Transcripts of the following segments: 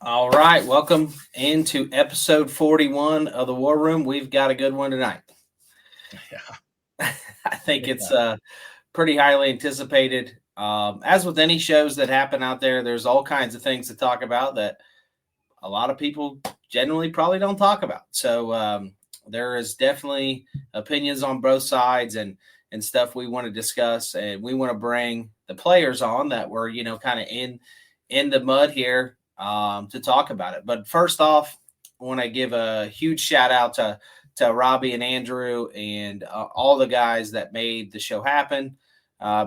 All right, welcome into episode 41 of the War Room. We've got a good one tonight. Yeah. I think it's pretty highly anticipated. As with any shows that happen out there, there's all kinds of things to talk about that a lot of people generally probably don't talk about. So there is definitely opinions on both sides and stuff we want to discuss, and we want to bring the players on that were, kind of in the mud here to talk about it. But first off, I want to give a huge shout out to Robbie and Andrew and all the guys that made the show happen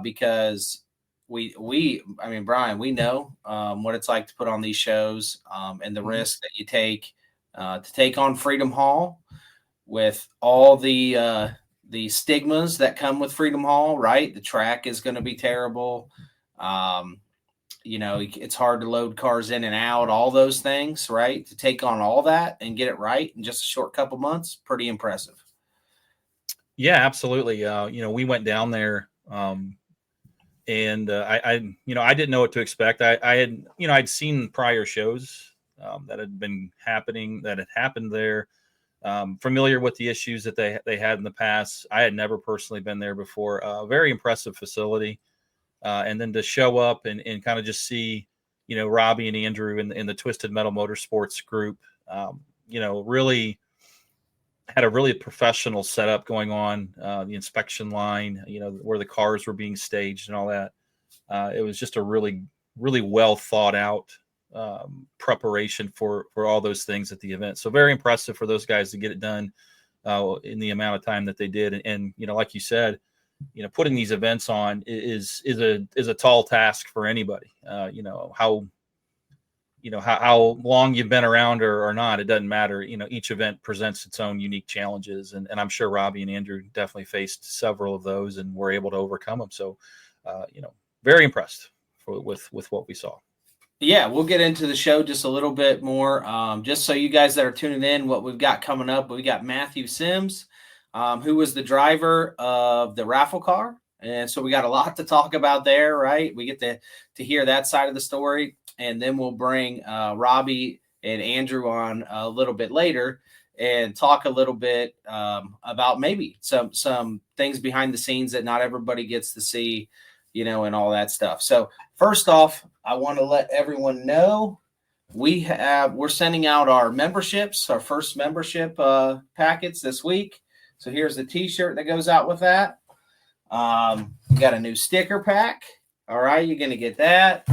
because I mean, Brian, we know what it's like to put on these shows and the risk that you take to take on Freedom Hall with all the stigmas that come with Freedom Hall, right? The track is going to be terrible. It's hard to load cars in and out, all those things, right? To take on all that and get it right in just a short couple months, pretty impressive. Yeah, absolutely. We went down there and I didn't know what to expect. I'd seen prior shows that had happened there. Familiar with the issues that they had in the past. I had never personally been there before. Very impressive facility. And then to show up and kind of just see, Robbie and Andrew in the Twisted Metal Motorsports group, really had a really professional setup going on, the inspection line, where the cars were being staged and all that. It was just a really, really well thought out preparation for all those things at the event. So very impressive for those guys to get it done in the amount of time that they did. And like you said, putting these events on is a tall task for anybody. How long you've been around or not, it doesn't matter. Each event presents its own unique challenges. And I'm sure Robbie and Andrew definitely faced several of those and were able to overcome them. So, very impressed with what we saw. Yeah, we'll get into the show just a little bit more. Just so you guys that are tuning in, what we've got coming up, we got Matthew Sims, who was the driver of the raffle car. And so we got a lot to talk about there, right? We get to hear that side of the story. And then we'll bring Robbie and Andrew on a little bit later and talk a little bit about maybe some things behind the scenes that not everybody gets to see, and all that stuff. So first off, I want to let everyone know we're sending out our memberships, our first membership packets this week. So here's the T-shirt that goes out with that. You got a new sticker pack. All right, you're going to get that.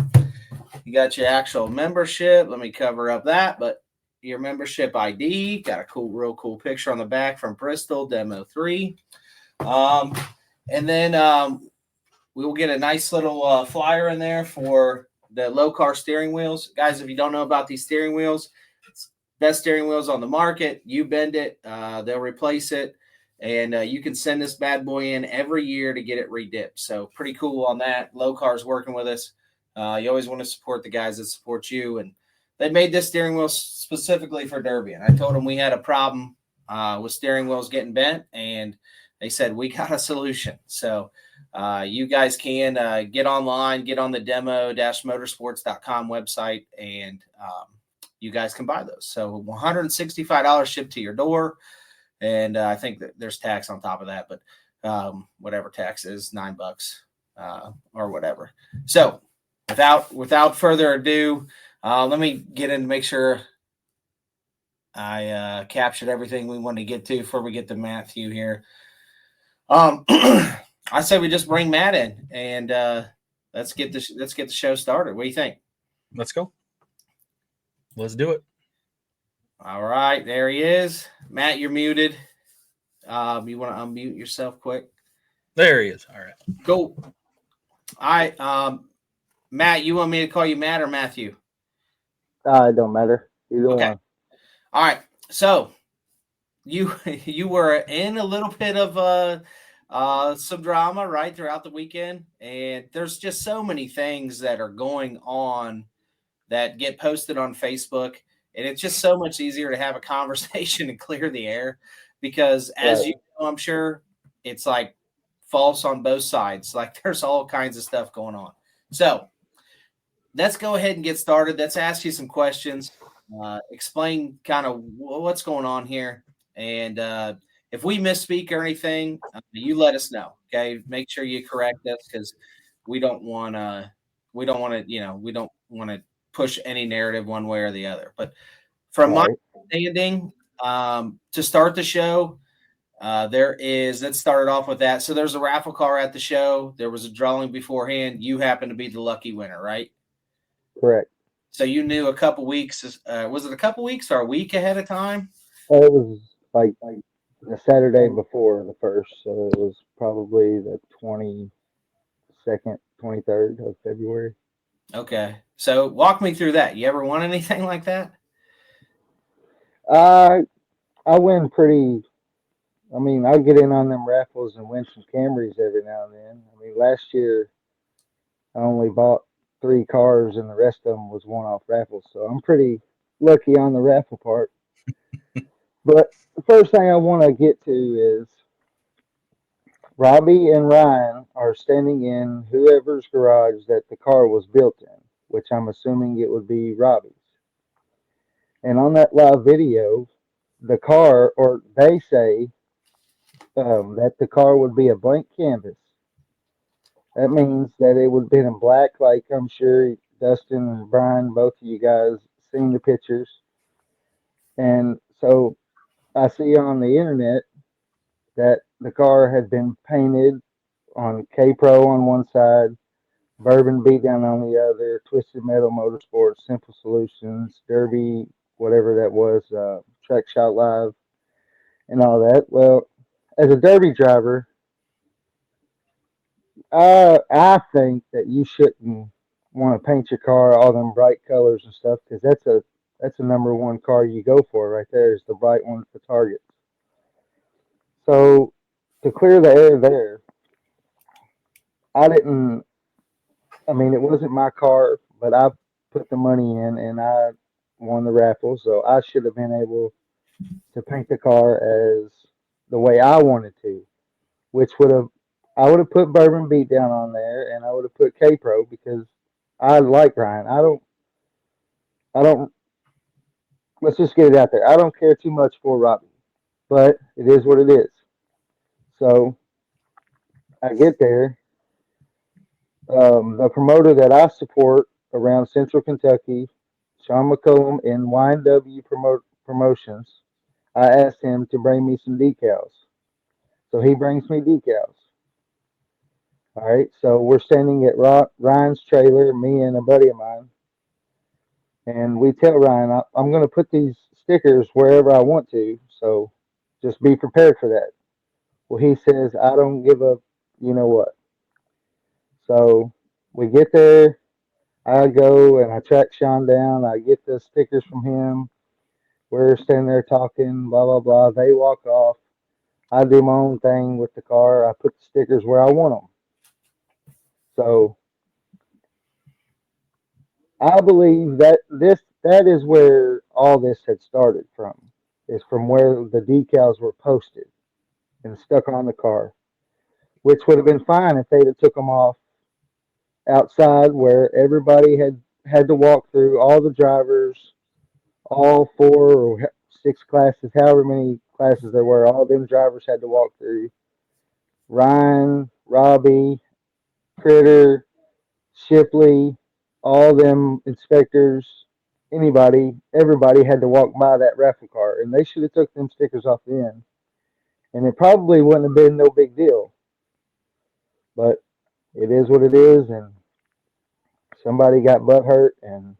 You got your actual membership. Let me cover up that, but your membership ID, got a real cool picture on the back from Bristol Demo 3. And then we will get a nice little flyer in there for the low car steering wheels. Guys, if you don't know about these steering wheels, it's best steering wheels on the market. You bend it, they'll replace it. And you can send this bad boy in every year to get it redipped. So pretty cool on that. Low Car's working with us. You always want to support the guys that support you. And they made this steering wheel specifically for Derby. And I told them we had a problem with steering wheels getting bent. And they said, we got a solution. So you guys can get online, get on the demo-motorsports.com website, and you guys can buy those. So $165 shipped to your door. And I think that there's tax on top of that, but whatever tax is, $9 or whatever. So without further ado, let me get in to make sure I captured everything we want to get to before we get to Matthew here. I say we just bring Matt in and let's get the show started. What do you think? Let's go. Let's do it. All right, there he is. Matt, you're muted. You want to unmute yourself quick? There he is. All right. Cool. All right. Matt, you want me to call you Matt or Matthew? It don't matter. Either one. All right. So you were in a little bit of some drama, right, throughout the weekend. And there's just so many things that are going on that get posted on Facebook. And it's just so much easier to have a conversation and clear the air because, as you know, I'm sure it's like false on both sides. Like there's all kinds of stuff going on. So let's go ahead and get started. Let's ask you some questions. Explain kind of what's going on here, and if we misspeak or anything, you let us know. Okay, make sure you correct us because we don't want to. We don't want to. We don't want to push any narrative one way or the other. But from my Right. understanding, to start the show, let's start it off with that. So there's a raffle car at the show. There was a drawing beforehand. You happen to be the lucky winner, right? Correct. So you knew a couple weeks. Was it a couple weeks or a week ahead of time? It was like the Saturday before the first, so it was probably the 22nd, 23rd of February. Okay. So walk me through that. You ever won anything like that? I I win pretty. I mean, I get in on them raffles and win some Camrys every now and then. I mean, last year I only bought 3 cars, and the rest of them was one-off raffles, so I'm pretty lucky on the raffle part. But the first thing I want to get to is Robbie and Ryan are standing in whoever's garage that the car was built in, which I'm assuming it would be Robbie's. And on that live video, the car, or they say that the car would be a blank canvas. That means that it would have been in black, like I'm sure Dustin and Brian, both of you guys, seen the pictures. And so I see on the internet that the car had been painted on K Pro on one side, Bourbon Beatdown on the other, Twisted Metal Motorsports, Simple Solutions, Derby, whatever that was, Track Shot Live, and all that. Well, as a Derby driver, I think that you shouldn't want to paint your car all them bright colors and stuff because that's a number one car you go for right there is the bright one for targets. So to clear the air there, I didn't. I mean, it wasn't my car, but I put the money in and I won the raffle, so I should have been able to paint the car as the way I wanted to, which would have I would have put Bourbon Beatdown on there and I would have put K Pro because I like Ryan. I don't. Let's just get it out there. I don't care too much for Robbie, but it is what it is. So I get there. The promoter that I support around Central Kentucky, Sean McCollum in YNW Promotions, I asked him to bring me some decals. So he brings me decals. All right. So we're standing at Ryan's trailer, me and a buddy of mine, and we tell Ryan, I'm going to put these stickers wherever I want to. So just be prepared for that. Well, he says, I don't give a, you know what. So we get there. I go and I track Sean down. I get the stickers from him. We're standing there talking, blah, blah, blah. They walk off. I do my own thing with the car. I put the stickers where I want them. So I believe that is where all this had started from. Is from where the decals were posted and stuck on the car, which would have been fine if they'd have took them off outside where everybody had to walk through, all the drivers, all 4 or 6 classes, however many classes there were, all them drivers had to walk through. Ryan, Robbie, Critter, Shipley, all them inspectors, everybody had to walk by that raffle car, and they should have took them stickers off the end, and it probably wouldn't have been no big deal. But it is what it is, and somebody got butt hurt, and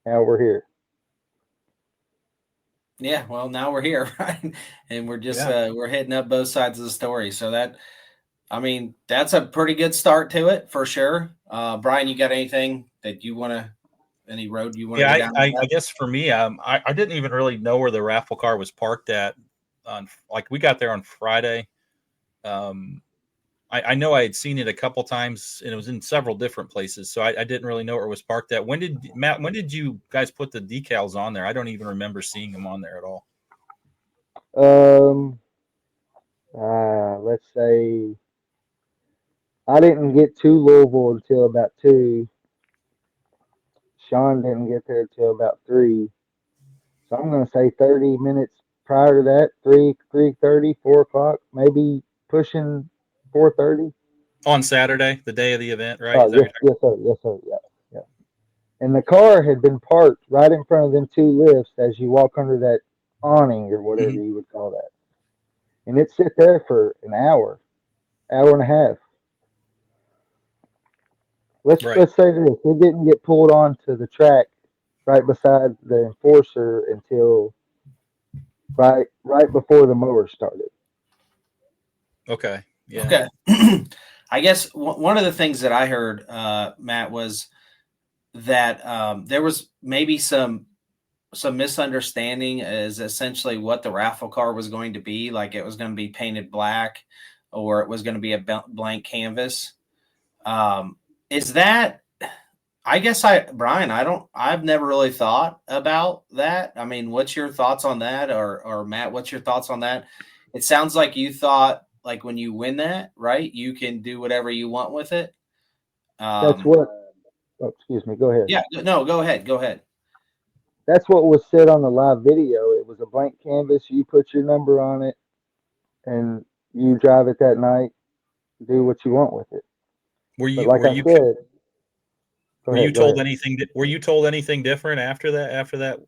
now we're here. Yeah. Well, now we're here, right? And we're just Yeah. we're hitting up both sides of the story. So that's a pretty good start to it for sure. Brian, you got anything that you want to, any road you want to Yeah, go I, down? I, I guess for me, I didn't even really know where the raffle car was parked at. Like we got there on Friday. Um, I know I had seen it a couple times, and it was in several different places, so I didn't really know where it was parked at. Matt? When did you guys put the decals on there? I don't even remember seeing them on there at all. Um, let's say I didn't get to Louisville until about 2. Sean didn't get there till about 3. So I'm going to say 30 minutes prior to that, 3:30, 4 o'clock, maybe pushing 4:30. On Saturday, the day of the event, right? Oh, Is that yes, yes, sir, yes, sir, yeah, yeah. And the car had been parked right in front of them 2 lifts as you walk under that awning or whatever Mhm. you would call that. And it sit there for an hour, hour and a half. Let's Right. let's say this: it didn't get pulled onto the track right beside the enforcer until right before the mower started. Okay. Yeah. Okay. I guess one of the things that I heard, Matt, was that there was maybe some misunderstanding as essentially what the raffle car was going to be. Like it was going to be painted black, or it was going to be a blank canvas. Is that? I guess Brian, I've never really thought about that. I mean, what's your thoughts on that? Or Matt, what's your thoughts on that? It sounds like you thought like when you win that, right? You can do whatever you want with it. That's what. Oh, excuse me. Go ahead. Yeah, no, go ahead. Go ahead. That's what was said on the live video. It was a blank canvas. You put your number on it, and you drive it that night. Do what you want with it. Were But you like were I you said, go were you ahead. Go told ahead. anything? Were you told anything different after that? After that,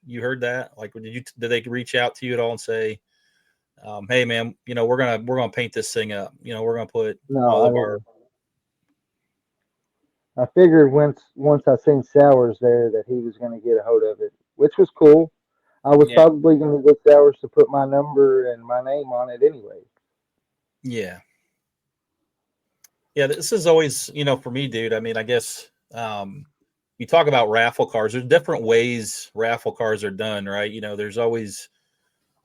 you heard that? Like, did they reach out to you at all and say, "Hey, man, we're gonna paint this thing up. We're gonna put No, all I of our." didn't. I figured once I seen Sowers there that he was going to get a hold of it, which was cool. I was Yeah. probably going to get Sowers to put my number and my name on it anyway. Yeah. Yeah, this is always, for me, dude. I mean, I guess you talk about raffle cars. There's different ways raffle cars are done, right? There's always,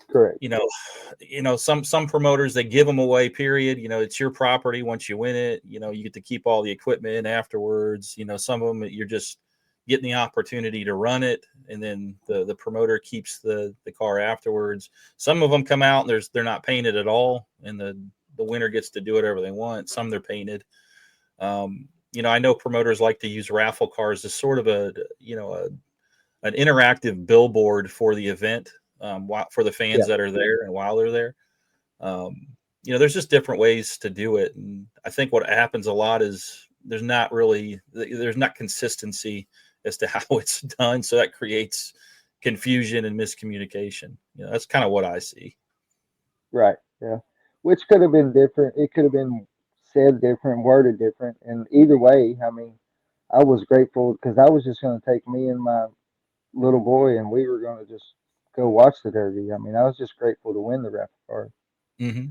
Correct. you know, some promoters, they give them away. Period. It's your property once you win it. You get to keep all the equipment afterwards. Some of them you're just getting the opportunity to run it, and then the promoter keeps the car afterwards. Some of them come out and they're not painted at all, and the winner gets to do whatever they want. Some they're painted. I know promoters like to use raffle cars as sort of an interactive billboard for the event, for the fans Yeah. that are there and while they're there. There's just different ways to do it, and I think what happens a lot is there's not consistency as to how it's done, so that creates confusion and miscommunication. That's kind of what I see. Right. Yeah. Which could have been different. It could have been said different, worded different. And either way, I mean, I was grateful because I was just going to take me and my little boy and we were going to just go watch the Derby. I mean, I was just grateful to win the raffle car. Mm-hmm.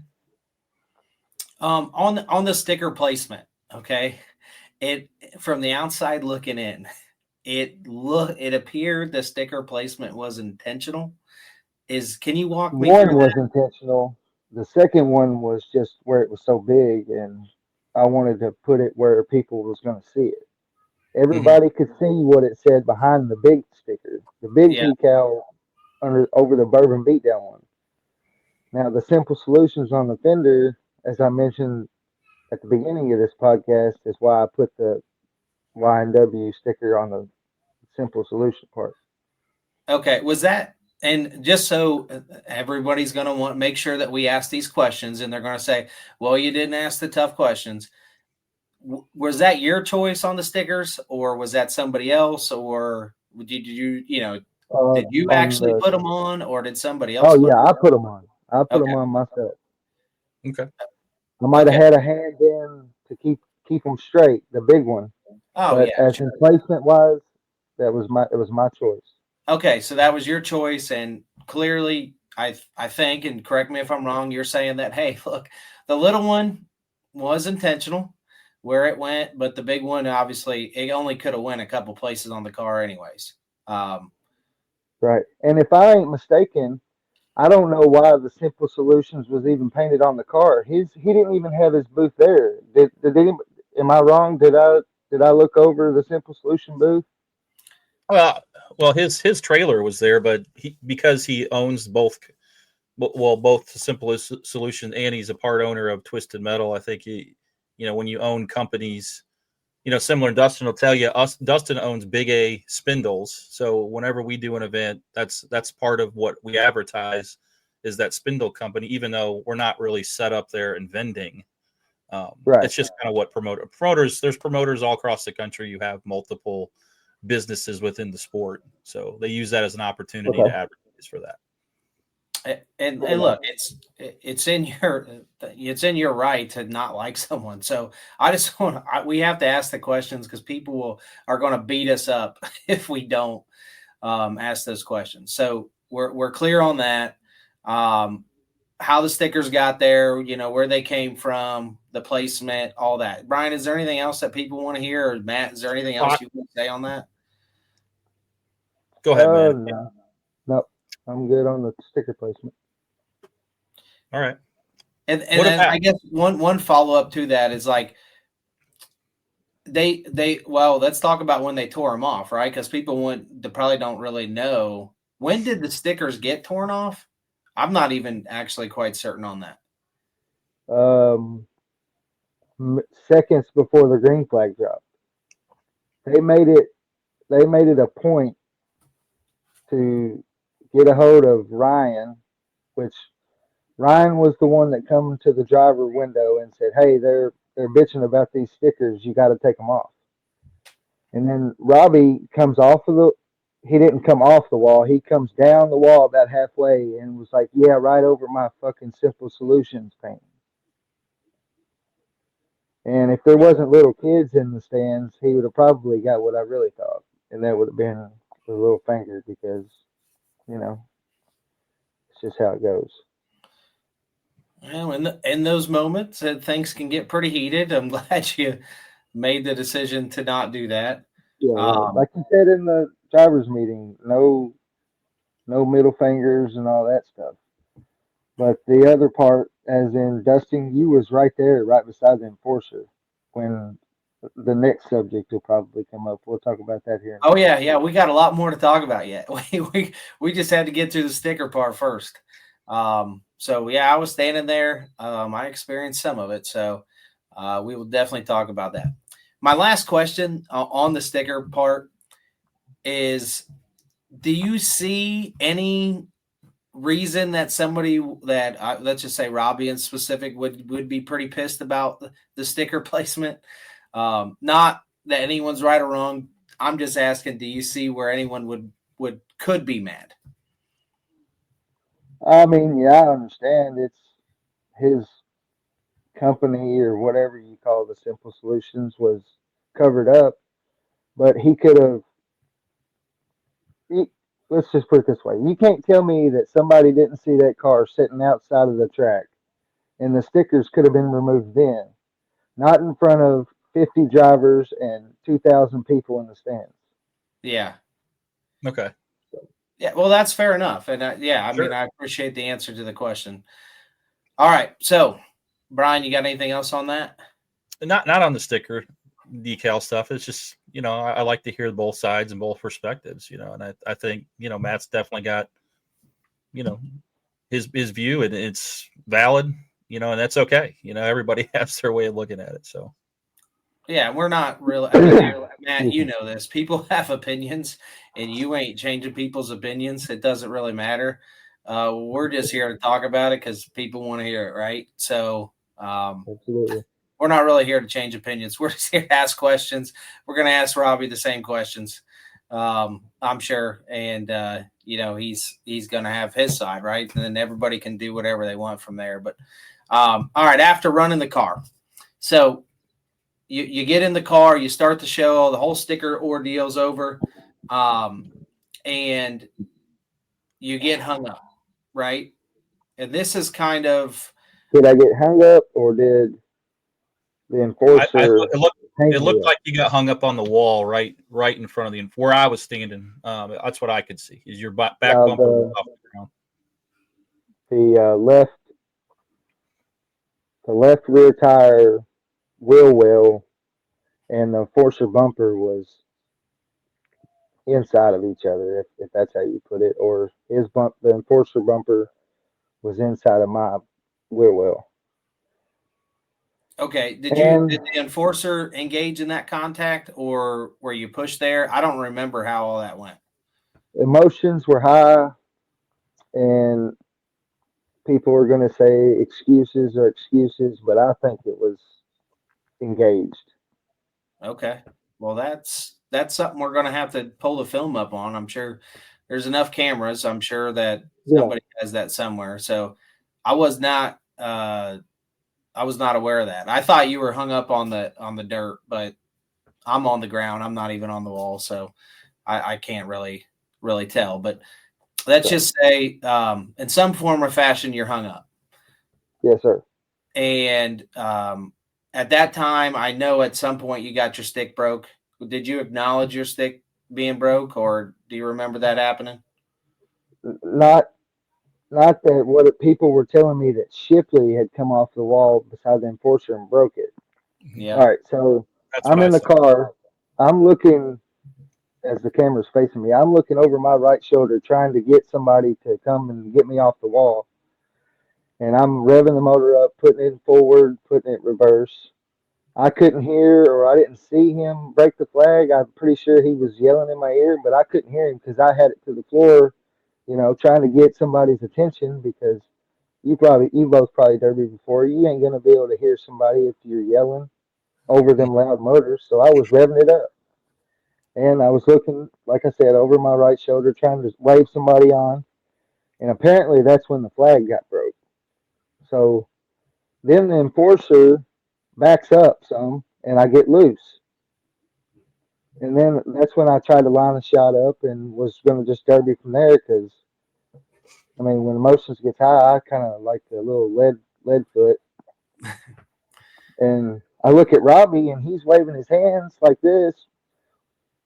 On the sticker placement, okay. It from the outside looking in, it appeared the sticker placement was intentional. Can you walk me One through was that? intentional. The second one was just where it was so big, and I wanted to put it where people was going to see it. Mm-hmm. Everybody could see what it said behind the big sticker, the big Yeah. decal over the Bourbon Beatdown one. Now the simple solutions on the fender, as I mentioned at the beginning of this podcast, is why I put the Y&W sticker on the simple solution part. Okay. Was that, and just so everybody's going to want make sure that we ask these questions, and they're going to say, "Well, you didn't ask the tough questions." Was that your choice on the stickers, or was that somebody else, or did you On actually the put them on, or did somebody else Oh put yeah, them I put them on. I put on? them Okay. on myself. Okay. I might have Okay. had a hand in to keep them straight, the big one, Oh but yeah. as in placement wise, it was my choice. Okay, so that was your choice, and clearly, I think, and correct me if I'm wrong, you're saying that, hey, look, the little one was intentional where it went, but the big one, obviously, it only could have went a couple places on the car, anyways. Right. And if I ain't mistaken, I don't know why the Simple Solutions was even painted on the car. He didn't even have his booth there. Am I wrong? Did I look over the Simple Solution booth? Well, his trailer was there, but because he owns both the Simplest Solution and he's a part owner of Twisted Metal. I think when you own companies, similar. Dustin will tell you. Dustin owns Big A spindles, so whenever we do an event, that's part of what we advertise is that spindle company. Even though we're not really set up there and vending, Right. it's just kind of what promoters. There's promoters all across the country. You have multiple businesses within the sport, so they use that as an opportunity to advertise for that. And look, it's in your right to not like someone. So I just we have to ask the questions because people are going to beat us up if we don't ask those questions. So we're clear on that. How the stickers got there, where they came from, the placement, all that. Brian, is there anything else that people want to hear? Or Matt, is there anything else you want to say on that? Go ahead, man. No, I'm good on the sticker placement. All right. And then I guess one follow up to that is like let's talk about when they tore them off, right? Because people probably don't really know, when did the stickers get torn off? I'm not even actually quite certain on that. Seconds before the green flag dropped, they made it a point to get a hold of Ryan, which Ryan was the one that come to the driver window and said, "Hey, they're bitching about these stickers. You got to take them off." And then Robbie comes off of he didn't come off the wall. He comes down the wall about halfway and was like, "Yeah, right over my fucking Simple Solutions paint." And if there wasn't little kids in the stands, he would have probably got what I really thought, and that would have been a little finger because, it's just how it goes. Well, in those moments, things can get pretty heated. I'm glad you made the decision to not do that. Yeah, like you said in the drivers' meeting, no middle fingers and all that stuff. But the other part, as in Dustin, you was right there, right beside the enforcer, when the next subject will probably come up. We'll talk about that here. Oh yeah, we got a lot more to talk about yet. We just had to get through the sticker part first. So yeah, I was standing there. I experienced some of it, so we will definitely talk about that. My last question on the sticker part is: do you see any reason that somebody that let's just say Robbie in specific would be pretty pissed about the sticker placement? Not that anyone's right or wrong. I'm just asking, do you see where anyone could be mad? I mean, yeah, I understand it's his company or whatever you call the Simple Solutions was covered up, but he could have. Let's just put it this way: you can't tell me that somebody didn't see that car sitting outside of the track, and the stickers could have been removed then, not in front of 50 drivers and 2,000 people in the stands. Yeah. Okay. Yeah, well, that's fair enough. And Sure. mean, I appreciate the answer to the question. All right. So, Brian, you got anything else on that? Not on the sticker decal stuff. It's just, I like to hear both sides and both perspectives, and I think, Matt's definitely got, his view, and it's valid, and that's okay. Everybody has their way of looking at it. So. Yeah, we're not really. I mean, Matt, you know this. People have opinions, and you ain't changing people's opinions. It doesn't really matter. We're just here to talk about it because people want to hear it, right? So, Absolutely. We're not really here to change opinions. We're just here to ask questions. We're going to ask Robbie the same questions, I'm sure, and he's going to have his side, right? And then everybody can do whatever they want from there. But all right, after running the car, so. You get in the car, you start the show, the whole sticker ordeal's over, and you get hung up, right? And this is kind of... Did I get hung up, or did the enforcer... It looked like you got hung up on the wall right in front of where I was standing. That's what I could see, is your back bumper off the ground. The left rear tire wheel well and the enforcer bumper was inside of each other, if that's how you put it, or the enforcer bumper was inside of my wheel well. Okay. Did And the enforcer engage in that contact, or were you pushed there? I don't remember how all that went. emotions were high, and people were going to say excuses or excuses, but I think it was engaged. Okay. Well, that's something we're going to have to pull the film up on. I'm sure there's enough cameras. I'm sure that Yeah, somebody has that somewhere. So I was not I was not aware of that. I thought you were hung up on the dirt, but I'm on the ground. I'm not even on the wall, so I can't really tell. But let's right. just say in some form or fashion you're hung up. Yes, sir. And at that time, I know at some point you got your stick broke. Did you acknowledge your stick being broke, or do you remember that happening? Not not that what people were telling me that Shipley had come off the wall beside the enforcer and broke it. Yeah. All right, so That's what I'm I in the thought. car. I'm looking as the camera's facing me. I'm looking over my right shoulder, trying to get somebody to come and get me off the wall. And I'm revving the motor up, putting it forward, putting it reverse. I couldn't hear or I didn't see him break the flag. I'm pretty sure he was yelling in my ear, but I couldn't hear him because I had it to the floor, trying to get somebody's attention because you both probably derby before. You ain't gonna be able to hear somebody if you're yelling over them loud motors. So I was revving it up. And I was looking, like I said, over my right shoulder, trying to wave somebody on. And apparently that's when the flag got broke. So then the enforcer backs up some, and I get loose. And then that's when I tried to line a shot up and was going to just derby from there because, I mean, when emotions gets high, I kind of like the little lead foot. And I look at Robbie, and he's waving his hands like this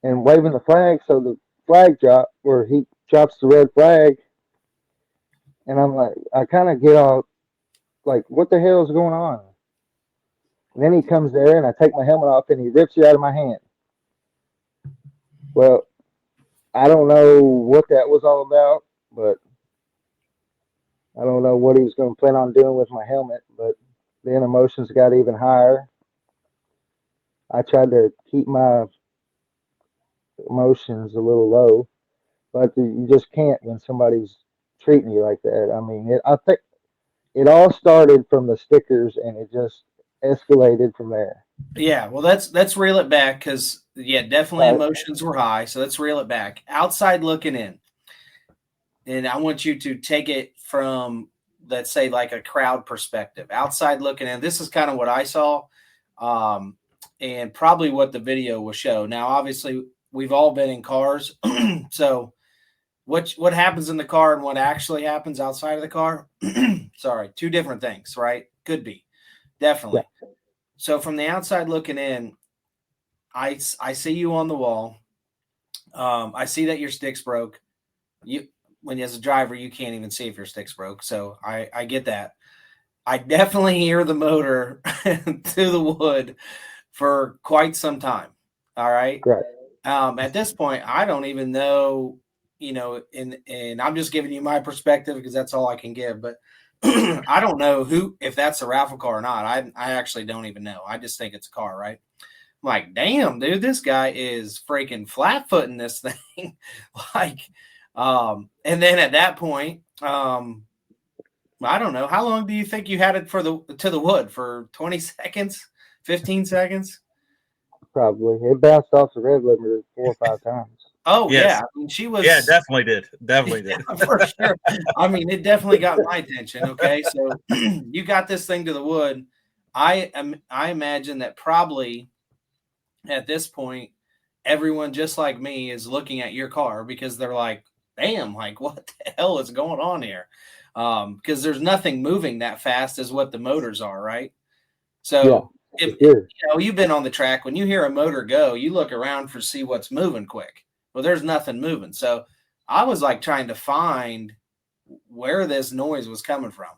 and waving the flag. So the flag drop, where he drops the red flag. And I'm like, I kind of get all like, what the hell is going on? And then he comes there, and I take my helmet off, and he rips it out of my hand. Well, I don't know what that was all about, but I don't know what he was going to plan on doing with my helmet. But then emotions got even higher. I tried to keep my emotions a little low, but you just can't when somebody's treating you like that. I mean, I think it all started from the stickers, and it just escalated from there. Yeah, well, let's reel it back because yeah, definitely Right. emotions were high. So let's reel it back. Outside looking in, and I want you to take it from, let's say, like a crowd perspective. Outside looking in, this is kind of what I saw, and probably what the video will show. Now, obviously, we've all been in cars, so what happens in the car and what actually happens outside of the car, sorry, two different things, right? Could be Yeah. definitely. So from the outside looking in, I see you on the wall. I see that your stick's broke. You, when as a driver, you can't even see if your stick's broke. So I get that. I definitely hear the motor to the wood for quite some time. All right. Right. At this point, I don't even know, and I'm just giving you my perspective because that's all I can give. But I don't know if that's a raffle car or not. I actually don't even know. I just think it's a car, right? I'm like, damn, dude, this guy is freaking flat footing this thing. like, and then at that point, I don't know. How long do you think you had it to the wood for 20 seconds, 15 seconds? Probably. It bounced off the red limiter 4 or 5 times. Oh yeah. Yes. I mean, she Yeah, was definitely did. Definitely did. for sure. I mean, it definitely got my attention. Okay. So you got this thing to the wood. I imagine that probably at this point, everyone just like me is looking at your car because they're like, damn, like what the hell is going on here? Because there's nothing moving that fast as what the motors are, right? Yeah, So for if sure. you've been on the track, when you hear a motor go, you look around for see what's moving quick. Well, there's nothing moving. So I was like trying to find where this noise was coming from.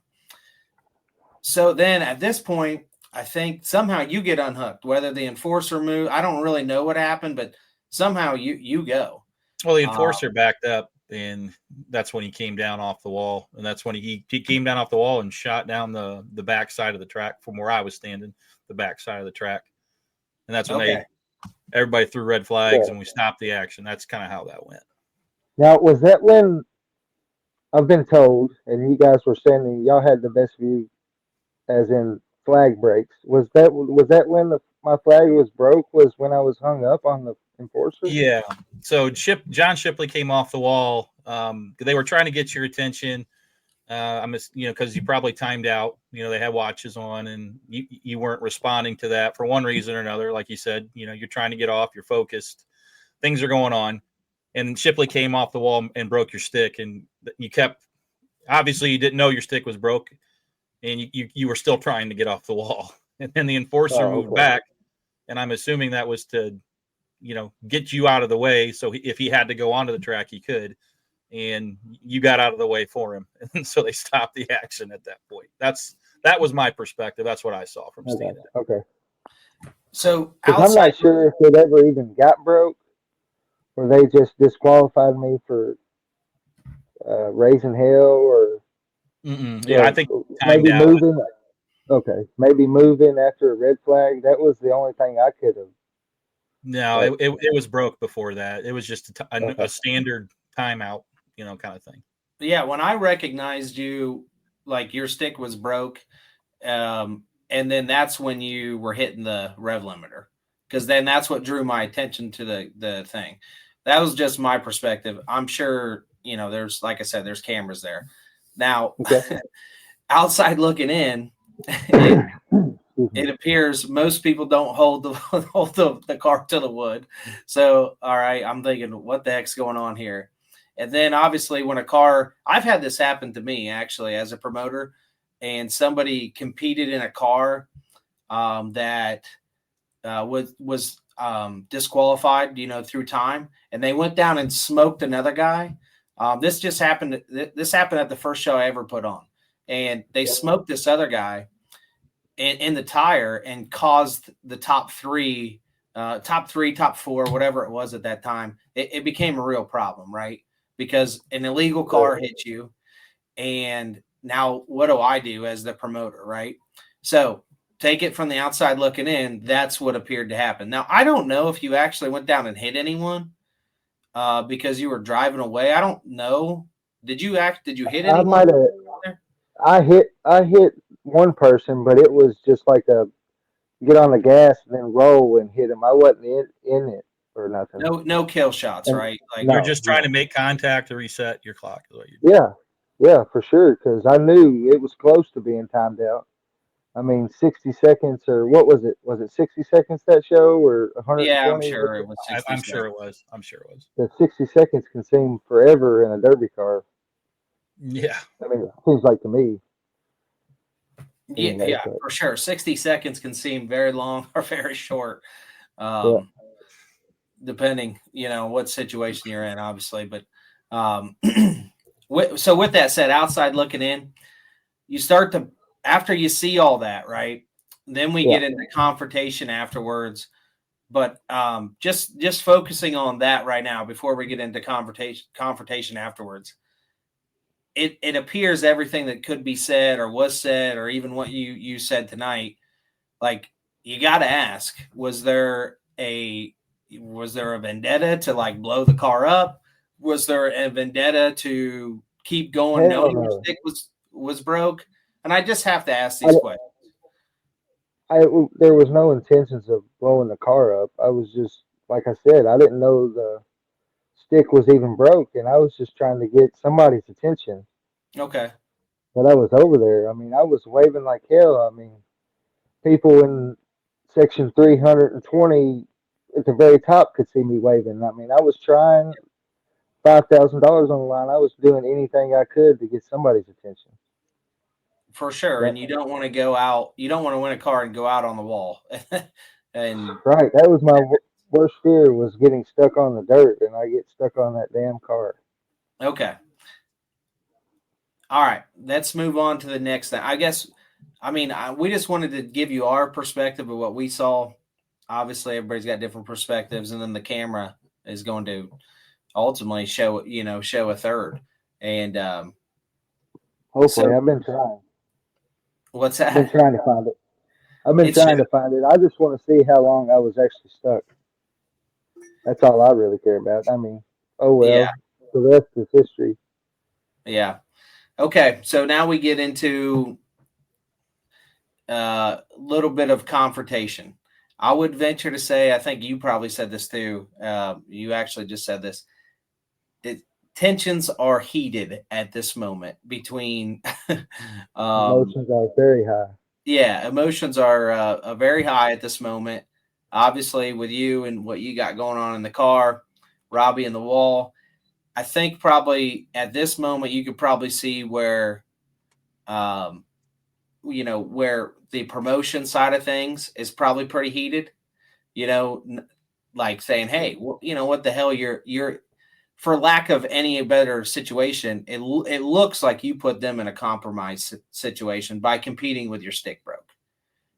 So then at this point, I think somehow you get unhooked, whether the enforcer moved. I don't really know what happened, but somehow you go. Well, the Uh, enforcer backed up and that's when he came down off the wall, and that's when he came down off the wall and shot down the back side of the track from where I was standing, the back side of the track, and that's when everybody threw red flags and we stopped the action. That's kind of how that went. Now, was that when I've been told, and you guys were saying y'all had the best view, as in flag breaks? Was that when my flag was broke? Was when I was hung up on the enforcer? Yeah. So John Shipley came off the wall. They were trying to get your attention. Because you probably timed out. They had watches on, and you weren't responding to that for one reason or another. Like you said, you're trying to get off. You're focused. Things are going on, and Shipley came off the wall and broke your stick, and you kept. Obviously, you didn't know your stick was broke, and you were still trying to get off the wall. And then the enforcer moved back, and I'm assuming that was to, get you out of the way. So if he had to go onto the track, he could. And you got out of the way for him, and so they stopped the action at that point. That was my perspective. That's what I saw from standing. Okay. So I'm not sure if it ever even got broke, or they just disqualified me for raising hell, or yeah, I think maybe moving. Okay, maybe moving after a red flag. That was the only thing I could have. No, it was broke before that. It was just a standard timeout. Kind of thing. Yeah, when I recognized you, like your stick was broke, and then that's when you were hitting the rev limiter, because then that's what drew my attention to the thing. That was just my perspective. I'm sure, there's, like I said, there's cameras there. Now, outside looking in, it appears most people don't hold the car to the wood. So, all right, I'm thinking, what the heck's going on here? And then obviously when I've had this happen to me actually as a promoter, and somebody competed in a car that was disqualified, through time, and they went down and smoked another guy. This happened at the first show I ever put on, and they smoked this other guy in the tire and caused the top three, top four, whatever it was at that time. It became a real problem, right? Because an illegal car hit you, and now what do I do as the promoter, right? So take it from the outside looking in. That's what appeared to happen. Now, I don't know if you actually went down and hit anyone because you were driving away. I don't know. Did you hit anyone? I might have. I hit one person, but it was just like a get on the gas and then roll and hit him. I wasn't in it or nothing. No kill shots, right? Like you're just trying to make contact to reset your clock. Is what yeah, for sure. Because I knew it was close to being timed out. I mean, 60 seconds, or what was it? Was it 60 seconds that show, or 120? Yeah, I'm sure it was. I'm sure it was. The 60 seconds can seem forever in a derby car. Yeah. I mean, it seems like to me. Yeah, for sure. 60 seconds can seem very long or very short, depending, what situation you're in, obviously. But so with that said, outside looking in, you start to, after you see all that, right, then we get into confrontation afterwards. But just focusing on that right now before we get into confrontation afterwards. It appears everything that could be said or was said, or even what you said tonight, like, you got to ask, was there a vendetta to like blow the car up? Was there a vendetta to keep going knowing your stick was broke? And I just have to ask these questions. There was no intentions of blowing the car up. I was just, like I said, I didn't know the stick was even broke, and I was just trying to get somebody's attention. Okay. But I was over there. I mean, I was waving like hell. I mean, people in section 320 at the very top could see me waving. I mean, I was trying $5,000 on the line. I was doing anything I could to get somebody's attention. For sure. And you don't want to go out. You don't want to win a car and go out on the wall. And right. That was my worst fear, was getting stuck on the dirt, and I get stuck on that damn car. Okay. All right. Let's move on to the next thing. I guess, we just wanted to give you our perspective of what we saw. Obviously, everybody's got different perspectives, and then the camera is going to ultimately show a third. And Hopefully, so I've been trying. what's I've been that? trying to find it. I've been It's trying to find it. I just want to see how long I was actually stuck. That's all I really care about. I mean, oh yeah, well, the rest is history. yeah. Okay, so now we get into a little bit of confrontation. I would venture to say, I think you probably said this too. You actually just said this. It, tensions are heated at this moment between. Emotions are very high. Yeah, emotions are very high at this moment. Obviously, with you and what you got going on in the car, Robbie and the wall. I think probably at this moment you could probably see where, um, where the promotion side of things is probably pretty heated. Like saying, "Hey, what the hell? You're for lack of any better situation, it looks like you put them in a compromised situation by competing with your stick broke.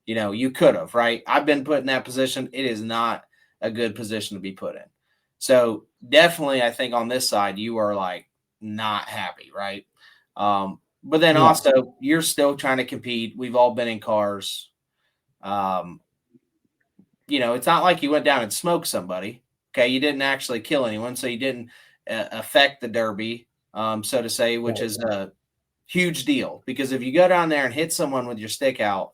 You could have, right? I've been put in that position. It is not a good position to be put in. So definitely, I think on this side, you are like not happy, right? But then No, also, you're still trying to compete. We've all been in cars. Um, it's not like you went down and smoked somebody. Okay, you didn't actually kill anyone, so you didn't affect the derby, so to say, which right. is a huge deal because if you go down there and hit someone with your stick out,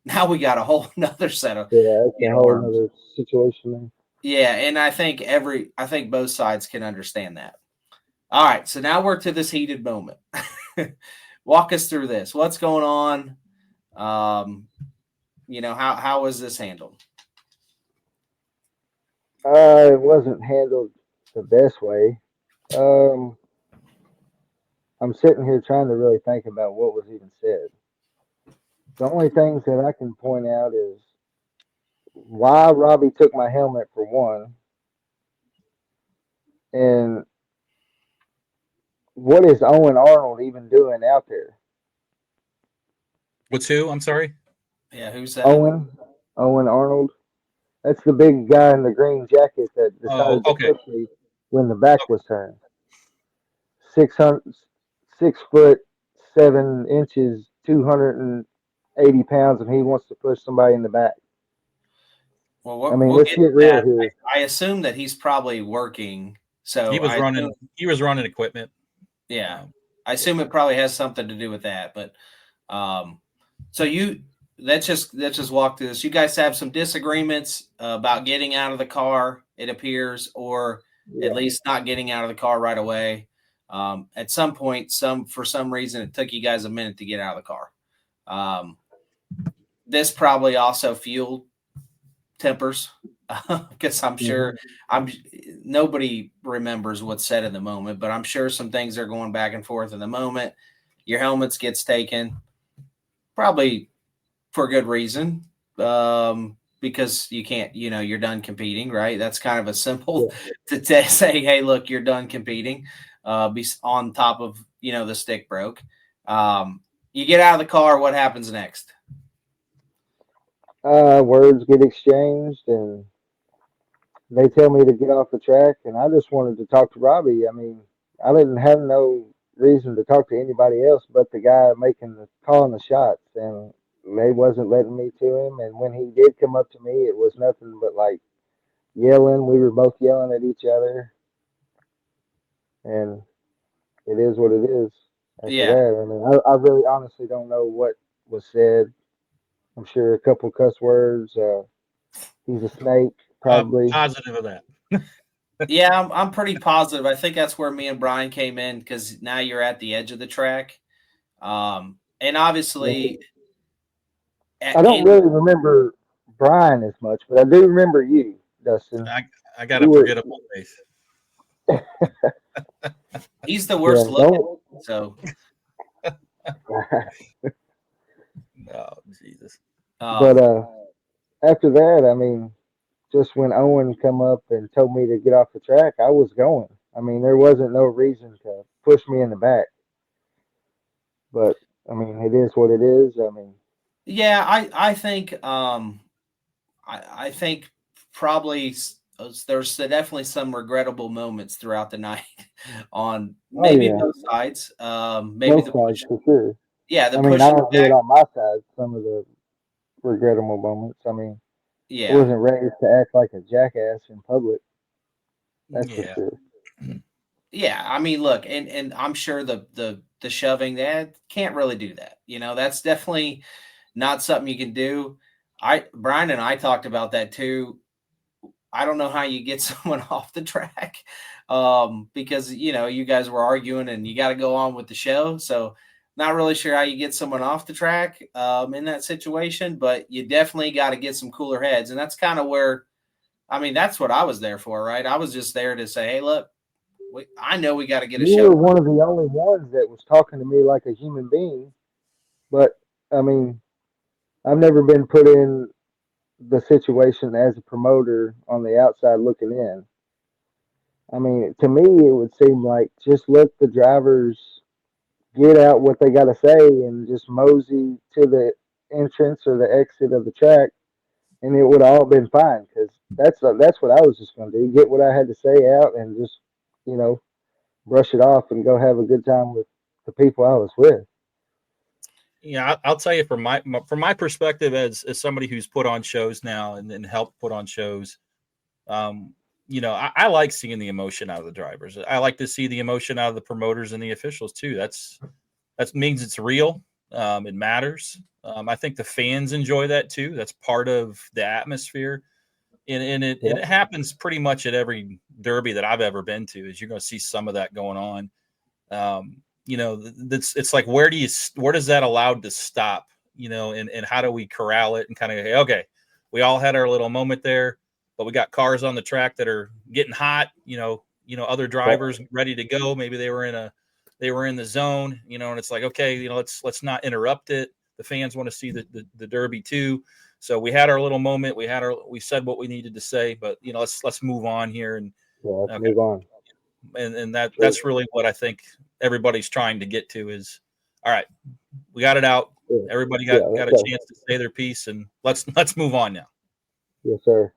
now we got a whole nother set of Yeah, that's a whole arms. other situation. Yeah, and I think both sides can understand that. All right, so now we're to this heated moment. Walk us through this. What's going on? How was this handled? It wasn't handled the best way. Um, I'm sitting here trying to really think about what was even said. The only things that I can point out is why Robbie took my helmet for one, and what is Owen Arnold even doing out there? What's who? I'm sorry. Yeah, who's that? Owen, Owen Arnold. That's the big guy in the green jacket that Oh, decided to okay. push me when the back was turned. 600, 6 foot 7 inches, 280 pounds, and he wants to push somebody in the back. Well, I mean, we'll let's get to get real that. here. I assume that he's probably working. He So was I running. assume, He was running equipment. yeah, Um, I assume it probably has something to do with that. But um, so let's just walk through this. You guys have some disagreements about getting out of the car, it appears, or at Yeah. least not getting out of the car right away. At some point, for some reason, it took you guys a minute to get out of the car. Um, this probably also fueled tempers because I'm hmm sure I'm nobody remembers what's said in the moment, but I'm sure some things are going back and forth in the moment. Your helmets gets taken, probably for good reason, because you can't, you're done competing, right? That's kind of a simple Yeah. to say, hey, look, you're done competing. Be on top of the stick broke. You get out of the car. What happens next? Words get exchanged, and they tell me to get off the track, and I just wanted to talk to Robbie. I mean, I didn't have no reason to talk to anybody else but the guy calling the shots, and they wasn't letting me to him. And when he did come up to me, it was nothing but like yelling. We were both yelling at each other, and it is what it is. After Yeah, that, I mean, I really honestly don't know what was said. I'm sure a couple cuss words. He's a snake, I'm probably. positive of that. yeah, I'm pretty positive. I think that's where me and Brian came in because now you're at the edge of the track. And obviously, I don't and really remember Brian as much, but I do remember you, Dustin. I got a You were, forgettable face. he's the yeah, worst looking. don't. So, Oh, Jesus. But um, after that, I mean, just when Owen come up and told me to get off the track, I was going. I mean, there wasn't no reason to push me in the back. But I mean, it is what it is. I mean, yeah, I think I think probably. there's definitely some regrettable moments throughout the night on Oh maybe yeah, both sides. Maybe both the sides push, for sure. yeah, the I mean, I pushing don't do it back, on my side. Some of the regrettable moments. I mean, I yeah, wasn't raised to act like a jackass in public. That's for Yeah. sure. yeah. I mean, look, and I'm sure the shoving that can't really do that. That's definitely not something you can do. Brian and I talked about that too. I don't know how you get someone off the track, because you guys were arguing and you got to go on with the show. So not really sure how you get someone off the track in that situation, but you definitely got to get some cooler heads, and that's kind of where, I mean, that's what I was there for, right? I was just there to say, hey, look, I know we got to get a You show. were one of the only ones that was talking to me like a human being. But I mean, I've never been put in the situation as a promoter on the outside looking in. I mean, to me, it would seem like just let the drivers get out what they got to say and just mosey to the entrance or the exit of the track, and it would all been fine because that's what I was just going to do. Get what I had to say out and just you know brush it off and go have a good time with the people I was with. Yeah, I'll tell you from my perspective as somebody who's put on shows now and helped put on shows. Um, I like seeing the emotion out of the drivers. I like to see the emotion out of the promoters and the officials too. That means it's real. It matters. I think the fans enjoy that too. That's part of the atmosphere, and it Yeah. happens pretty much at every derby that I've ever been to. Is you're going to see some of that going on. It's like where does that allowed to stop? And how do we corral it and kind of, hey, okay, we all had our little moment there, but we got cars on the track that are getting hot. Other drivers ready to go. Maybe they were in the zone. And it's like, okay, let's not interrupt it. The fans want to see the derby too. So we had our little moment. We said what we needed to say, but let's move on here. And Yeah, let's okay, move on. and Sure. that's really what I think everybody's trying to get to is, all right, we got it out. Yeah, Everybody yeah, got let's a go. chance to say their piece, and let's move on now. Yes, sir.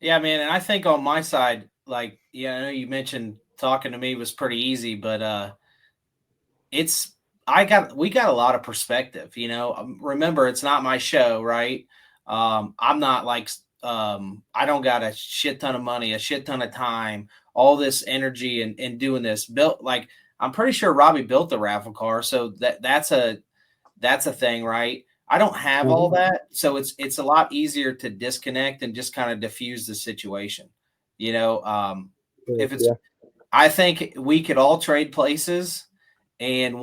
Yeah, man, and I think on my side, like, yeah, I know you mentioned talking to me was pretty easy, but it's we got a lot of perspective. Remember, it's not my show, right? I'm not like, I don't got a shit ton of money, a shit ton of time, all this energy and doing this. Built, like, I'm pretty sure Robbie built the raffle car, so that's a thing, right? I don't have all Mm-hmm. that, so it's a lot easier to disconnect and just kind of diffuse the situation. You know, if it's Yeah. I think we could all trade places, and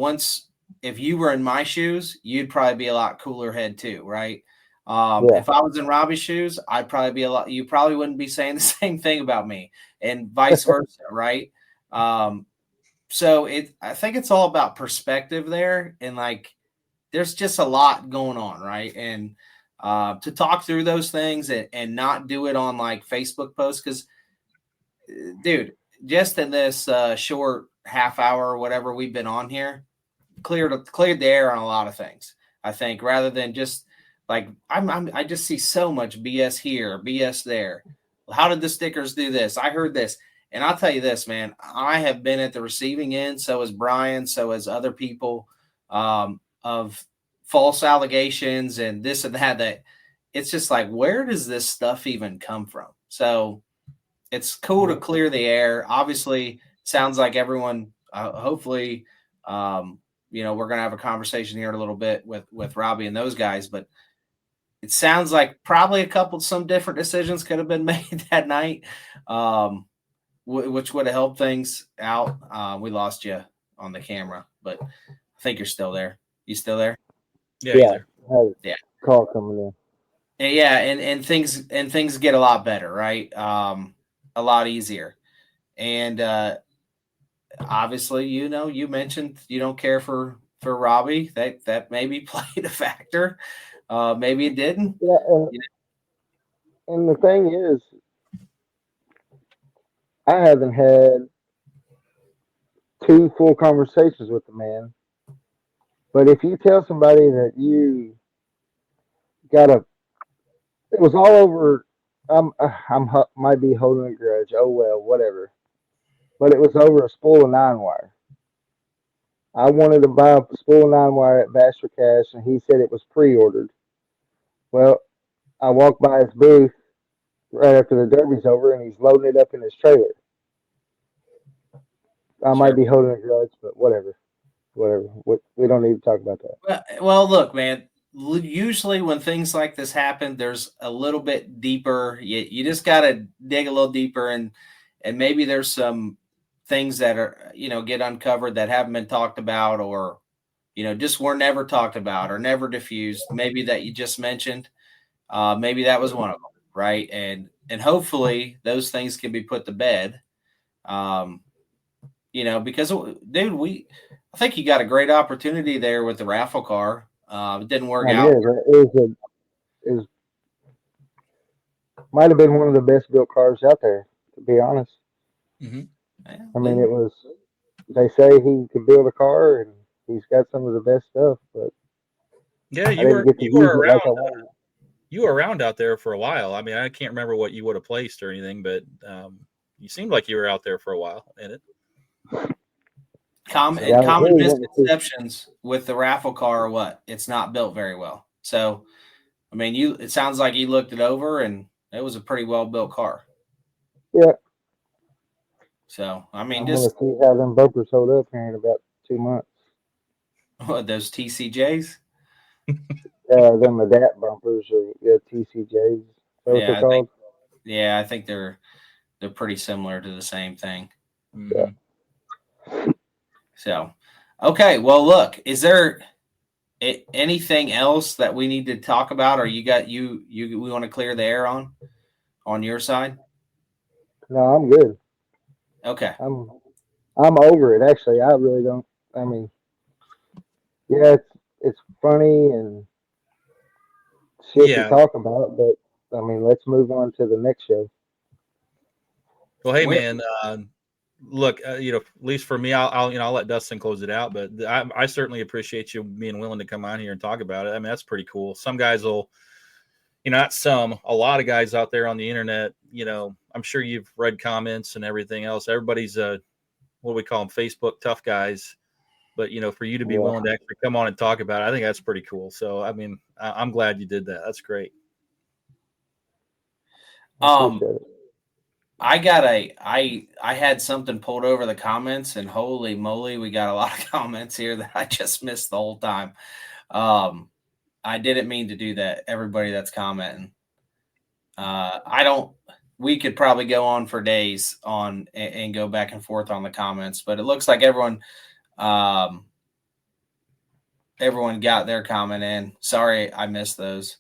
if you were in my shoes, you'd probably be a lot cooler head too, right? Yeah. If I was in Robbie's shoes, I'd probably be a lot. You probably wouldn't be saying the same thing about me, and vice versa, right? Um, so I think it's all about perspective there, and like there's just a lot going on, right? And to talk through those things and not do it on like Facebook posts, because dude, just in this short half hour or whatever we've been on here, cleared the air on a lot of things. I think rather than just like I just see so much BS here, BS there. How did the stickers do this? I heard this. And I'll tell you this, man, I have been at the receiving end. So has Brian. So has other people, of false allegations and this and that. That it's just like, where does this stuff even come from? So it's cool to clear the air. Obviously, sounds like everyone. Hopefully, we're gonna have a conversation here in a little bit with Robbie and those guys. But it sounds like probably some different decisions could have been made that night, which would have helped things out. We lost you on the camera, but I think you're still there. You still there? Yeah, he's Yeah. there. I had Yeah. a call coming in. And yeah, and things get a lot better, right? A lot easier. And obviously, you mentioned you don't care for Robbie. That maybe played a factor. Maybe it didn't. Yeah, You and the thing is, I haven't had two full conversations with the man. But if you tell somebody that you got a, it was all over might be holding a grudge. Oh well, whatever. But it was over a spool of 9 wire. I wanted to buy a spool of 9 wire at Bass for Cash, and he said it was pre-ordered. Well, I walked by his booth right after the derby's over, and he's loading it up in his trailer. I might Sure. be holding a grudge, but whatever. Whatever. We don't need to talk about that. Well, look, man. Usually, when things like this happen, there's a little bit deeper. You just got to dig a little deeper, and maybe there's some things that are get uncovered that haven't been talked about, or just were never talked about or never diffused. Maybe that you just mentioned. Maybe that was one of them, right? And hopefully those things can be put to bed. Because dude, I think you got a great opportunity there with the raffle car. It didn't work out. It might have been one of the best built cars out there, to be honest. Mm-hmm. Yeah, I mean, it was. They say he could build a car, and he's got some of the best stuff. But yeah, you were around. You were around out there for a while. I mean, I can't remember what you would have placed or anything, but you seemed like you were out there for a while in it. Common misconceptions with the raffle car are what? It's not built very well. So, I mean, it sounds like you looked it over, and it was a pretty well built car. Yeah. So, I mean, I'm gonna see how them bumpers hold up here in about 2 months. What, those TCJs? Them adapt bumpers or TCJs. What they're called. I think they're pretty similar to the same thing. Mm-hmm. Yeah. So, okay. Well, look, is there anything else that we need to talk about, or we want to clear the air on your side? No, I'm good. Okay. I'm over it. Actually, I really don't. I mean, yeah, it's funny and shit to talk about, but I mean, let's move on to the next show. Well, hey, man. Look, at least for me, I'll let Dustin close it out, but I certainly appreciate you being willing to come on here and talk about it. I mean, that's pretty cool. Some guys will, not some, a lot of guys out there on the internet, I'm sure you've read comments and everything else. Everybody's what do we call them? Facebook tough guys. But, for you to be willing to actually come on and talk about it, I think that's pretty cool. So, I mean, I'm glad you did that. That's great. I had something pulled over the comments, and holy moly, we got a lot of comments here that I just missed the whole time. I didn't mean to do that. Everybody that's commenting, we could probably go on for days and go back and forth on the comments, but it looks like everyone got their comment in. Sorry, I missed those.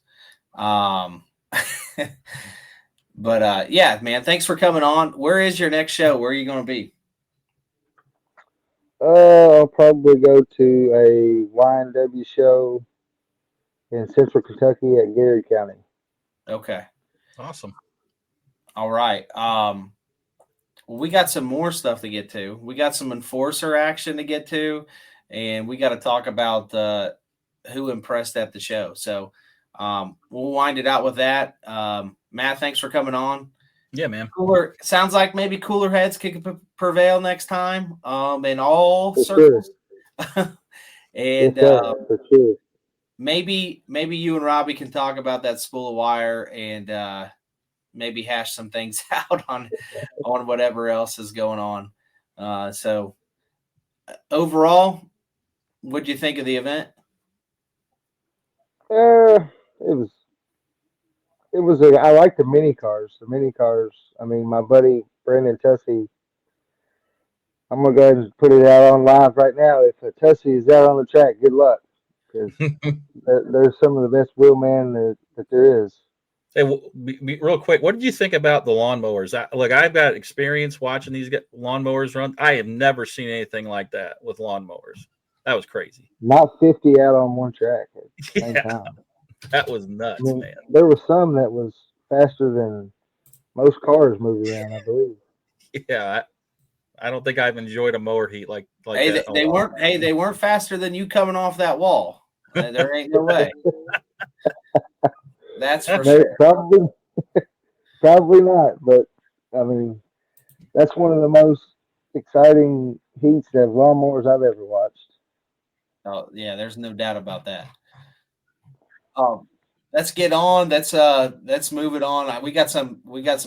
But yeah, man, thanks for coming on. Where is your next show? Where are you going to be? I'll probably go to a YNW show in Central Kentucky at Gary County. Okay. Awesome. All right. Well, we got some more stuff to get to. We got some enforcer action to get to, and we got to talk about who impressed at the show. So we'll wind it out with that. Matt, thanks for coming on. Yeah, man. Sounds like maybe cooler heads can prevail next time in all circles. Sure. And for sure. Maybe you and Robbie can talk about that spool of wire and maybe hash some things out on whatever else is going on. So overall, what'd you think of the event? It was I like the mini cars. The mini cars. I mean, my buddy Brandon Tussey. I'm gonna go ahead and put it out on live right now. If a Tussey is out on the track, good luck, because there's some of the best wheelman that there is. Hey, real quick, what did you think about the lawnmowers? I've got experience watching these lawnmowers run. I have never seen anything like that with lawnmowers. That was crazy. Not 50 out on one track at the same time. That was nuts, man. There was some that was faster than most cars move around, I believe. Yeah, I don't think I've enjoyed a mower heat like hey, that. They weren't faster than you coming off that wall. There ain't no way. That's for sure. Probably. Probably not, but I mean, that's one of the most exciting heats of lawnmowers I've ever watched. Oh yeah, there's no doubt about that. Let's get on. Let's move it on. We got some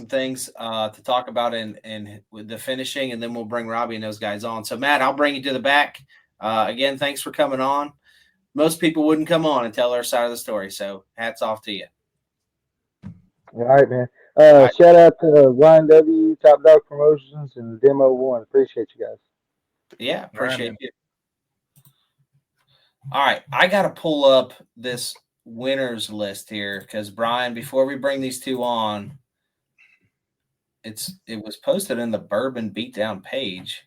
things to talk about in with the finishing, and then we'll bring Robbie and those guys on. So Matt, I'll bring you to the back. Again, thanks for coming on. Most people wouldn't come on and tell their side of the story, so hats off to you. All right, man. Right. Shout out to YNW, Top Dog Promotions, and Demo One. Appreciate you guys. Yeah, appreciate man. you. All right, I got to pull up this winners list here because Brian, before we bring these two on, it was posted in the Bourbon Beatdown page.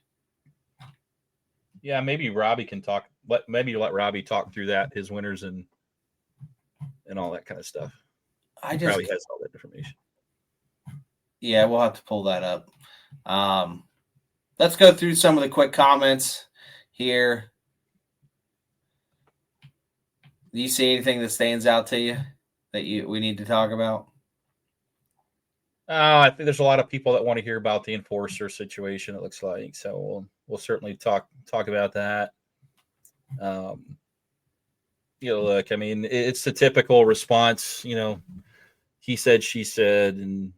Yeah, maybe Robbie can talk. Maybe let Robbie talk through that, his winners and all that kind of stuff. He probably has all that information. Yeah, we'll have to pull that up. Let's go through some of the quick comments here. Do you see anything that stands out to you that we need to talk about? I think there's a lot of people that want to hear about the enforcer situation. It looks like so. We'll certainly talk about that. Look, I mean, it's the typical response. He said, she said, and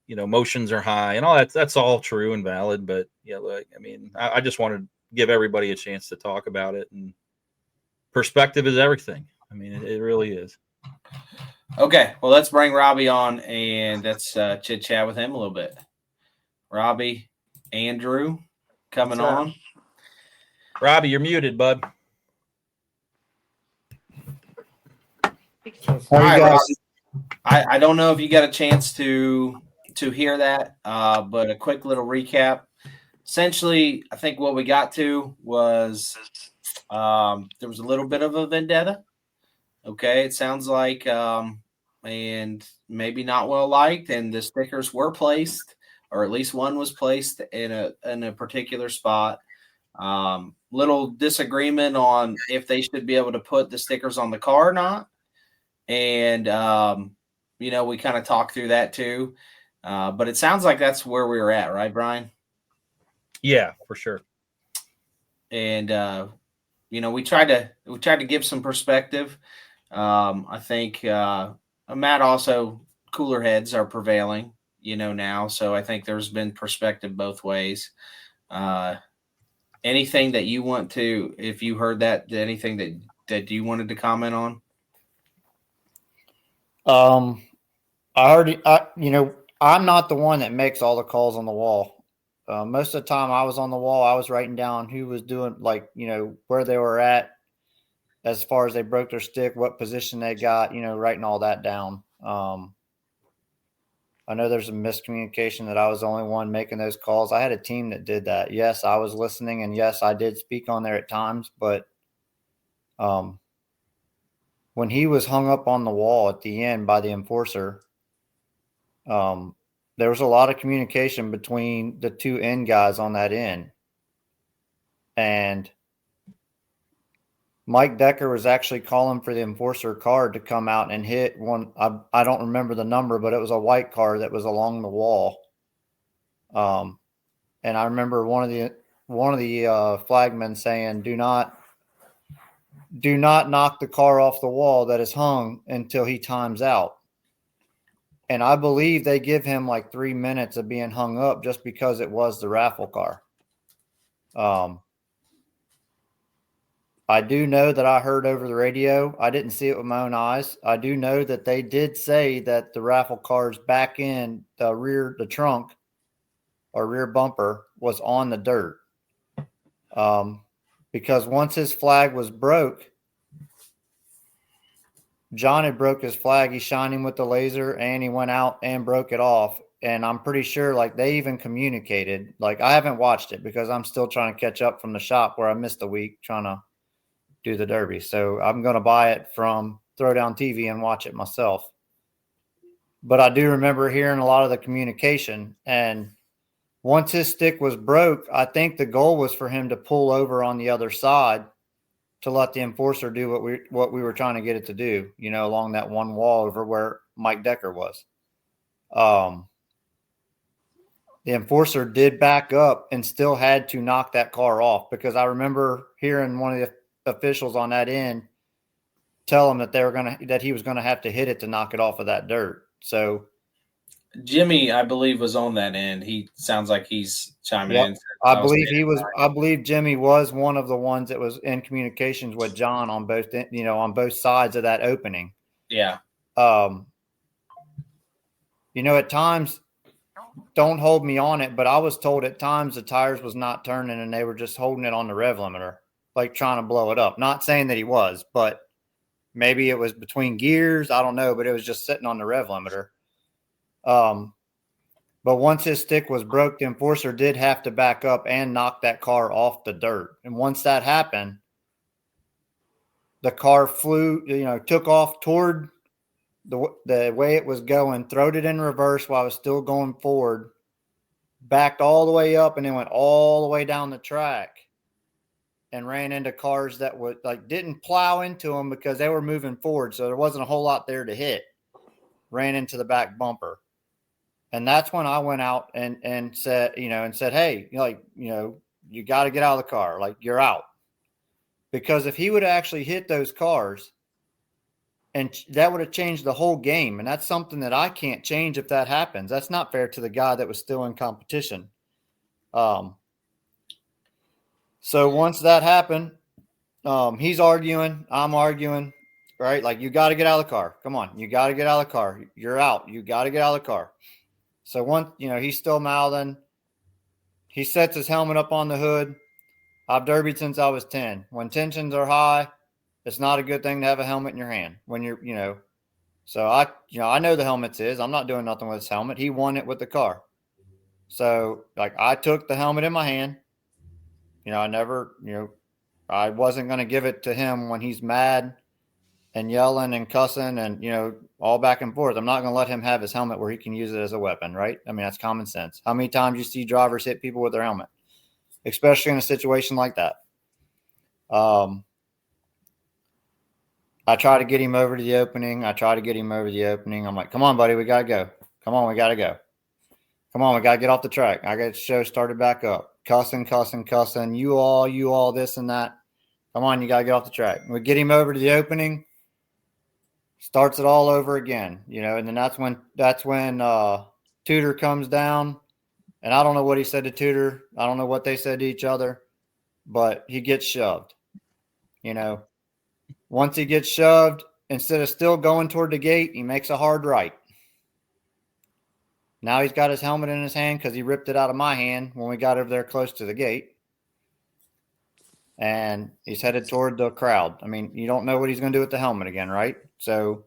emotions are high, and all that. That's all true and valid. But look, I mean, I just want to give everybody a chance to talk about it, and perspective is everything. I mean, it really is. Okay, well, let's bring Robbie on and let's chit chat with him a little bit. Robbie, Andrew, coming on. Robbie, you're muted, bud. All right, Robbie. I don't know if you got a chance to hear that, but a quick little recap. Essentially, I think what we got to was there was a little bit of a vendetta. Okay, it sounds like, and maybe not well liked, and the stickers were placed, or at least one was placed in a particular spot. Little disagreement on if they should be able to put the stickers on the car or not, and we kind of talked through that too. But it sounds like that's where we were at, right, Brian? Yeah, for sure. And we tried to give some perspective. I think Matt also cooler heads are prevailing, now. So I think there's been perspective both ways. Anything that you want to, if you heard that, anything that you wanted to comment on? I'm not the one that makes all the calls on the wall. Most of the time I was on the wall, I was writing down who was doing, where they were at as far as they broke their stick, what position they got, writing all that down. I know there's a miscommunication that I was the only one making those calls. I had a team that did that. Yes, I was listening, and yes, I did speak on there at times, but when he was hung up on the wall at the end by the enforcer, there was a lot of communication between the two end guys on that end. And Mike Decker was actually calling for the enforcer car to come out and hit one. I don't remember the number, but it was a white car that was along the wall. And I remember one of the flagmen saying, "Do not knock the car off the wall that is hung until he times out." And I believe they give him like 3 minutes of being hung up just because it was the raffle car. I do know that I heard over the radio. I didn't see it with my own eyes. I do know that they did say that the raffle car's back end, the trunk or rear bumper was on the dirt. Because once his flag was broke, John had broke his flag. He shined him with the laser and he went out and broke it off. And I'm pretty sure they even communicated. I haven't watched it because I'm still trying to catch up from the shop where I missed a week trying to do the Derby. So I'm going to buy it from Throwdown TV and watch it myself. But I do remember hearing a lot of the communication. And once his stick was broke, I think the goal was for him to pull over on the other side to let the enforcer do what we were trying to get it to do, along that one wall over where Mike Decker was. The enforcer did back up and still had to knock that car off, because I remember hearing one of the officials on that end tell him that that he was gonna have to hit it to knock it off of that dirt. So Jimmy, I believe, was on that end. He sounds like he's chiming yep. in. I believe Jimmy was one of the ones that was in communications with John on both sides of that opening. Yeah. At times, don't hold me on it, but I was told at times the tires was not turning and they were just holding it on the rev limiter, like trying to blow it up. Not saying that he was, but maybe it was between gears. I don't know, but it was just sitting on the rev limiter. But once his stick was broke, the enforcer did have to back up and knock that car off the dirt. And once that happened, the car took off toward the way it was going, throwed it in reverse while it was still going forward, backed all the way up, and then went all the way down the track and ran into cars that would didn't plow into them because they were moving forward. So there wasn't a whole lot there to hit. Ran into the back bumper. And that's when I went out and said, hey, you got to get out of the car. Like, you're out. Because if he would have actually hit those cars, and that would have changed the whole game. And that's something that I can't change if that happens. That's not fair to the guy that was still in competition. So once that happened, he's arguing, I'm arguing, right? Like, you got to get out of the car. Come on. You got to get out of the car. You're out. You got to get out of the car. So once, he's still mouthing. He sets his helmet up on the hood. I've derbied since I was 10. When tensions are high, it's not a good thing to have a helmet in your hand when you're, so I know the helmet's his. I'm not doing nothing with his helmet. He won it with the car. So I took the helmet in my hand. I wasn't going to give it to him when he's mad and yelling and cussing and, all back and forth. I'm not going to let him have his helmet where he can use it as a weapon, right? I mean, that's common sense. How many times you see drivers hit people with their helmet, especially in a situation like that? I try to get him over to the opening. I'm like, come on, buddy, we got to go. Come on, we got to go. Come on, we got to get off the track. I got the show started back up. Cussing. You all, this and that. Come on, you got to get off the track. We get him over to the opening. Starts it all over again, and then that's when Tudor comes down, and I don't know what he said to Tudor. I don't know what they said to each other, but he gets shoved. Once he gets shoved, instead of still going toward the gate, he makes a hard right. Now he's got his helmet in his hand because he ripped it out of my hand when we got over there close to the gate. And he's headed toward the crowd. I mean, you don't know what he's going to do with the helmet again, right? So,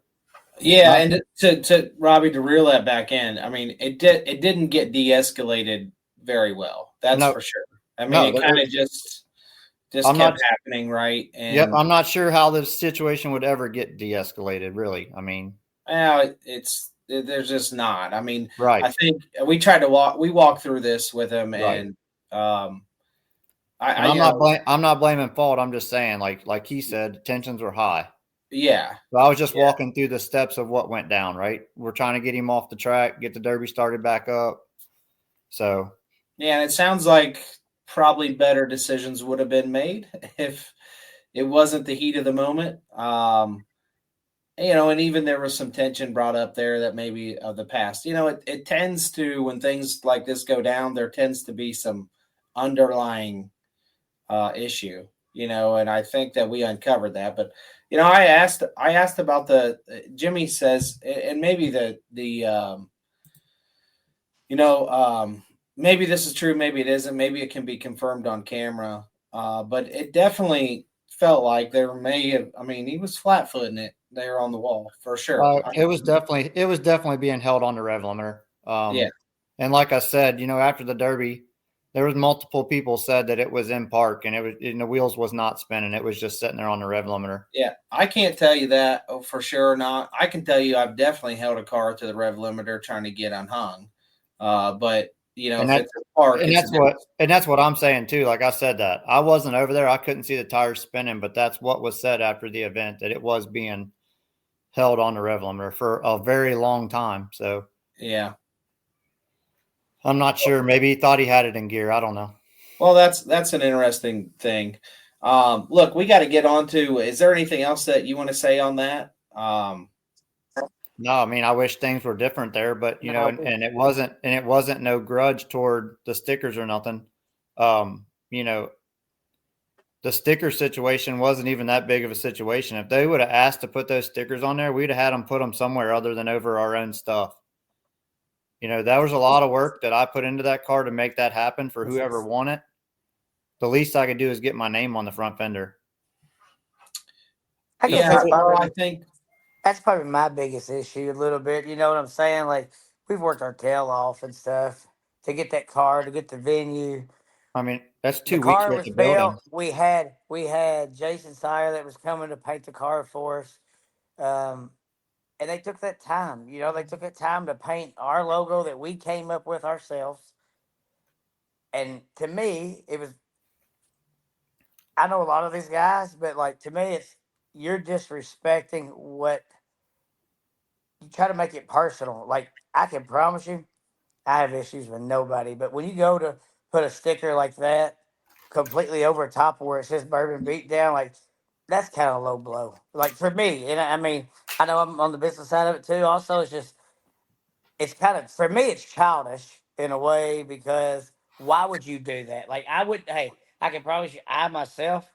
yeah, and to Robbie, to reel that back in, I mean, it didn't get de-escalated very well. That's for sure. I mean, it kind of just kept happening, right? And yep, I'm not sure how this situation would ever get de-escalated, really. I mean, there's just not. I mean, right. I think we walked through this with him, right. And I'm not blaming fault. I'm just saying, like he said, tensions were high. Yeah. So I was just walking through the steps of what went down, right? We're trying to get him off the track, get the derby started back up. So. Yeah, and it sounds like probably better decisions would have been made if it wasn't the heat of the moment. And even there was some tension brought up there that maybe of the past. It tends to, when things like this go down, there tends to be some underlying issue, and I think that we uncovered that. But I asked about Jimmy says, and maybe maybe this is true, maybe it isn't, maybe it can be confirmed on camera, but it definitely felt like there may have. I mean, he was flat-footing it there on the wall for sure. It was definitely being held on the rev limiter. Yeah, and like I said, after the Derby, there was multiple people said that it was in park and it was, the wheels was not spinning. It was just sitting there on the rev limiter. Yeah, I can't tell you that for sure or not. I can tell you I've definitely held a car to the rev limiter trying to get unhung. But if it's a park, that's what I'm saying too. Like I said, that I wasn't over there, I couldn't see the tires spinning, but that's what was said after the event, that it was being held on the rev limiter for a very long time. So Yeah. I'm not sure. Maybe he thought he had it in gear. I don't know. Well, that's an interesting thing. Look, we got to get on to. Is there anything else that you want to say on that? No, I mean, I wish things were different there, but you know, and it wasn't no grudge toward the stickers or nothing. You know, the sticker situation wasn't even that big of a situation. If they would have asked to put those stickers on there, we'd have had them put them somewhere other than over our own stuff. You know, that was a lot of work that I put into that car to make that happen for whoever won it. The least I could do is get my name on the front fender. I guess Yeah, that's well, probably I think that's probably my biggest issue a little bit. You know what I'm saying? Like we've worked our tail off and stuff to get that car, to get the venue. I mean, that's The 2 weeks car worth was of building. built. We had Jason Sire that was coming to paint the car for us. And they took that time. You know, they took that time to paint our logo that we came up with ourselves. And to me, it was. I know a lot of these guys, but like to me, it's you're disrespecting what you try to make it personal. Like I can promise you, I have issues with nobody, but when you go to put a sticker like that completely over top of where it says Bourbon Beatdown, like that's kind of low blow. Like for me, and I mean, I know I'm on the business side of it too. Also, it's just it's kind of for me, it's childish in a way because why would you do that? Like I would, hey, I can promise you, I myself,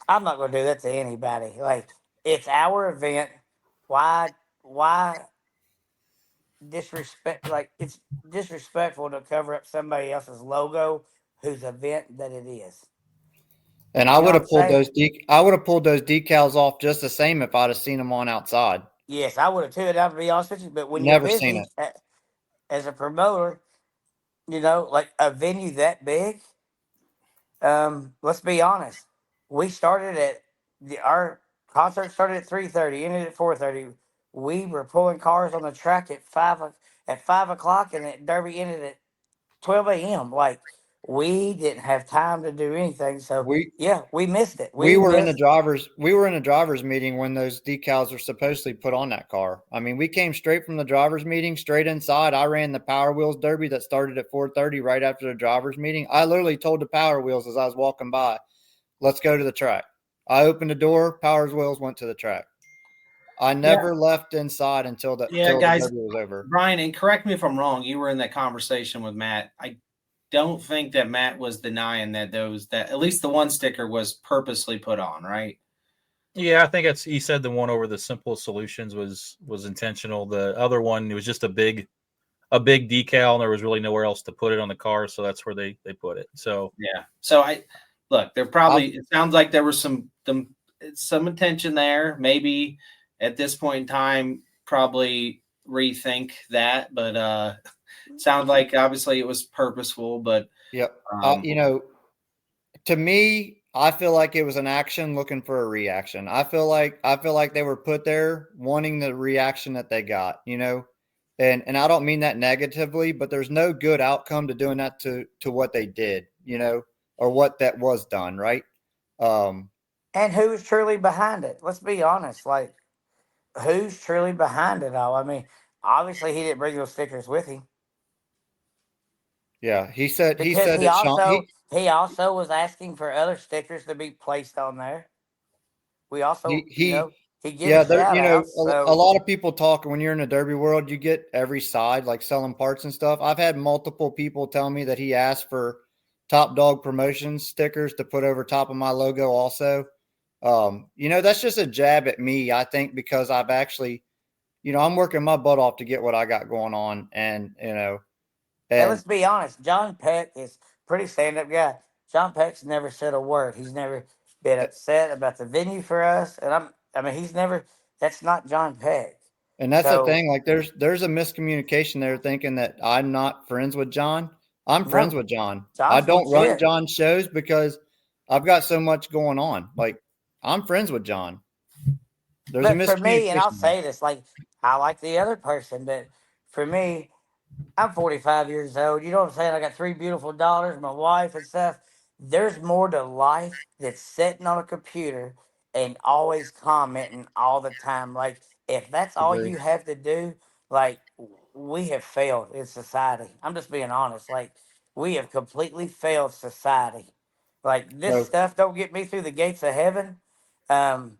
I'm not going to do that to anybody. Like it's our event. Why disrespect? Like it's disrespectful to cover up somebody else's logo whose event that it is. And I You know would what I'm have pulled saying? I would have pulled those decals off just the same if I'd have seen them on outside. Yes, I would have too. And I'll be honest with you. But when you're Never seen busy it. as a promoter, you know, like a venue that big, let's be honest. We started at our concert started at 3:30, ended at 4:30. We were pulling cars on the track at 5 o'clock, and the Derby ended at 12 a.m. Like we didn't have time to do anything. So We yeah, we missed it. we We were in the missed. driver's meeting when those decals were supposedly put on that car. I mean, we came straight from the driver's meeting, straight inside. I ran the Power Wheels Derby that started at 4:30 right after the driver's meeting. I literally told the Power Wheels as I was walking by, "Let's go to the track." I opened the door, Power Wheels went to the track. I never left inside until the guys, Derby was over. Brian, and correct me if I'm wrong. You were in that conversation with Matt. I don't think that Matt was denying that that at least the one sticker was purposely put on, right? Yeah, I think he said the one over the simple solutions was intentional. The other one, it was just a big decal, and there was really nowhere else to put it on the car, so that's where they put it. So yeah. So there probably it sounds like there was some intention there. Maybe at this point in time, probably rethink that, but sounds like obviously it was purposeful. But Yep. You know, to me, I feel like it was an action looking for a reaction. I feel like they were put there wanting the reaction that they got, you know. And I don't mean that negatively, but there's no good outcome to doing that to what they did, you know, or what that was done, right? And who's truly behind it? Let's be honest. Like who's truly behind it all? I mean, obviously he didn't bring those stickers with him. Yeah, he said Because that Sean he also was asking for other stickers to be placed on there. We also, you know, he gives yeah, a shout you know, out. So a lot of people talk when you're in the derby world, you get every side, like selling parts and stuff. I've had multiple people tell me that he asked for Top Dog Promotions stickers to put over top of my logo also. You know, that's just a jab at me, I think, because I've actually, you know, I'm working my butt off to get what I got going on. And, you know, and and let's be honest, John Peck is pretty stand up guy. John Peck's never said a word. He's never been upset about the venue for us. And I mean, he's never that's not John Peck. And that's the So thing. Like, there's a miscommunication there, thinking that I'm not friends with John. I'm friends no, with John. I John's don't run legit. John's shows because I've got so much going on. Like, I'm friends with John. There's a But for me, and I'll miscommunication there. say this, like I like the other person, but for me, I'm 45 years old. You know what I'm saying? I got three beautiful daughters, my wife and stuff. There's more to life than sitting on a computer and always commenting all the time. Like, if that's all Agree. you have to do, like, we have failed in society. I'm just being honest. Like, we have completely failed society. Like, this So stuff don't get me through the gates of heaven. Um,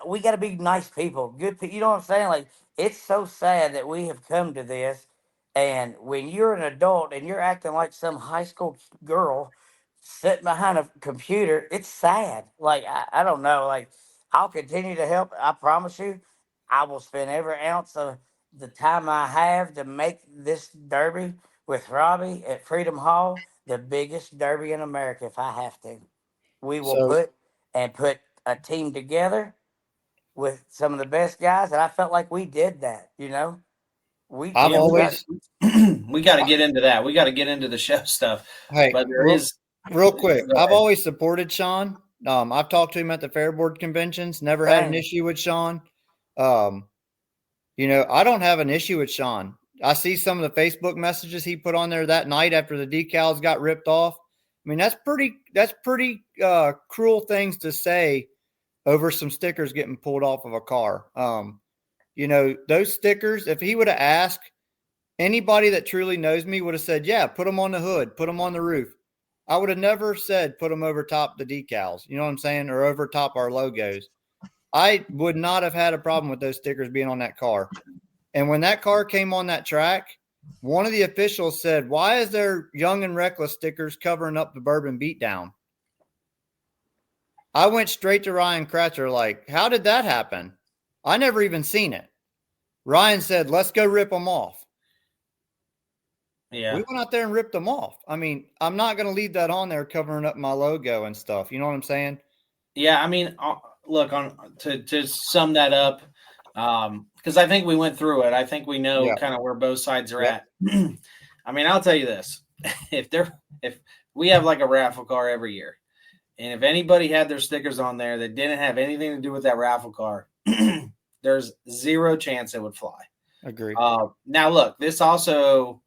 we got to be nice people, good people. You know what I'm saying? Like, it's so sad that we have come to this. And when you're an adult and you're acting like some high school girl sitting behind a computer, it's sad. Like, I don't know. Like, I'll continue to help. I promise you, I will spend every ounce of the time I have to make this derby with Robbie at Freedom Hall the biggest derby in America if I have to. We will so put a team together with some of the best guys, and I felt like we did that. You know, I've Yeah, always we got to get into that. We got to get into the show stuff. hey But there real, is real quick. Go I've ahead. always supported Sean. I've talked to him at the Fair Board conventions. Never had an Same. issue with Sean. I don't have an issue with Sean. I see some of the Facebook messages he put on there that night after the decals got ripped off. I mean, that's pretty cruel things to say over some stickers getting pulled off of a car. Those stickers, if he would have asked, anybody that truly knows me would have said, yeah, put them on the hood, put them on the roof. I would have never said put them over top the decals, you know what I'm saying, or over top our logos. I would not have had a problem with those stickers being on that car. And when that car came on that track, one of the officials said, why is there young and reckless stickers covering up the Bourbon Beatdown? I went straight to Ryan Kratzer like, how did that happen? I never even seen it. Ryan said, let's go rip them off. Yeah. We went out there and ripped them off. I mean, I'm not going to leave that on there covering up my logo and stuff. You know what I'm saying? Yeah, I mean, look, to sum that up, because I think we went through it. I think we know Yeah. kind of where both sides are Yep. at. I mean, I'll tell you this: if we have like a raffle car every year, and if anybody had their stickers on there that didn't have anything to do with that raffle car, there's zero chance it would fly. Agree. Now, look, this also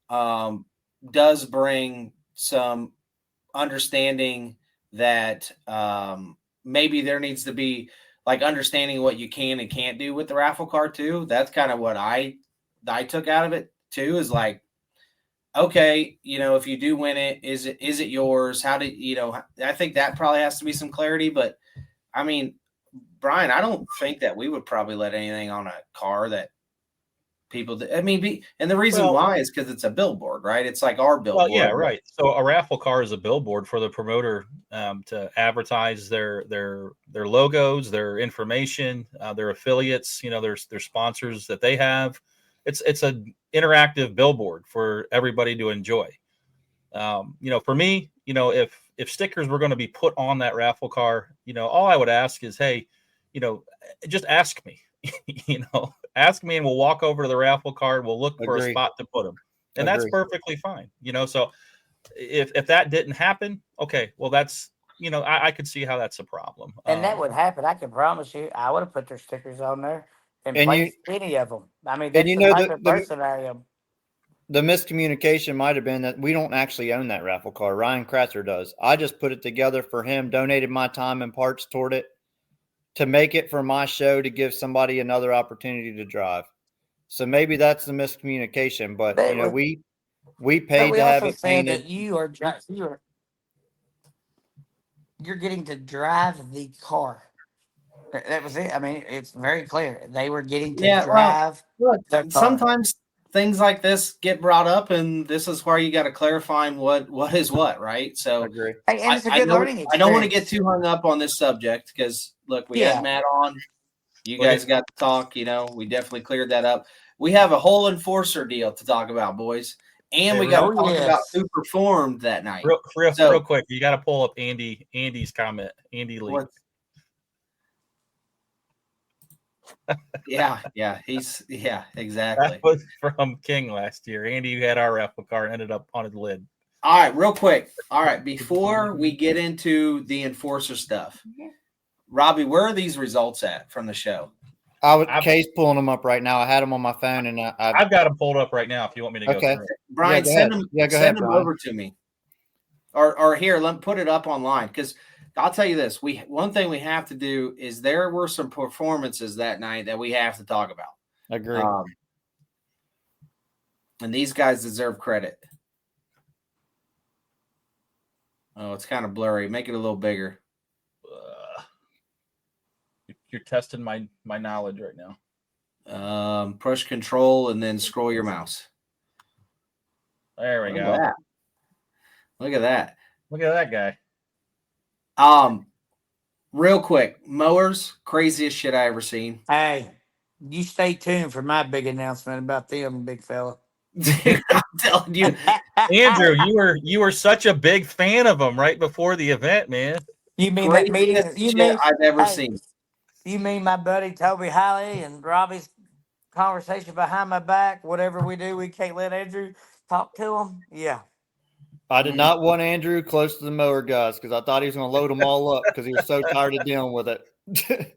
does bring some understanding that maybe there needs to be like understanding what you can and can't do with the raffle car too. That's kind of what I took out of it too, is like, okay, if you do win it, is it yours? How do I think that probably has to be some clarity, but I mean, Brian, I don't think that we would probably let anything on a car that people and the reason why is because it's a billboard, right? It's like our billboard. Well, yeah, right. So a raffle car is a billboard for the promoter to advertise their logos, their information, their affiliates, their sponsors that they have. It's an interactive billboard for everybody to enjoy. For me, if stickers were going to be put on that raffle car, all I would ask is, hey, just ask me. Ask me and we'll walk over to the raffle car. We'll look for a spot to put them. And that's perfectly fine. So if that didn't happen, okay, well, that's, I could see how that's a problem. And that would happen. I can promise you, I would have put their stickers on there and placed any of them. I mean, that's the type of person I am. The miscommunication might have been that we don't actually own that raffle car. Ryan Kratzer does. I just put it together for him, donated my time and parts toward it, to make it for my show, to give somebody another opportunity to drive. So maybe that's the miscommunication, but we paid to have it painted. That you're getting to drive the car. That was it. I mean, it's very clear. They were getting to drive the car. Sometimes things like this get brought up, and this is where you got to clarify what is what, right? So I agree. And it's a good learning experience. I don't want to get too hung up on this subject because look, we had Matt on. You guys got to talk. We definitely cleared that up. We have a whole enforcer deal to talk about, boys, and we got to talk about who performed that night. Real quick, you got to pull up Andy's comment. Andy Lee. Yeah, exactly. That was from King last year. Andy had our raffle car and ended up on his lid. All right, real quick. All right, before we get into the enforcer stuff, Robbie, where are these results at from the show? Kay's pulling them up right now. I had them on my phone, and I've got them pulled up right now. If you want me to go through it. Brian, send them over to me, or here, let me put it up online because I'll tell you this: one thing we have to do is there were some performances that night that we have to talk about. Agree. And these guys deserve credit. Oh, it's kind of blurry. Make it a little bigger. You're testing my knowledge right now. Push control and then scroll your mouse. There we Look go. at that. Look at that. Look at that guy. Real quick, mowers, craziest shit I ever seen. Hey, you stay tuned for my big announcement about them, big fella. Dude, I'm telling you, Andrew, you were such a big fan of him right before the event, man. You mean that meeting? craziest You shit mean I've ever hey, seen. You mean my buddy Toby Hiley and Robbie's conversation behind my back? Whatever we do, we can't let Andrew talk to him. Yeah. I did not want Andrew close to the mower guys because I thought he was going to load them all up because he was so tired of dealing with it.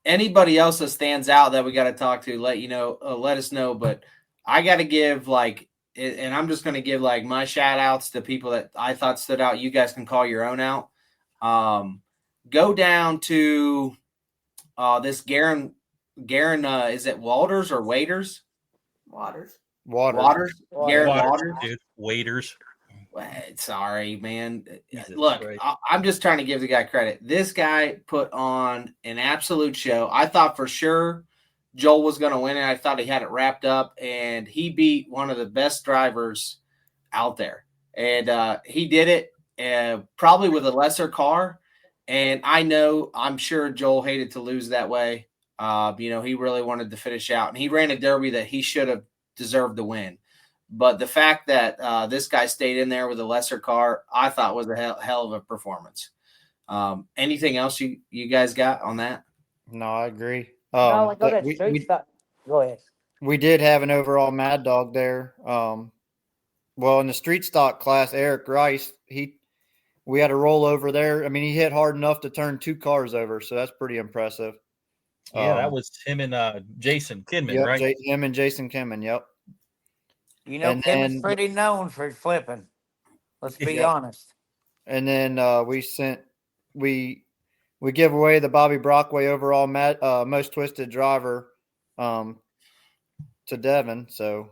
Anybody else that stands out that we got to talk to, let us know. But I got to give and I'm just going to give my shout outs to people that I thought stood out. You guys can call your own out. Go down to this Garen, is it Walters or Waiters? Waters. Waters. Garen Waters. Dude. Waiters. Sorry, man. Jesus Look, Christ. I'm just trying to give the guy credit. This guy put on an absolute show. I thought for sure Joel was going to win it. I thought he had it wrapped up, and he beat one of the best drivers out there. And he did it probably with a lesser car. And I'm sure Joel hated to lose that way. He really wanted to finish out. And he ran a derby that he should have deserved to win. But the fact that this guy stayed in there with a lesser car, I thought was a hell of a performance. Anything else you guys got on that? No, I agree. Go ahead. We did have an overall Mad Dog there. Well, in the street stock class, Eric Rice, we had a rollover there. I mean, he hit hard enough to turn 2 cars over, so that's pretty impressive. Yeah, that was him and Jason Kidman, Yep, right? him and Jason Kidman, yep. Kim is pretty known for flipping. Let's be honest. And then we give away the Bobby Brockway overall most twisted driver to Devin. So,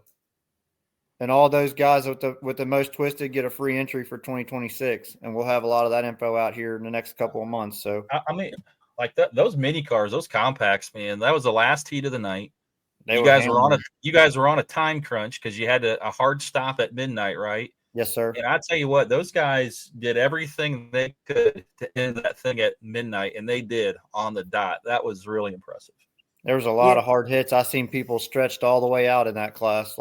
and all those guys with the most twisted get a free entry for 2026, and we'll have a lot of that info out here in the next couple of months. So, I mean, those mini cars, those compacts, man. That was the last heat of the night. You guys were on a time crunch because you had a hard stop at midnight, right? Yes, sir. And I tell you what, those guys did everything they could to end that thing at midnight, and they did on the dot. That was really impressive. There was a lot of hard hits. I seen people stretched all the way out in that class.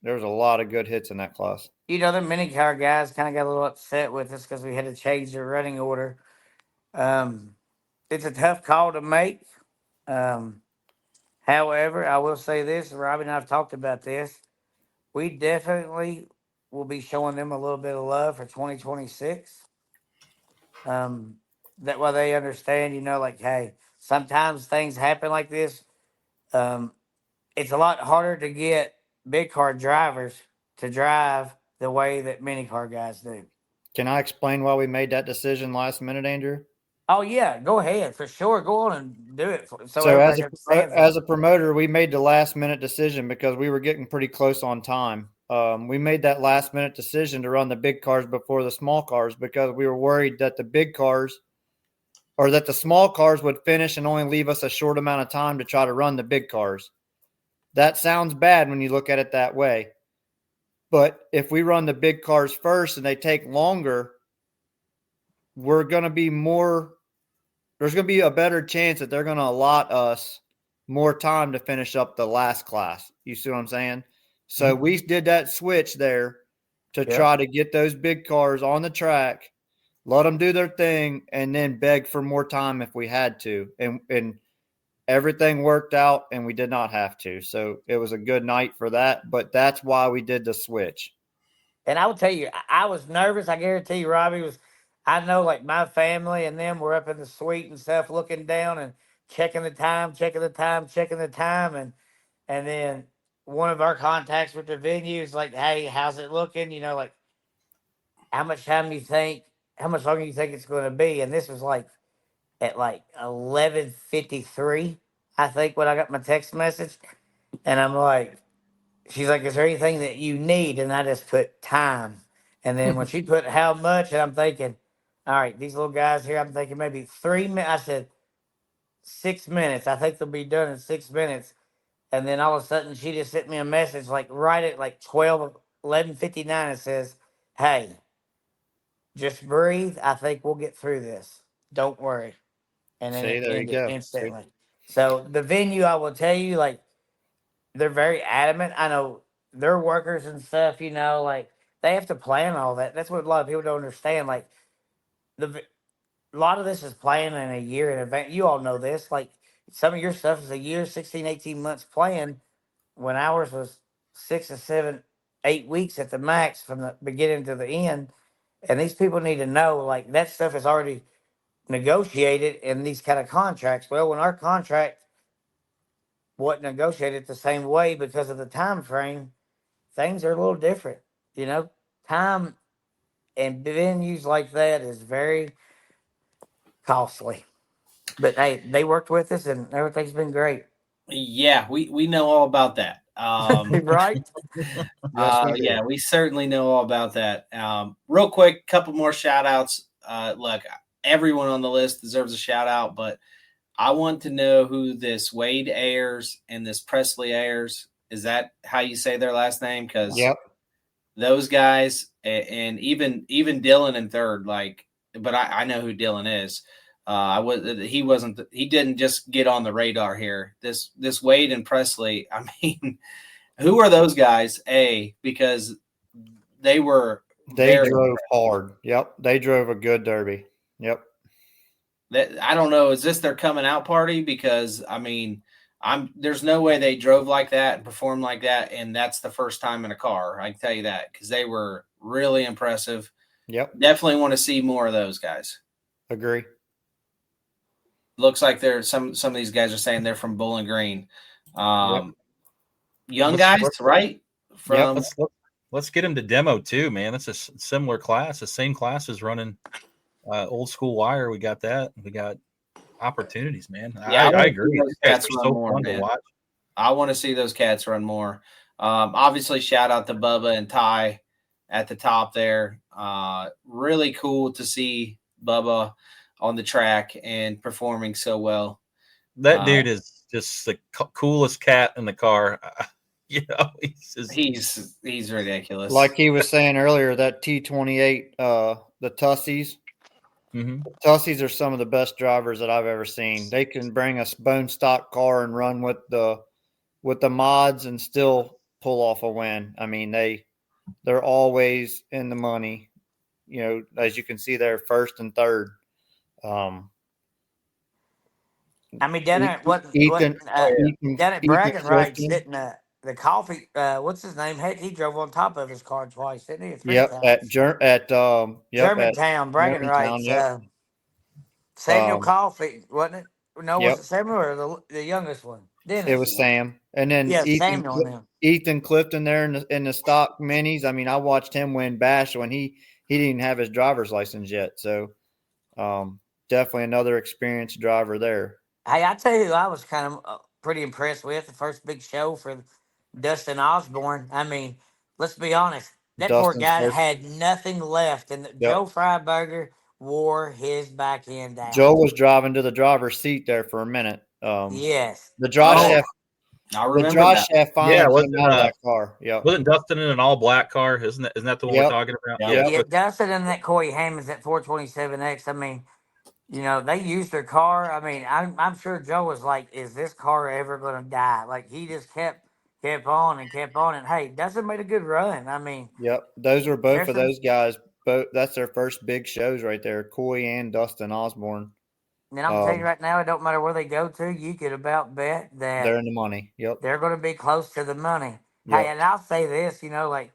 There was a lot of good hits in that class. The mini car guys kind of got a little upset with us because we had to change the running order. It's a tough call to make. However, I will say this, Robbie and I have talked about this. We definitely will be showing them a little bit of love for 2026. That way they understand, hey, sometimes things happen like this. It's a lot harder to get big car drivers to drive the way that mini car guys do. Can I explain why we made that decision last minute, Andrew? Oh, yeah, go ahead. For sure. Go on and do it. So as a promoter, we made the last minute decision because we were getting pretty close on time. We made that last minute decision to run the big cars before the small cars because we were worried that the big cars or that the small cars would finish and only leave us a short amount of time to try to run the big cars. That sounds bad when you look at it that way. But if we run the big cars first and they take longer, there's going to be a better chance that they're going to allot us more time to finish up the last class. You see what I'm saying? So we did that switch there to try to get those big cars on the track, let them do their thing, and then beg for more time if we had to. And everything worked out, and we did not have to. So it was a good night for that, but that's why we did the switch. And I will tell you, I was nervous. I guarantee you, Robbie was. I know, my family and them were up in the suite and stuff, looking down and checking the time. And then one of our contacts with the venue is like, hey, how's it looking? How much time do you think, how much longer do you think it's going to be? And this was at 11:53, I think, when I got my text message. And I'm like, she's like, "Is there anything that you need?" And I just put time. And then when she put how much, and I'm thinking, all right, these little guys here, I'm thinking maybe 3 minutes. I said 6 minutes. I think they'll be done in 6 minutes. And then all of a sudden, she just sent me a message like right at like 11:59. It says, "Hey, just breathe. I think we'll get through this. Don't worry." And then See, it there you ended go. instantly. So the venue, I will tell you, like, they're very adamant. I know their workers and stuff, like they have to plan all that. That's what a lot of people don't understand. Like the a lot of this is planning in a year in advance. You all know this. Like some of your stuff is a year, 16, 18 months planned when ours was 6 or 7, 8 weeks at the max from the beginning to the end. And these people need to know like that stuff is already negotiated in these kind of contracts. Well, when our contract wasn't negotiated the same way because of the time frame, things are a little different. You know, time and venues like that is very costly. But hey, they worked with us and everything's been great. Yeah, we know all about that. Right? Yes, we do. Yeah, we certainly know all about that. Real quick, couple more shout outs. Look, everyone on the list deserves a shout out, but I want to know who this Wade Ayers and this Presley Ayers, is that how you say their last name? Because Yep. those guys, and even Dylan in third, like, but I know who Dylan is. He didn't just get on the radar here. This Wade and Presley, I mean, who are those guys? Because they were They drove hard. Yep. They drove a good derby. Yep. I don't know. Is this their coming out party? Because I mean, there's no way they drove like that and performed like that, and that's the first time in a car. I can tell you that because they were really impressive. Yep. Definitely want to see more of those guys. Agree. Looks like some of these guys are saying they're from Bowling Green. Young Let's- guys, let's- right? From Let's get him to demo too, man. That's a similar class, the same class as running old school wire. We got that. We got opportunities, man. Yeah, I agree. Those These guys cats are run so more, fun man. to watch. I want to see those cats run more. Obviously, shout out to Bubba and Ty at the top there. Really cool to see Bubba on the track and performing so well. That dude is just the coolest cat in the car. He's ridiculous. Like he was saying earlier, that T28, the Tussies. Mm-hmm. The Tussies are some of the best drivers that I've ever seen. They can bring a bone stock car and run with the mods and still pull off a win. I mean, they're always in the money. As you can see, they're first and third. I mean, down at Ethan down at Bragging Rights, Clifton. didn't the coffee? What's his name? Heck, he drove on top of his car twice, didn't he? Three Yep, times. Germantown, Bragging Rights. Yep. Samuel Coffee, wasn't it? No, Yep. was it Samuel or the youngest one? Dennis. It was Sam, and then Samuel and them. Ethan Clifton there in the stock minis. I mean, I watched him win Bash when he didn't have his driver's license yet. So, definitely another experienced driver there. Hey, I tell you, who I was kind of pretty impressed with the first big show for Dustin Osborne. I mean, let's be honest, that poor guy had nothing left, and Joe Freiberger wore his back end out. Joe was driving to the driver's seat there for a minute. Yes, the drive shaft. I remember the drive that. shaft finally came out of that car. Yeah, wasn't Dustin in an all black car? Isn't that the one we're talking about? Yeah, Dustin and that Corey Hammond's at 427X. I mean, they used their car. I mean, I'm sure Joe was like, "Is this car ever going to die?" Like he just kept on and kept on. And hey, Dustin made a good run. I mean, yep, those were both of those guys. Both that's their first big shows right there, Coy and Dustin Osborne. And I'm telling you right now, it don't matter where they go to, you could about bet that they're in the money. Yep, they're going to be close to the money. Yep. Hey, and I'll say this, like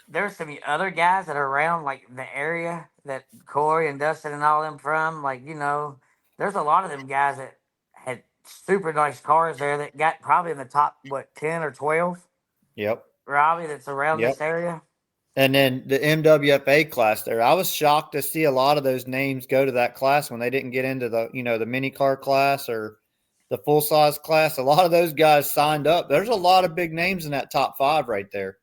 there's some other guys that are around like the area that Corey and Dustin and all them from. Like there's a lot of them guys that had super nice cars there that got probably in the top 10 or 12. Yep, Robbie, that's around this area. And then the MWFA class there, I was shocked to see a lot of those names go to that class when they didn't get into the the mini car class or the full size class. A lot of those guys signed up. There's a lot of big names in that top 5 right there.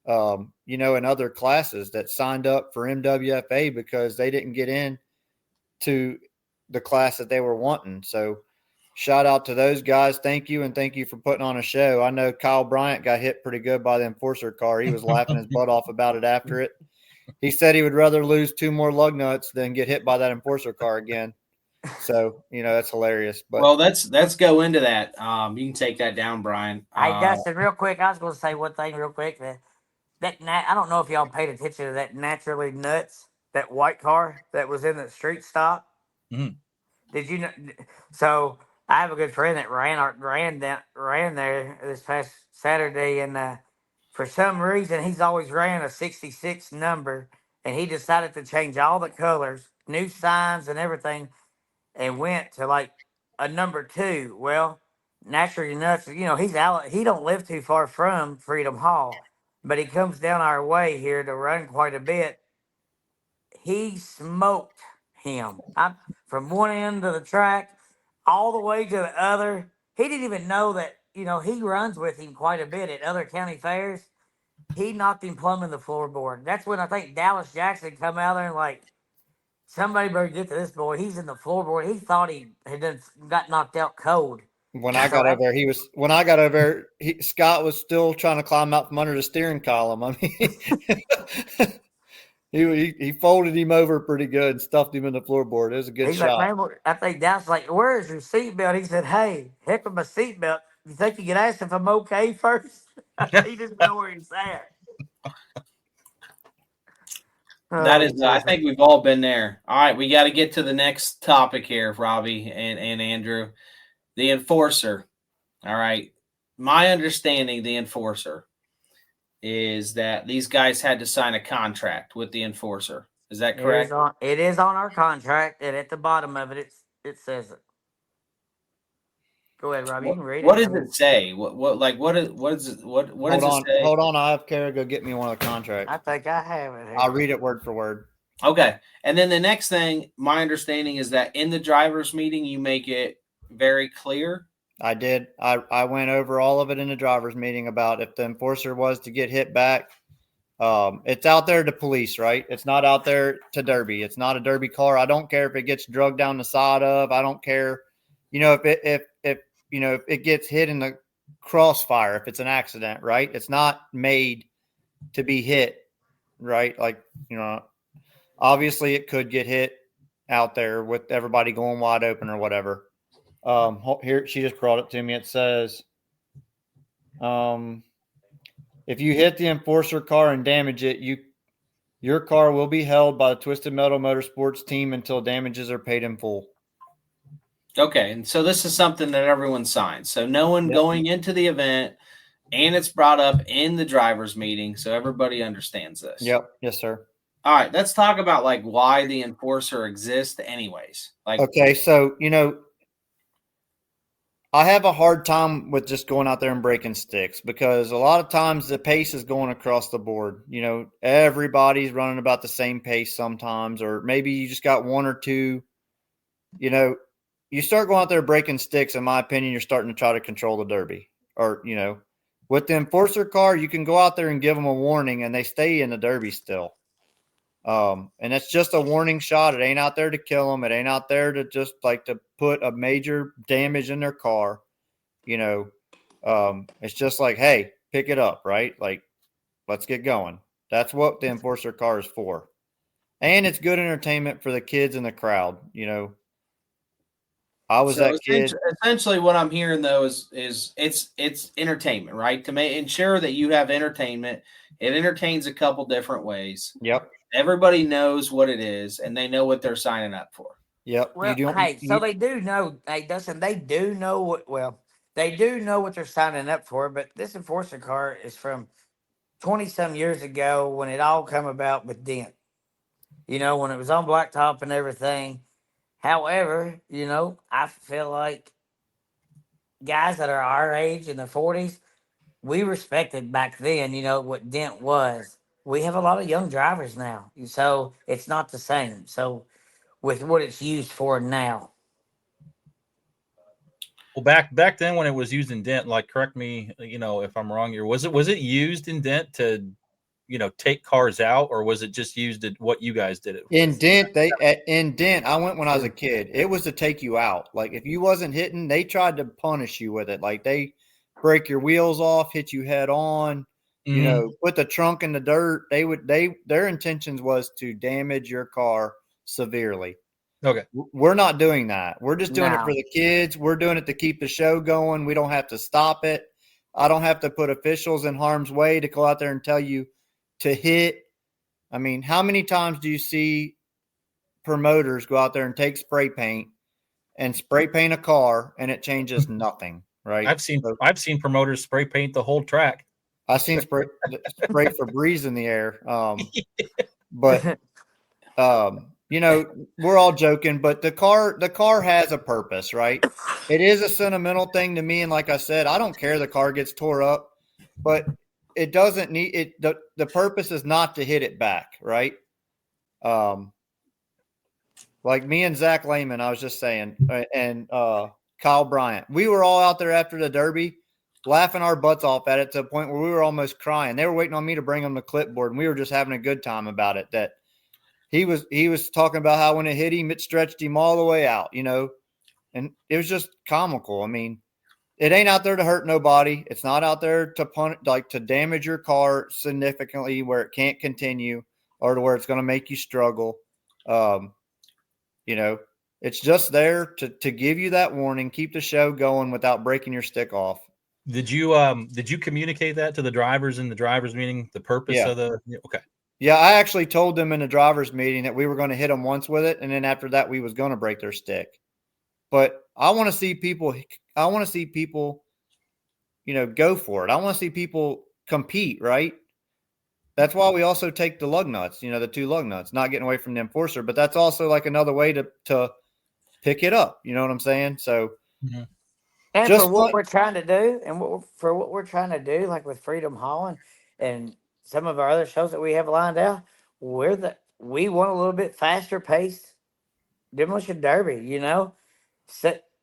In other classes that signed up for MWFA because they didn't get in to the class that they were wanting. So shout out to those guys. Thank you. And thank you for putting on a show. I know Kyle Bryant got hit pretty good by the enforcer car. He was laughing his butt off about it after it. He said he would rather lose 2 more lug nuts than get hit by that enforcer car again. So, that's hilarious. But well, let's go into that. You can take that down, Brian. Hey, Dustin, real quick, I was going to say one thing real quick. I don't know if y'all paid attention to that Naturally Nuts, that white car that was in the street stop. Mhm. Did you know? So I have a good friend that ran there this past Saturday, and for some reason he's always ran a 66 number, and he decided to change all the colors, new signs and everything, and went to like a number 2. Well, Naturally Nuts, he's out. He don't live too far from Freedom Hall, but he comes down our way here to run quite a bit. He smoked him. From one end of the track all the way to the other. He didn't even know that, he runs with him quite a bit at other county fairs. He knocked him plumb in the floorboard. That's when I think Dallas Jackson come out there and like, somebody better get to this boy. He's in the floorboard. He thought he had got knocked out cold. when I got over there, Scott was still trying to climb out from under the steering column. I mean, he folded him over pretty good and stuffed him in the floorboard. It was a good He's shot. like, man, I think Dallas like, where is your seatbelt? He said, hey, heck with my seatbelt. You think you can ask if I'm okay first? He just know where he's at. That is, I think we've all been there. All right, we got to get to the next topic here, Robbie and Andrew. The enforcer. All right. My understanding, the enforcer, is that these guys had to sign a contract with the enforcer. Is that correct? It is on our contract, and at the bottom of it, it says it. Go ahead, Robbie. You can read it. What does it say? What does it say? Hold on. I have Kara go get me one of the contracts. I think I have it here. I'll read it word for word. Okay. And then the next thing, my understanding is that in the driver's meeting, you make it very clear. I did. I went over all of it in the driver's meeting about if the enforcer was to get hit back. It's out there to police, right? It's not out there to derby. It's not a derby car. I don't care if it gets drugged down the side of. I don't care. If it gets hit in the crossfire, if it's an accident, right? It's not made to be hit, right? Like, obviously it could get hit out there with everybody going wide open or whatever. Here, she just brought it to me. It says, if you hit the enforcer car and damage it, your car will be held by the Twisted Metal Motorsports team until damages are paid in full. Okay, and so this is something that everyone signs. So no one going into the event, and it's brought up in the driver's meeting, so everybody understands this. Yep. Yes, sir. All right, let's talk about like why the enforcer exists anyways. Okay, so I have a hard time with just going out there and breaking sticks because a lot of times the pace is going across the board. Everybody's running about the same pace sometimes, or maybe you just got one or two. You start going out there breaking sticks, in my opinion, you're starting to try to control the derby. Or, with the enforcer car, you can go out there and give them a warning and they stay in the derby still. And it's just a warning shot. It ain't out there to kill them. It ain't out there to just like to put a major damage in their car. It's just like, hey, pick it up, right? Like, let's get going. That's what the enforcer car is for. And it's good entertainment for the kids in the crowd. I was that kid. Essentially, what I'm hearing though is it's entertainment, right? To ensure that you have entertainment, it entertains a couple different ways. Yep. Everybody knows what it is, and they know what they're signing up for. Yep. Well, so they do know. Hey, Dustin, they do know what. Well, they do know what they're signing up for. But this enforcer car is from 20-some years ago when it all come about with Dent. When it was on blacktop and everything. However, I feel like guys that are our age in the 40s, we respected back then, what Dent was. We have a lot of young drivers now, so it's not the same. So with what it's used for now. Well, back then when it was used in dent, like correct me, if I'm wrong here, was it used in dent to, take cars out, or was it just used at what you guys did it In with? dent, I went when I was a kid. It was to take you out. Like if you wasn't hitting, they tried to punish you with it. Like they break your wheels off, hit you head on, put the trunk in the dirt. Their intentions was to damage your car severely. Okay. We're not doing that. We're just doing it No. for the kids. We're doing it to keep the show going. We don't have to stop it. I don't have to put officials in harm's way to go out there and tell you to hit. I mean, how many times do you see promoters go out there and take spray paint and spray paint a car and it changes nothing, right? I've seen promoters spray paint the whole track. I've seen spray Febreze in the air. But we're all joking, but the car has a purpose, right? It is a sentimental thing to me, and like I said, I don't care the car gets tore up, but it doesn't need it. The purpose is not to hit it back, right? Like me and Zach Lehman, I was just saying, and Kyle Bryant, we were all out there after the Derby, laughing our butts off at it to the point where we were almost crying. They were waiting on me to bring them the clipboard, and we were just having a good time about it. That he was talking about how when it hit him, it stretched him all the way out, and it was just comical. I mean, it ain't out there to hurt nobody. It's not out there to damage your car significantly where it can't continue or to where it's going to make you struggle. It's just there to give you that warning, keep the show going without breaking your stick off. Did you communicate that to the drivers in the drivers meeting? The purpose of the okay. Yeah, I actually told them in the drivers meeting that we were going to hit them once with it, and then after that we was going to break their stick. But I want to see people. Go for it. I want to see people compete, right? That's why we also take the lug nuts, the 2 lug nuts, not getting away from the enforcer. But that's also like another way to pick it up. You know what I'm saying? So, and just for what we're trying to do, for what we're trying to do, like with Freedom Hauling and some of our other shows that we have lined out, we want a little bit faster paced demolition derby.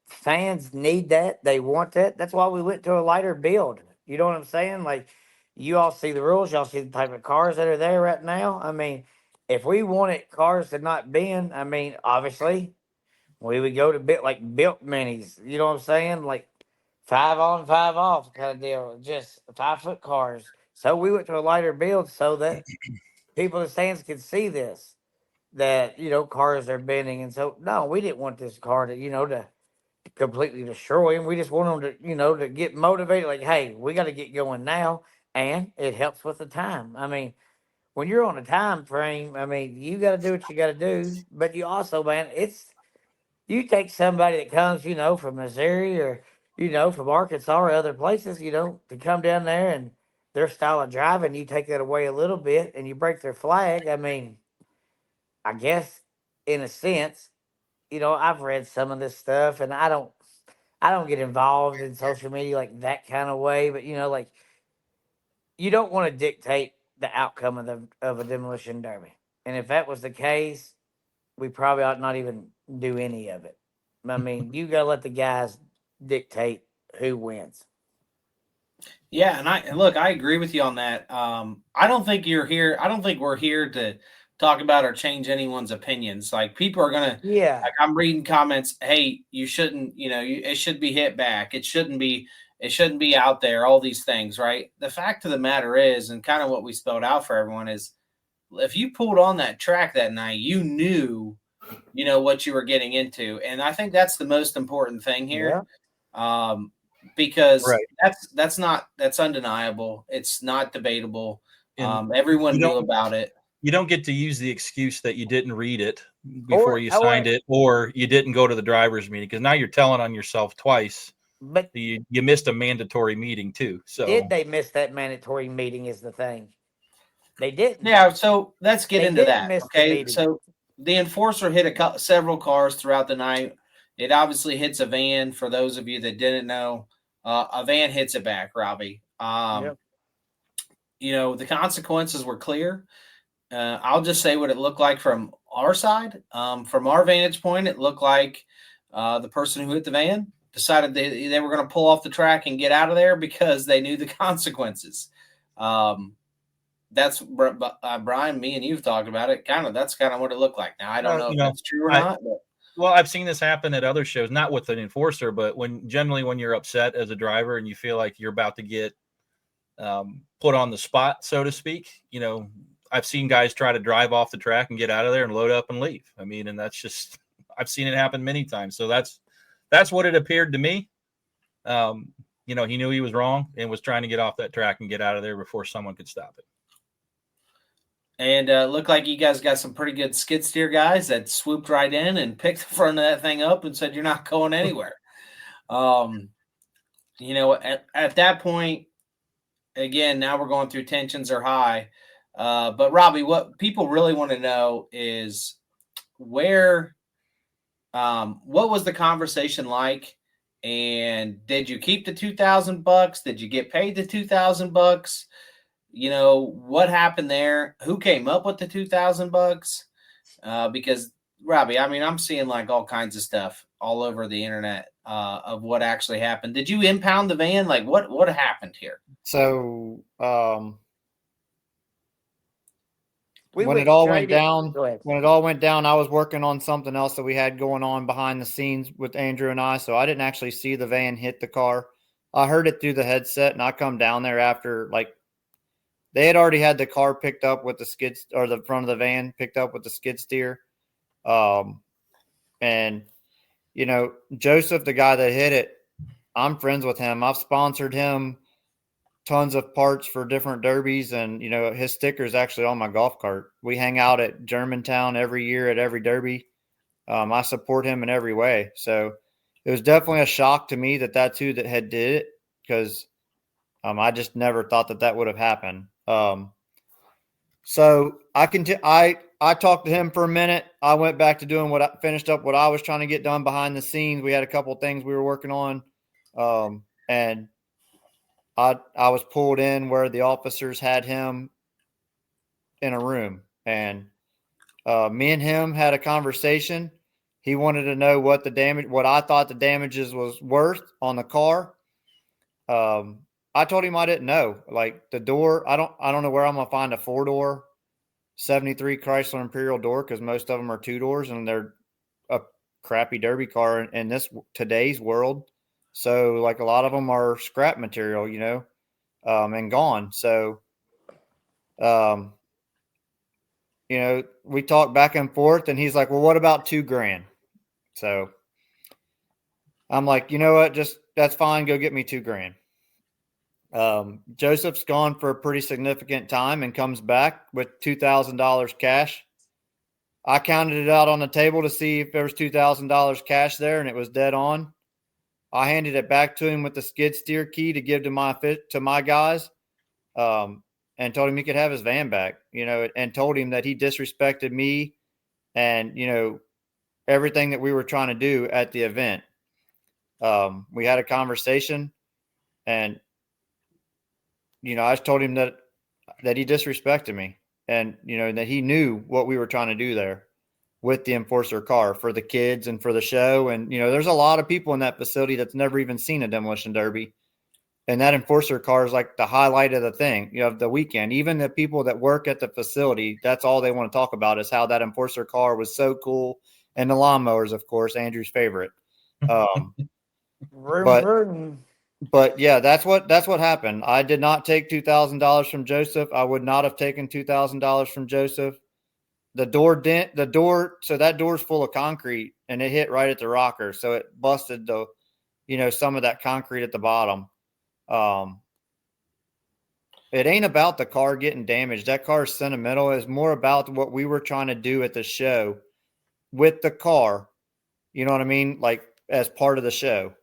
Fans need that. They want that. That's why we went to a lighter build. You know what I'm saying? Like, you all see the rules. Y'all see the type of cars that are there right now. I mean, if we wanted cars to not bend, I mean, obviously, we would go to built minis. You know what I'm saying? Like 5 on, 5 off kind of deal. Just 5-foot cars. So we went to a lighter build so that people in the stands could see this. That, cars are bending. And so, no, we didn't want this car to completely destroy him. We just want them to get motivated. Like, hey, we got to get going now, and it helps with the time. I mean, when you're on a time frame, I mean, you got to do what you got to do, but you also, man, you take somebody that comes, from Missouri or from Arkansas or other places, to come down there and their style of driving, you take that away a little bit and you break their flag. I mean, I guess in a sense, I've read some of this stuff, and I don't get involved in social media like that kind of way, but like, you don't want to dictate the outcome of a demolition derby. And if that was the case, we probably ought not even do any of it. I mean, you gotta let the guys dictate who wins. Yeah, and I agree with you on that. I don't think you're here. I don't think we're here to talk about or change anyone's opinions. Like, people are gonna, like, I'm reading comments. Hey, you shouldn't. It should be hit back. It shouldn't be out there. All these things, right? The fact of the matter is, and kind of what we spelled out for everyone is, if you pulled on that track that night, you knew, what you were getting into, and I think that's the most important thing here. Yeah. Because that's undeniable. It's not debatable. Everyone knew about it. You don't get to use the excuse that you didn't read it before you signed it, or you didn't go to the driver's meeting, because now you're telling on yourself twice. But you missed a mandatory meeting too. So did they miss that mandatory meeting is the thing. They didn't. Yeah, so let's get into that. Okay, so the enforcer hit several cars throughout the night. It obviously hits a van. For those of you that didn't know, a van hits it back, Robbie. The consequences were clear. I'll just say what it looked like from our side. From our vantage point, it looked like the person who hit the van decided they were going to pull off the track and get out of there because they knew the consequences. That's Brian, me and you've talked about it. That's kind of what it looked like. Now I don't know if that's true or not. But. Well, I've seen this happen at other shows, not with an enforcer, but when you're upset as a driver and you feel like you're about to get put on the spot, so to speak, I've seen guys try to drive off the track and get out of there and load up and leave. I mean, and that's just, I've seen it happen many times. So that's what it appeared to me. He knew he was wrong and was trying to get off that track and get out of there before someone could stop it. And looked like you guys got some pretty good skid steer guys that swooped right in and picked the front of that thing up and said, "You're not going anywhere." At that point, again, now we're going through tensions are high. But Robbie, what people really want to know is what was the conversation like? And did you keep the $2,000? Did you get paid the $2,000? What happened there? Who came up with the $2,000? Because Robbie, I mean, I'm seeing like all kinds of stuff all over the internet of what actually happened. Did you impound the van? Like what happened here? So when it all went down, I was working on something else that we had going on behind the scenes with Andrew and I. So I didn't actually see the van hit the car. I heard it through the headset, and I come down there after they had already had the car picked up with the skids, or the front of the van picked up with the skid steer. And Joseph, the guy that hit it, I'm friends with him. I've sponsored him tons of parts for different derbies, and his sticker is actually on my golf cart. We hang out at Germantown every year at every derby. I support him in every way. So it was definitely a shock to me that's who that had did it, because I just never thought that would have happened. So I talked to him for a minute. I went back to finished up what I was trying to get done behind the scenes. We had a couple of things we were working on. And I was pulled in where the officers had him in a room, and me and him had a conversation. He wanted to know what I thought the damages was worth on the car. I told him I didn't know. Like the door, I don't know where I'm gonna find a 4-door 73 Chrysler Imperial door, because most of them are 2 doors, and they're a crappy derby car in today's world. So a lot of them are scrap material, and gone. So, we talked back and forth, and he's like, "Well, what about $2,000?" So I'm like, "You know what? That's fine. Go get me $2,000." Joseph's gone for a pretty significant time and comes back with $2,000 cash. I counted it out on the table to see if there was $2,000 cash there, and it was dead on. I handed it back to him with the skid steer key to give to my guys, and told him he could have his van back, and told him that he disrespected me and, everything that we were trying to do at the event. We had a conversation, and, I just told him that he disrespected me, and, that he knew what we were trying to do there with the enforcer car for the kids and for the show. And, there's a lot of people in that facility that's never even seen a demolition derby. And that enforcer car is like the highlight of the thing, of the weekend. Even the people that work at the facility, that's all they want to talk about, is how that enforcer car was so cool. And the lawnmowers, of course, Andrew's favorite. But yeah, that's what happened. I did not take $2,000 from Joseph. I would not have taken $2,000 from Joseph. So that door's full of concrete, and it hit right at the rocker. So it busted some of that concrete at the bottom. It ain't about the car getting damaged. That car is sentimental. It's more about what we were trying to do at the show with the car. You know what I mean? As part of the show.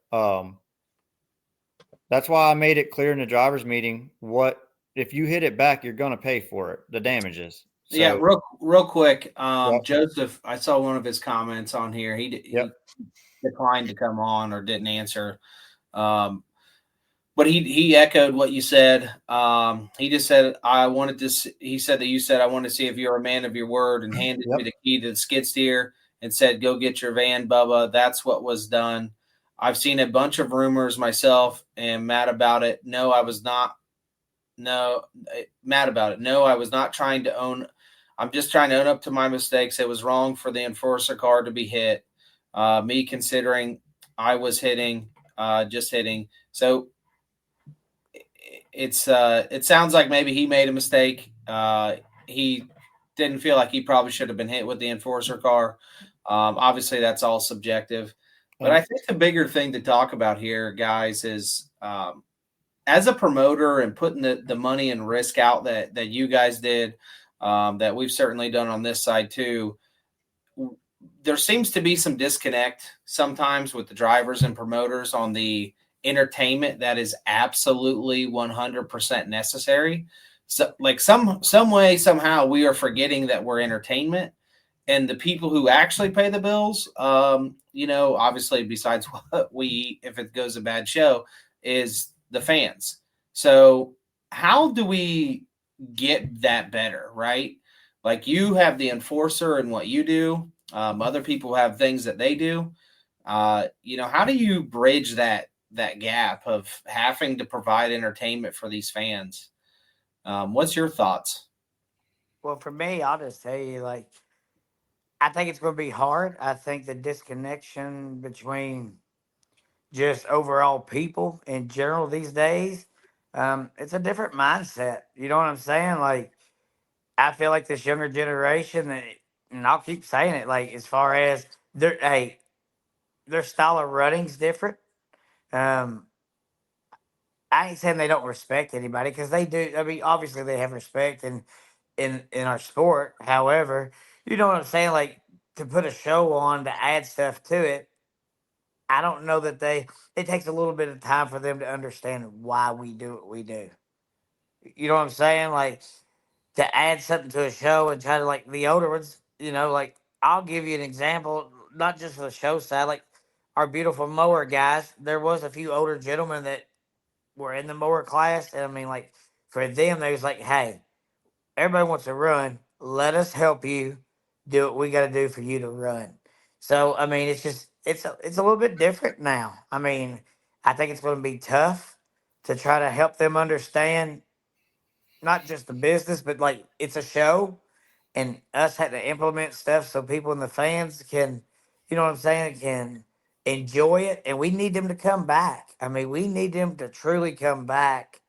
That's why I made it clear in the driver's meeting, if you hit it back, you're going to pay for it, the damages. So, yeah, real quick. Joseph, I saw one of his comments on here. He declined to come on or didn't answer. But he echoed what you said. He just said, he said that you said, "I want to see if you're a man of your word," and handed me the key to the skid steer and said, "Go get your van, Bubba." That's what was done. I've seen a bunch of rumors myself and mad about it. No, I was not. No, mad about it. No, I was not trying to own. I'm just trying to own up to my mistakes. It was wrong for the enforcer car to be hit. Me considering I was hitting, just hitting. So it sounds like maybe he made a mistake. He didn't feel like he probably should have been hit with the enforcer car. Obviously, that's all subjective. But I think the bigger thing to talk about here, guys, is as a promoter and putting the money and risk out that you guys did, that we've certainly done on this side too. There seems to be some disconnect sometimes with the drivers and promoters on the entertainment that is absolutely 100% necessary. So like some way, somehow we are forgetting that we're entertainment, and the people who actually pay the bills, obviously besides what we eat, if it goes a bad show, is the fans. So how do we get that better, right? Like you have the enforcer and what you do. Other people have things that they do. How do you bridge that gap of having to provide entertainment for these fans? What's your thoughts? Well, for me, I'll just tell you, like, I think it's going to be hard. I think the disconnection between just overall people in general these days, it's a different mindset. You know what I'm saying? Like, I feel like this younger generation, and I'll keep saying it, like, as far as their style of running's different. Um, I ain't saying they don't respect anybody because they do. I mean, obviously they have respect in our sport. However, you know what I'm saying? Like to put a show on to add stuff to it, I don't know that it takes a little bit of time for them to understand why we do what we do. You know what I'm saying? Like to add something to a show and try to like the older ones, like I'll give you an example, not just for the show side, like our beautiful mower guys, there was a few older gentlemen that were in the mower class. And I mean, like for them, they was like, hey, everybody wants to run. Let us help you do what we got to do for you to run. So I mean, it's just it's a little bit different now. I mean, I think it's going to be tough to try to help them understand not just the business, but like it's a show, and us had to implement stuff so people in the fans can, you know what I'm saying, can enjoy it, and we need them to come back. I mean, we need them to truly come back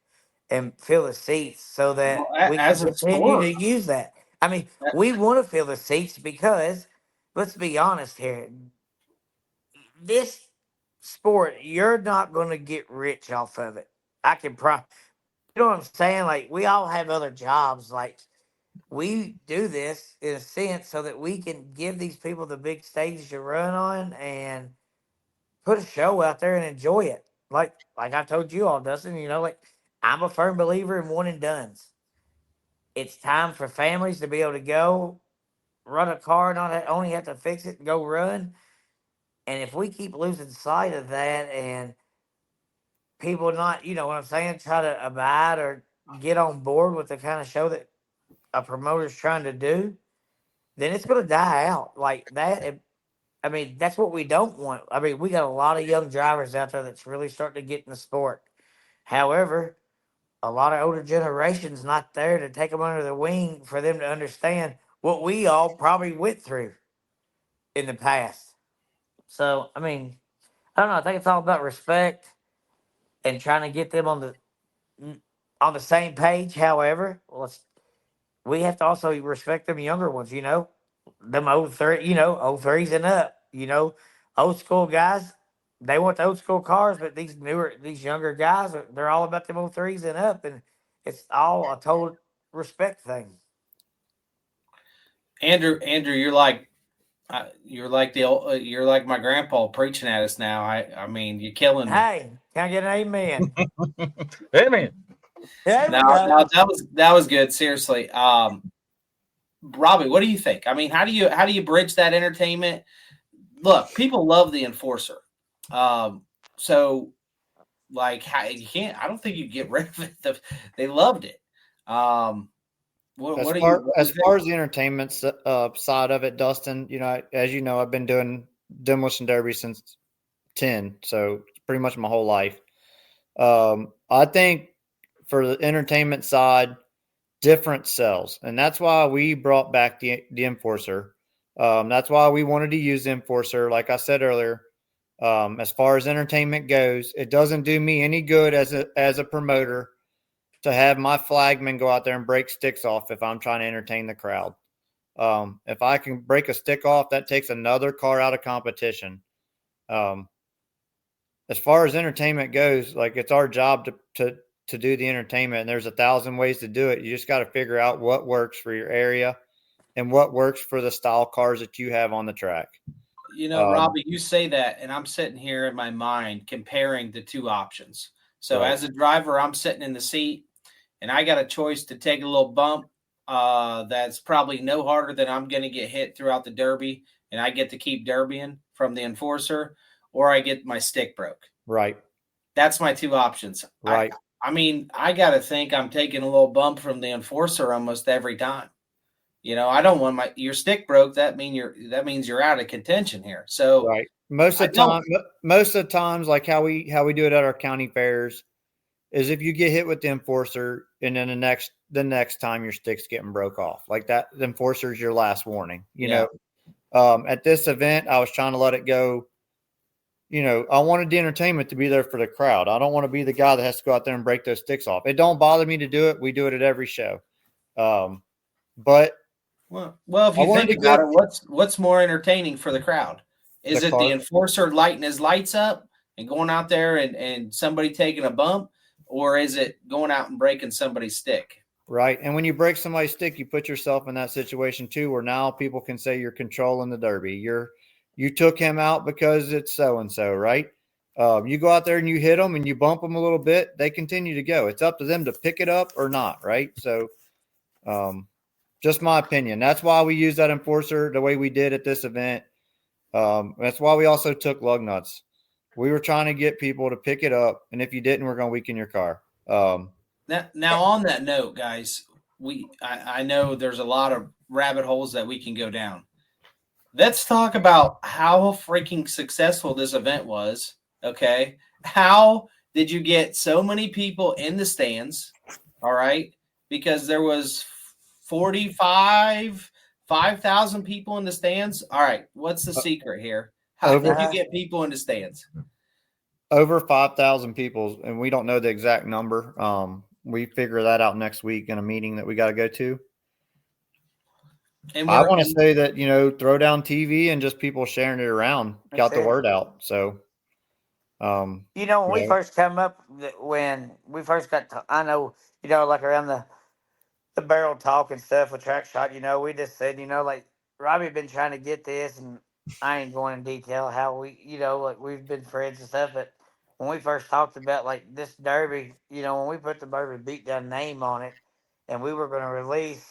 and fill the seats so Well, that we can as a continue sport, to use that. I mean, we want to fill the seats because let's be honest here. This sport, you're not going to get rich off of it. I can you know what I'm saying? Like we all have other jobs. Like we do this in a sense so that we can give these people the big stage to run on and put a show out there and enjoy it. Like I told you all, Dustin, like I'm a firm believer in one and dones. It's time for families to be able to go run a car, only have to fix it and go run. And if we keep losing sight of that and people not, you know what I'm saying, try to abide or get on board with the kind of show that a promoter's trying to do, then it's going to die out like that. I mean, that's what we don't want. I mean, we got a lot of young drivers out there that's really starting to get in the sport. However, a lot of older generations not there to take them under the wing for them to understand what we all probably went through in the past. So, I mean, I don't know. I think it's all about respect and trying to get them on the same page. However, we have to also respect them younger ones. Them old threes and up. Old school guys. They want the old school cars, but these younger guys, they're all about them old threes and up, and it's all a total respect thing. Andrew, you're like my grandpa preaching at us now. I mean, you're killing me. Hey, can I get an amen? Hey man, There we No, go. that was good. Seriously, Robbie, what do you think? I mean, how do you bridge that entertainment? Look, people love the enforcer, so like how you can't. I don't think you get rid of it. They loved it. As What do far you as think? far as the entertainment side of it, Dustin, as you know, I've been doing demolition derby since 10, so pretty much my whole life. I think for the entertainment side, different sells, and that's why we brought back the Enforcer. That's why we wanted to use the Enforcer. Like I said earlier, as far as entertainment goes, it doesn't do me any good as a promoter to have my flagman go out there and break sticks off if I'm trying to entertain the crowd. If I can break a stick off, that takes another car out of competition. As far as entertainment goes, like it's our job to do the entertainment, and there's 1,000 ways to do it. You just got to figure out what works for your area and what works for the style cars that you have on the track. You know, Robbie, you say that, and I'm sitting here in my mind comparing the two options. So Right. as a driver, I'm sitting in the seat, and I got a choice to take a little bump that's probably no harder than I'm going to get hit throughout the Derby, and I get to keep derbying from the Enforcer, or I get my stick broke. Right. That's my two options. Right. I mean, I got to think I'm taking a little bump from the Enforcer almost every time. You know, I don't want your stick broke. That means you're out of contention here. So right. Most of the times, like how we do it at our county fairs, is if you get hit with the Enforcer, and then the next time your stick's getting broke off, like that, the Enforcer is your last warning. You know, at this event, I was trying to let it go. You know, I wanted the entertainment to be there for the crowd. I don't want to be the guy that has to go out there and break those sticks off. It don't bother me to do it. We do it at every show. But well, if you think about it, what's more entertaining for the crowd? Is it the Enforcer lighting his lights up and going out there and somebody taking a bump, or is it going out and breaking somebody's stick? Right. And when you break somebody's stick, you put yourself in that situation too, where now people can say you're controlling the Derby. You took him out because it's so-and-so, right? You go out there and you hit them and you bump them a little bit, they continue to go. It's up to them to pick it up or not, right? So just my opinion. That's why we use that Enforcer the way we did at this event. That's why we also took lug nuts. We were trying to get people to pick it up, and if you didn't, we're going to weaken your car. Now on that note, guys, I know there's a lot of rabbit holes that we can go down. Let's talk about how freaking successful this event was. Okay. How did you get so many people in the stands? All right. Because there was 5,000 people in the stands. All right. What's the secret here? How did you get people in the stands? Over 5,000 people, and we don't know the exact number. We figure that out next week in a meeting that we got to go to. And I want to say that, you know, throw down TV and just people sharing it around got the word out. So, you know, when we first come up, when we first got to, I know, you know, like around the barrel talk and stuff with Track Shot, you know, we just said, you know, like Robbie been trying to get this, and I ain't going in detail how we, you know, like we've been friends and stuff, but when we first talked about like this Derby, you know, when we put the Bourbon Beatdown name on it, and we were going to release,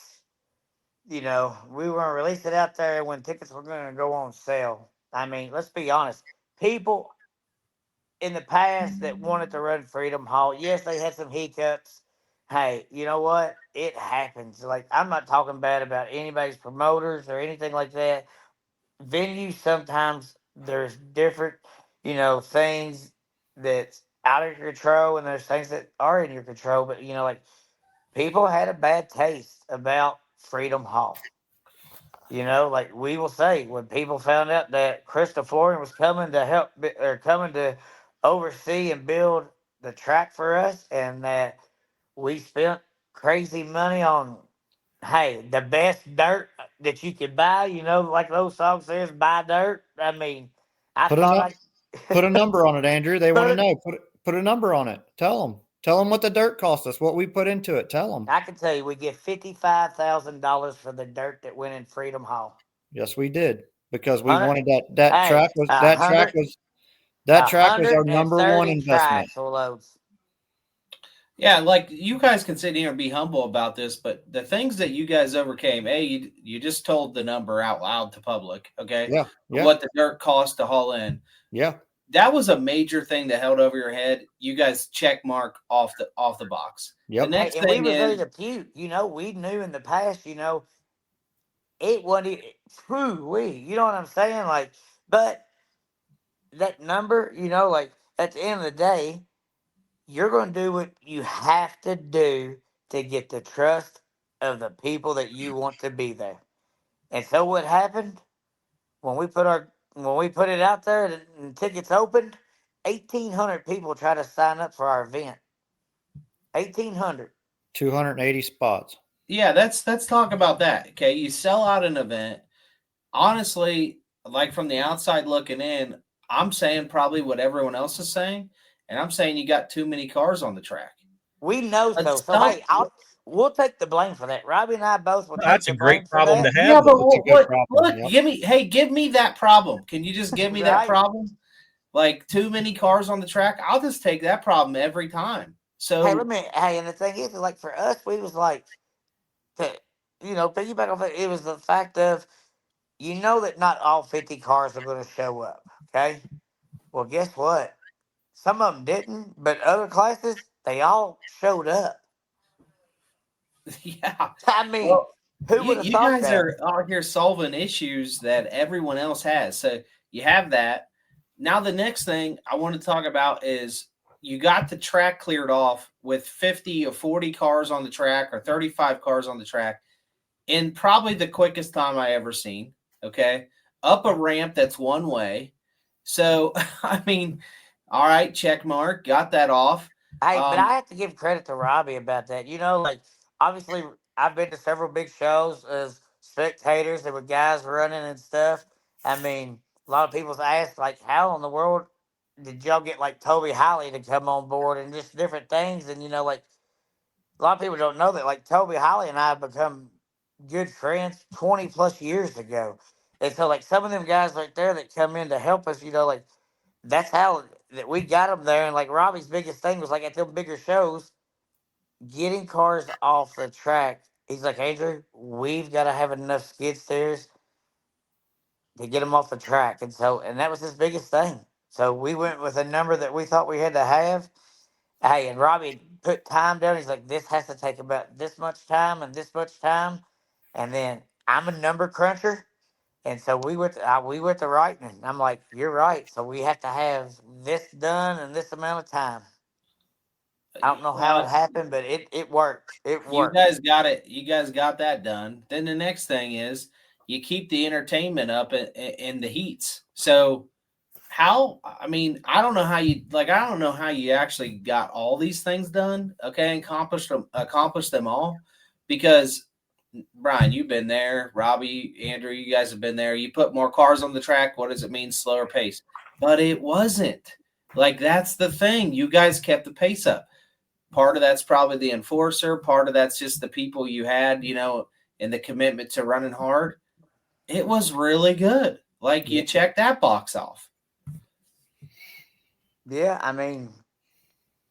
you know, we were going to release it out there when tickets were going to go on sale. I mean, let's be honest. People in the past that wanted to run Freedom Hall, yes, they had some hiccups. Hey, you know what? It happens. Like, I'm not talking bad about anybody's promoters or anything like that. Venues, sometimes there's different, you know, things that's out of your control, and there's things that are in your control. But, you know, like, people had a bad taste about Freedom Hall. You know, like we will say, when people found out that Crystal Flooring was coming to help or coming to oversee and build the track for us, and that we spent crazy money on, hey, the best dirt that you could buy, you know, like those songs says, buy dirt. I mean, I thought put a number on it, Andrew. They want to know. Put a number on it. Tell them what the dirt cost us, what we put into it. Tell them. I can tell you, we get $55,000 for the dirt that went in Freedom Hall. Yes, we did, because we wanted that track was our number one investment. Loads. Yeah, like you guys can sit here and be humble about this, but the things that you guys overcame, you just told the number out loud to public, okay? Yeah. What the dirt cost to haul in. Yeah. That was a major thing that held over your head. You guys check mark off the box. Yep. The next and thing we were ready to puke. You know, we knew in the past, you know, it wasn't true. You know what I'm saying? Like, but that number, like at the end of the day, you're going to do what you have to do to get the trust of the people that you want to be there. And so what happened when we put it out there and tickets opened, 1,800 people tried to sign up for our event. 1,800. 280 spots. Yeah, let's talk about that. Okay, you sell out an event. Honestly, like from the outside looking in, I'm saying probably what everyone else is saying, and I'm saying you got too many cars on the track. We know so. Let's So sell. hey, we'll take the blame for that. Robbie and I both will take That's the a blame great for problem to that. have, Yeah, but though. It's a good what? problem. Look, Yep. give me that problem. Can you just give me that Right. problem? Like too many cars on the track, I'll just take that problem every time. So And the thing is, like for us, we was like, to, piggyback off it was the fact of, that not all 50 cars are going to show up. Okay. Well, guess what? Some of them didn't, but other classes, they all showed up. yeah. I mean, Well, who would have you thought guys that? are out here solving issues that everyone else has. So you have that. Now the next thing I want to talk about is you got the track cleared off with 50 or 40 cars on the track or 35 cars on the track in probably the quickest time I ever seen. Okay. Up a ramp that's one way. So I mean, all right, check mark, got that off. Hey, but I have to give credit to Robbie about that. Like obviously I've been to several big shows as spectators. There were guys running and stuff. I mean, a lot of people's asked like, how in the world did y'all get like Toby Holly to come on board and just different things? And like a lot of people don't know that like Toby Holly and I have become good friends 20 plus years ago. And so like some of them guys right there that come in to help us, like that's how that we got them there. And like Robbie's biggest thing was like at them bigger shows, getting cars off the track. He's like, Andrew, we've got to have enough skid steers to get them off the track. And that was his biggest thing. So we went with a number that we thought we had to have. Hey, and Robbie put time down. He's like, this has to take about this much time and this much time. And then I'm a number cruncher. And so we went to writing. And I'm like, you're right. So we have to have this done in this amount of time. I don't know how it Well, happened, but it worked. It you worked. guys got it. You guys got that done. Then the next thing is you keep the entertainment up in the heats. So how? I mean, I don't know how you like. I don't know how you actually got all these things done. Okay, and accomplished them all, because Brian, you've been there. Robbie, Andrew, you guys have been there. You put more cars on the track. What does it mean? Slower pace. But it wasn't. Like that's the thing. You guys kept the pace up. Part of that's probably the enforcer. Part of that's just the people you had, and the commitment to running hard. It was really good. Like you checked that box off. Yeah, I mean,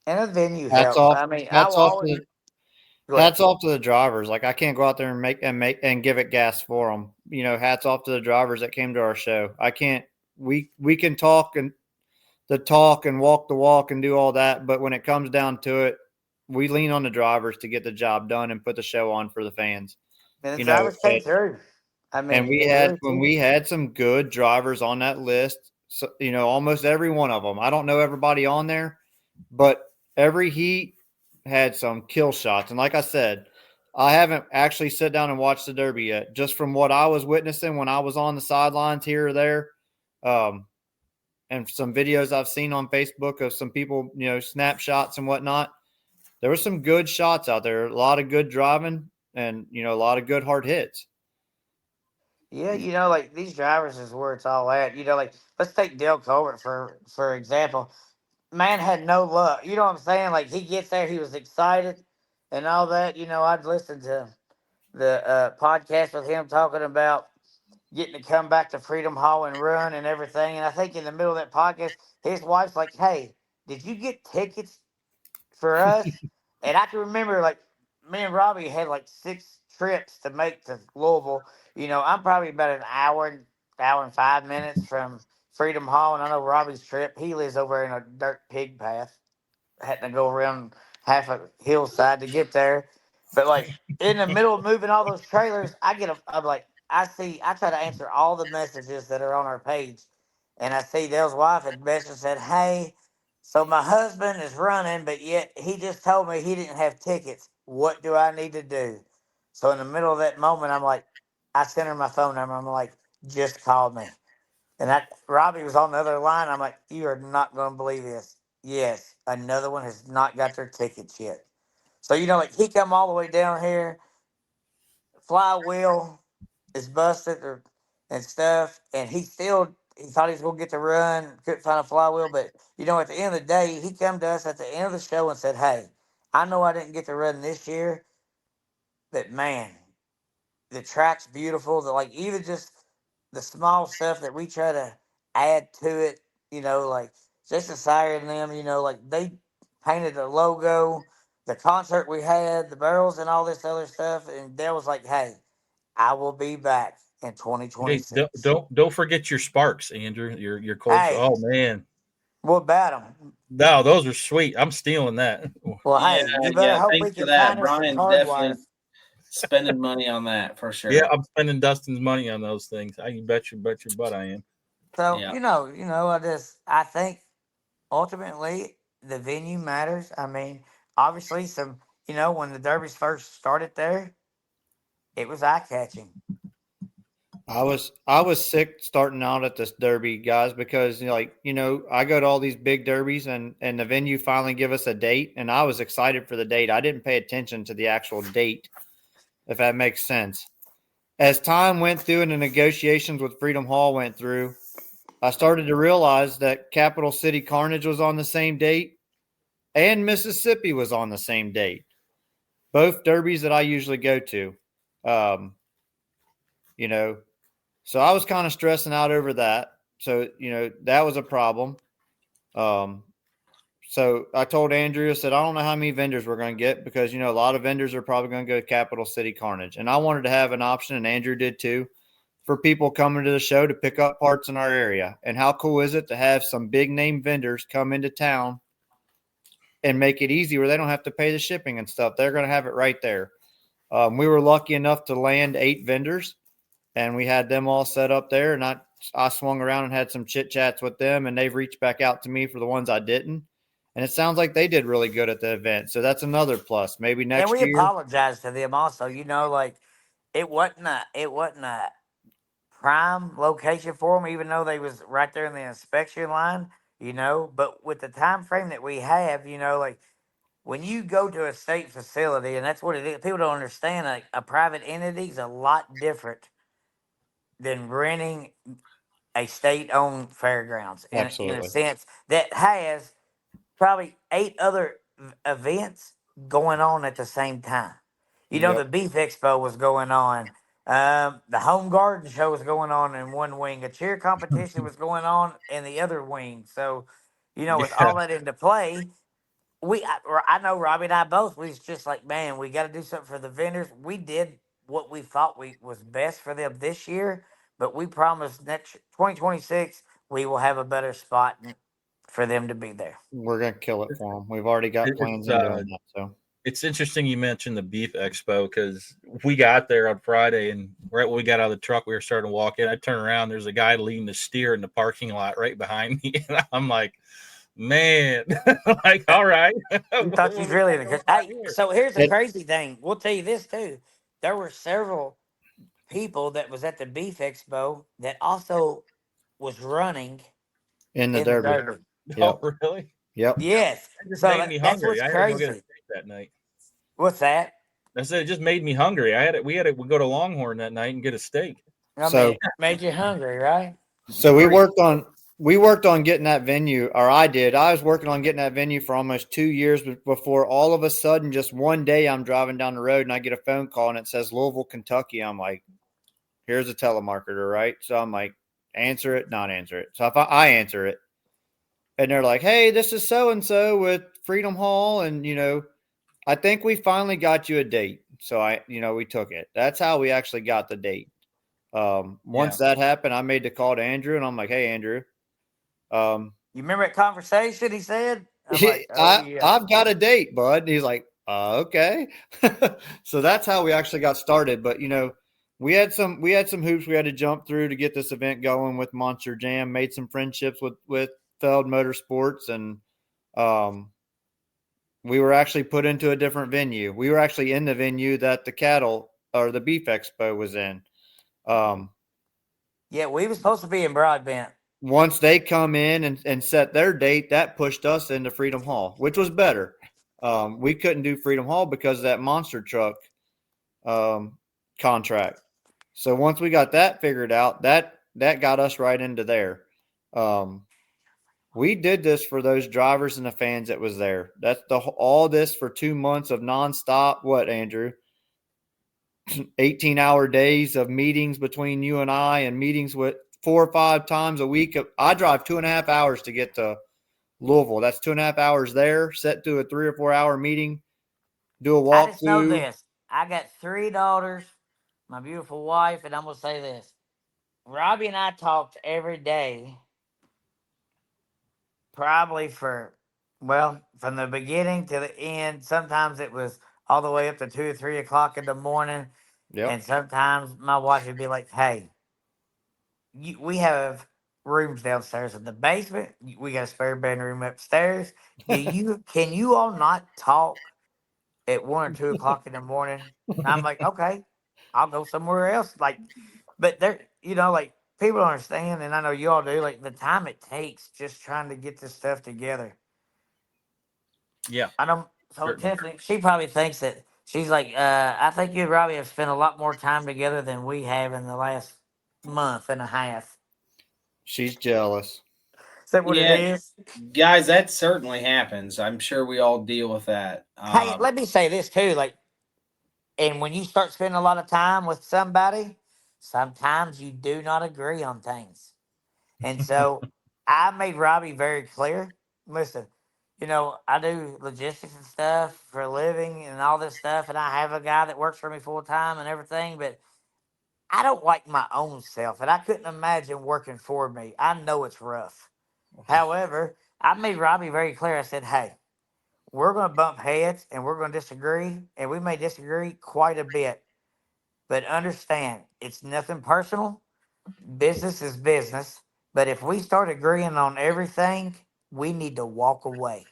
and a venue Hats helps. off. I mean, I Hats will off always. to Go ahead. hats off to the drivers. Like I can't go out there and make give it gas for them. Hats off to the drivers that came to our show. I can't. We can talk and walk the walk and do all that, but when it comes down to it, we lean on the drivers to get the job done and put the show on for the fans. And the drivers came through. I mean, And we had some good drivers on that list. So, almost every one of them. I don't know everybody on there, but every heat had some kill shots. And like I said, I haven't actually sat down and watched the Derby yet. Just from what I was witnessing when I was on the sidelines here or there, and some videos I've seen on Facebook of some people, snapshots and whatnot, there were some good shots out there. A lot of good driving and, a lot of good hard hits. Yeah, like these drivers is where it's all at. Like let's take Dale Colbert for example. Man had no luck. You know what I'm saying? Like he gets there, he was excited and all that. I'd listen to the podcast with him talking about getting to come back to Freedom Hall and run and everything. And I think in the middle of that podcast, his wife's like, "Hey, did you get tickets for us?" And I can remember like me and Robbie had like 6 trips to make to Louisville. I'm probably about an hour and 5 minutes from Freedom Hall, and I know Robbie's trip. He lives over in a dirt pig path, had to go around half a hillside to get there. But like in the middle of moving all those trailers, I'm like, I try to answer all the messages that are on our page. and I see Dale's wife had messaged and said, "Hey, so my husband is running, but yet he just told me he didn't have tickets. What do I need to do?" So in the middle of that moment, I'm like, I sent her my phone number. I'm like, just call me. And Robbie was on the other line. I'm like, you are not going to believe this. Yes, another one has not got their tickets yet. So like he come all the way down here, flywheel is busted and stuff, and he thought he was gonna get to run, couldn't find a flywheel, but at the end of the day, he come to us at the end of the show and said, "Hey, I know I didn't get to run this year, but man, the track's beautiful. The like even just the small stuff that we try to add to it, like Jason Sire and them, like they painted a logo, the concert we had, the barrels and all this other stuff, and Dale was like, "Hey, I will be back in Hey, 2026." don't forget your sparks, Andrew. Your cold. Hey, Oh man, what about them? no, those are sweet. I'm stealing that. Well, Yeah, hey, you better yeah. hope we Thanks for can that. find us some Brian's hard wire. definitely spending money on that for Yeah, sure. I'm spending Dustin's money on those things. I can bet your butt I am. So Yeah. I think ultimately the venue matters. I mean, obviously, when the derbies first started there, it was eye catching. I was sick starting out at this derby, guys, because I go to all these big derbies and the venue finally give us a date, and I was excited for the date. I didn't pay attention to the actual date, if that makes sense. As time went through and the negotiations with Freedom Hall went through, I started to realize that Capital City Carnage was on the same date and Mississippi was on the same date. Both derbies that I usually go to. Um, you know, So I was kind of stressing out over that. So, that was a problem. Um, so I told Andrew, I said, I don't know how many vendors we're going to get because, a lot of vendors are probably going to go to Capital City Carnage. And I wanted to have an option, and Andrew did too, for people coming to the show to pick up parts in our area. And how cool is it to have some big name vendors come into town and make it easy where they don't have to pay the shipping and stuff. They're going to have it right there. We were lucky enough to land 8 vendors, and we had them all set up there. And I swung around and had some chit chats with them, and they've reached back out to me for the ones I didn't. And it sounds like they did really good at the event. So that's another plus. Maybe And next we year. apologize to them also. Like it wasn't a prime location for them, even though they was right there in the inspection line. But with the time frame that we have, like when you go to a state facility, and that's what it is. People don't understand. Like a private entity is a lot different than renting a state-owned fairgrounds in a Absolutely. sense that has probably 8 other events going on at the same time. Yep. The Beef Expo was going on. The Home Garden Show was going on in one wing. A cheer competition was going on in the other wing. So, with Yeah. all that into play, I know Robbie and I both. We was just like, man, we got to do something for the vendors. We did what we thought was best for them this year, but we promised next 2026 we will have a better spot for them to be there. We're going to kill it for them. We've already got plans on doing that. So It's interesting you mentioned the Beef Expo because we got there on Friday, and right when we got out of the truck, we were starting to walk in. I turn around, there's a guy leading the steer in the parking lot right behind me, and I'm like, man, like, all right. You thought you'd really hey, so here's the it, crazy thing. We'll tell you this too. There were several people that was at the Beef Expo that also was running in the in the Derby. derby. Oh, Yep. really? Yep. Yes. It just So made me that's hungry. what's I had to go get a crazy. steak that night. What's that? I said it just made me hungry. We go to Longhorn that night and get a steak. I So- mean, made you hungry, right? So we worked on getting that venue, or I did. I was working on getting that venue for almost 2 years before all of a sudden, just one day I'm driving down the road and I get a phone call and it says Louisville, Kentucky. I'm like, here's a telemarketer, right? So I'm like, answer it, not answer it. So if I answer it, and they're like, hey, this is so-and-so with Freedom Hall. And, I think we finally got you a date. So we took it. That's how we actually got the date. Once that happened, I made the call to Andrew, and I'm like, "Hey, Andrew, You remember that conversation he said? I'm like, oh, yeah. I've got a date, bud." And he's like, "Okay." So that's how we actually got started. But we had some hoops we had to jump through to get this event going with Monster Jam. Made some friendships with Feld Motorsports, and we were actually put into a different venue. We were actually in the venue that the cattle or the beef expo was in. Yeah, we were supposed to be in Broadbent. Once they come in and set their date, that pushed us into Freedom Hall, which was better. We couldn't do Freedom Hall because of that monster truck contract. So once we got that figured out, that got us right into there. We did this for those drivers and the fans that was there. That's all this for 2 months of nonstop. What, Andrew? 18-hour days of meetings between you and I, and meetings with 4 or 5 times a week. I drive 2.5 hours to get to Louisville. That's 2.5 hours there, set to a 3 or 4 hour meeting, do a walkthrough. I just know this. I got 3 daughters, my beautiful wife, and I'm going to say this. Robbie and I talked every day, probably from the beginning to the end. Sometimes it was all the way up to 2 or 3 o'clock in the morning. Yep. And sometimes my wife would be like, hey, we have rooms downstairs in the basement. We got a spare bedroom upstairs. Can you all not talk at 1 or 2 o'clock in the morning? And I'm like, okay, I'll go somewhere else. Like, but there, like, people don't understand, and I know you all do, like, the time it takes just trying to get this stuff together. Yeah. I don't. So Certainly. Tiffany, she probably thinks that she's like, I think you and Robbie have spent a lot more time together than we have in the last month and a half. She's jealous. Is that what it is? Guys, that certainly happens. I'm sure we all deal with that. Hey, let me say this too. Like, and when you start spending a lot of time with somebody, sometimes you do not agree on things. And so I made Robbie very clear. Listen, I do logistics and stuff for a living and all this stuff, and I have a guy that works for me full time and everything, but I don't like my own self, and I couldn't imagine working for me. I know it's rough. However, I made Robbie very clear. I said, hey, we're going to bump heads and we're going to disagree, and we may disagree quite a bit, but understand it's nothing personal. Business is business. But if we start agreeing on everything, we need to walk away.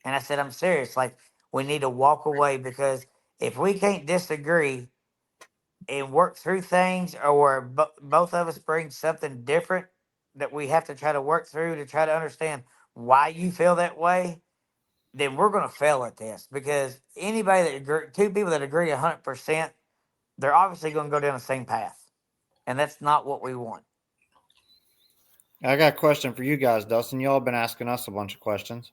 And I said, I'm serious. Like, we need to walk away, because if we can't disagree and work through things, or both of us bring something different that we have to try to work through to try to understand why you feel that way, then we're going to fail at this. Because anybody that 2 people that agree 100%, they're obviously going to go down the same path. And that's not what we want. I got a question for you guys, Dustin. Y'all have been asking us a bunch of questions.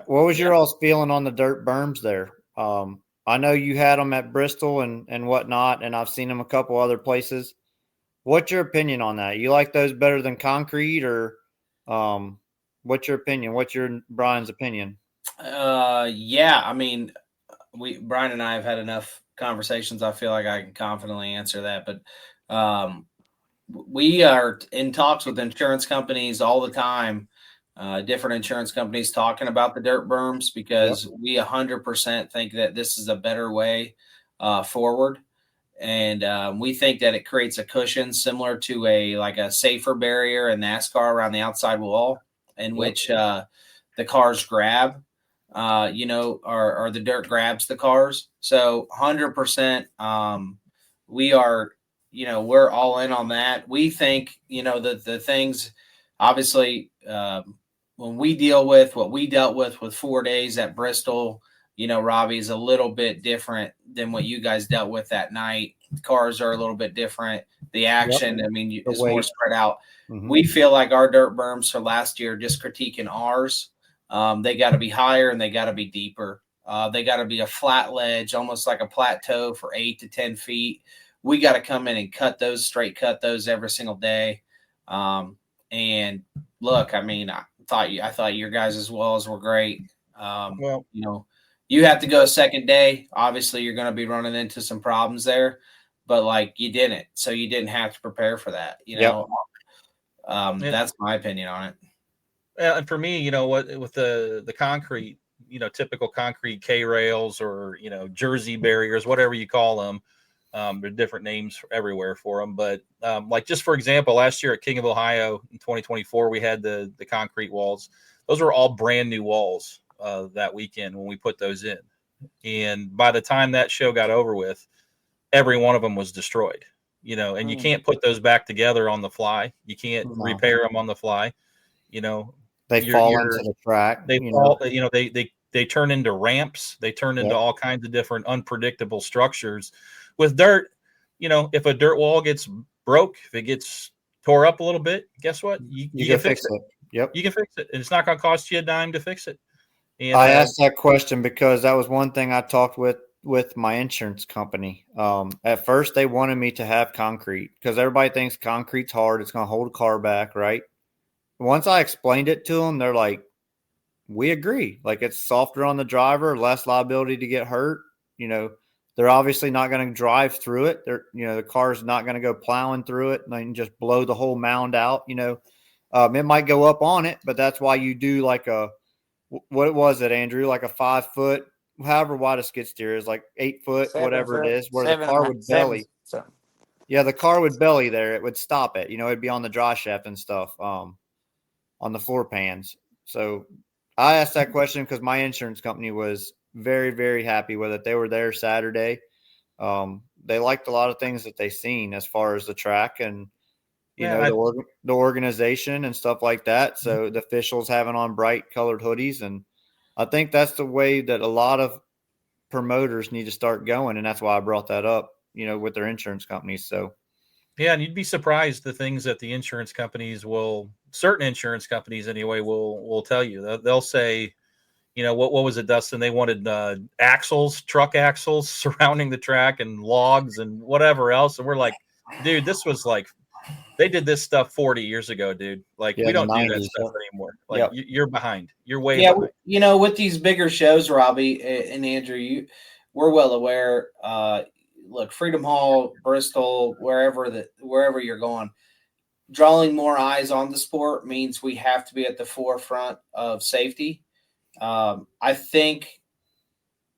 What was your all's feeling on the dirt berms there? I know you had them at Bristol and whatnot, and I've seen them a couple other places. What's your opinion on that? You like those better than concrete, or what's your opinion? What's Brian's opinion? Yeah, I mean, Brian and I have had enough conversations. I feel like I can confidently answer that, but we are in talks with insurance companies all the time. Different insurance companies talking about the dirt berms, because we 100% think that this is a better way forward. And we think that it creates a cushion similar to a safer barrier in NASCAR around the outside wall, in which the cars grab, or the dirt grabs the cars. So 100%, we are, we're all in on that. We think, the things, obviously, when we deal with what we dealt with 4 days at Bristol, Robbie, is a little bit different than what you guys dealt with that night. The cars are a little bit different. The action, I mean, is more spread out. Mm-hmm. We feel like our dirt berms for last year, just critiquing ours, they got to be higher and they got to be deeper. They got to be a flat ledge, almost like a plateau for 8 to 10 feet. We got to come in and straight cut those every single day. And look, I mean, I thought your guys as well as were great. You have to go a second day. Obviously, you're going to be running into some problems there, but you didn't, so you didn't have to prepare for that. That's my opinion on it. And for me, with the concrete, typical concrete K rails or Jersey barriers, whatever you call them, There are different names everywhere for them, but like just for example, last year at King of Ohio in 2024, we had the concrete walls. Those were all brand new walls that weekend when we put those in, and by the time that show got over with, every one of them was destroyed. And you can't put those back together on the fly. You can't repair them on the fly. They fall into the track. They fall. They turn into ramps. They turn into all kinds of different unpredictable structures. With dirt, if a dirt wall gets broke, if it gets tore up a little bit, guess what? You can fix it. Yep, you can fix it, and it's not going to cost you a dime to fix it. And I asked that question because that was one thing I talked with my insurance company. At first, they wanted me to have concrete because everybody thinks concrete's hard. It's going to hold a car back, right? Once I explained it to them, they're like, we agree. Like, it's softer on the driver, less liability to get hurt. They're obviously not going to drive through it. The car's not going to go plowing through it and just blow the whole mound out. It might go up on it, but that's why you do like what was it, Andrew? Like a 5 foot, however wide a skid steer is, like 8 foot, whatever it is, where the car would belly. Yeah, the car would belly there. It would stop it. It'd be on the dry shaft and stuff, on the floor pans. So I asked that question because my insurance company was very, very happy with it. They were there Saturday. They liked a lot of things that they seen as far as the track and the organization and stuff like that. So the officials having on bright colored hoodies, and I think that's the way that a lot of promoters need to start going, and that's why I brought that up. With their insurance companies. So yeah, and you'd be surprised the things that the insurance companies certain insurance companies anyway will tell you. They'll say, what was it, Dustin? They wanted truck axles surrounding the track and logs and whatever else. And we're like, dude, this was like, they did this stuff 40 years ago, dude. Like, we don't do that stuff anymore. Like, you're behind. You're way behind. With these bigger shows, Robbie and Andrew, we're well aware. Look, Freedom Hall, Bristol, wherever you're going, drawing more eyes on the sport means we have to be at the forefront of safety. I think,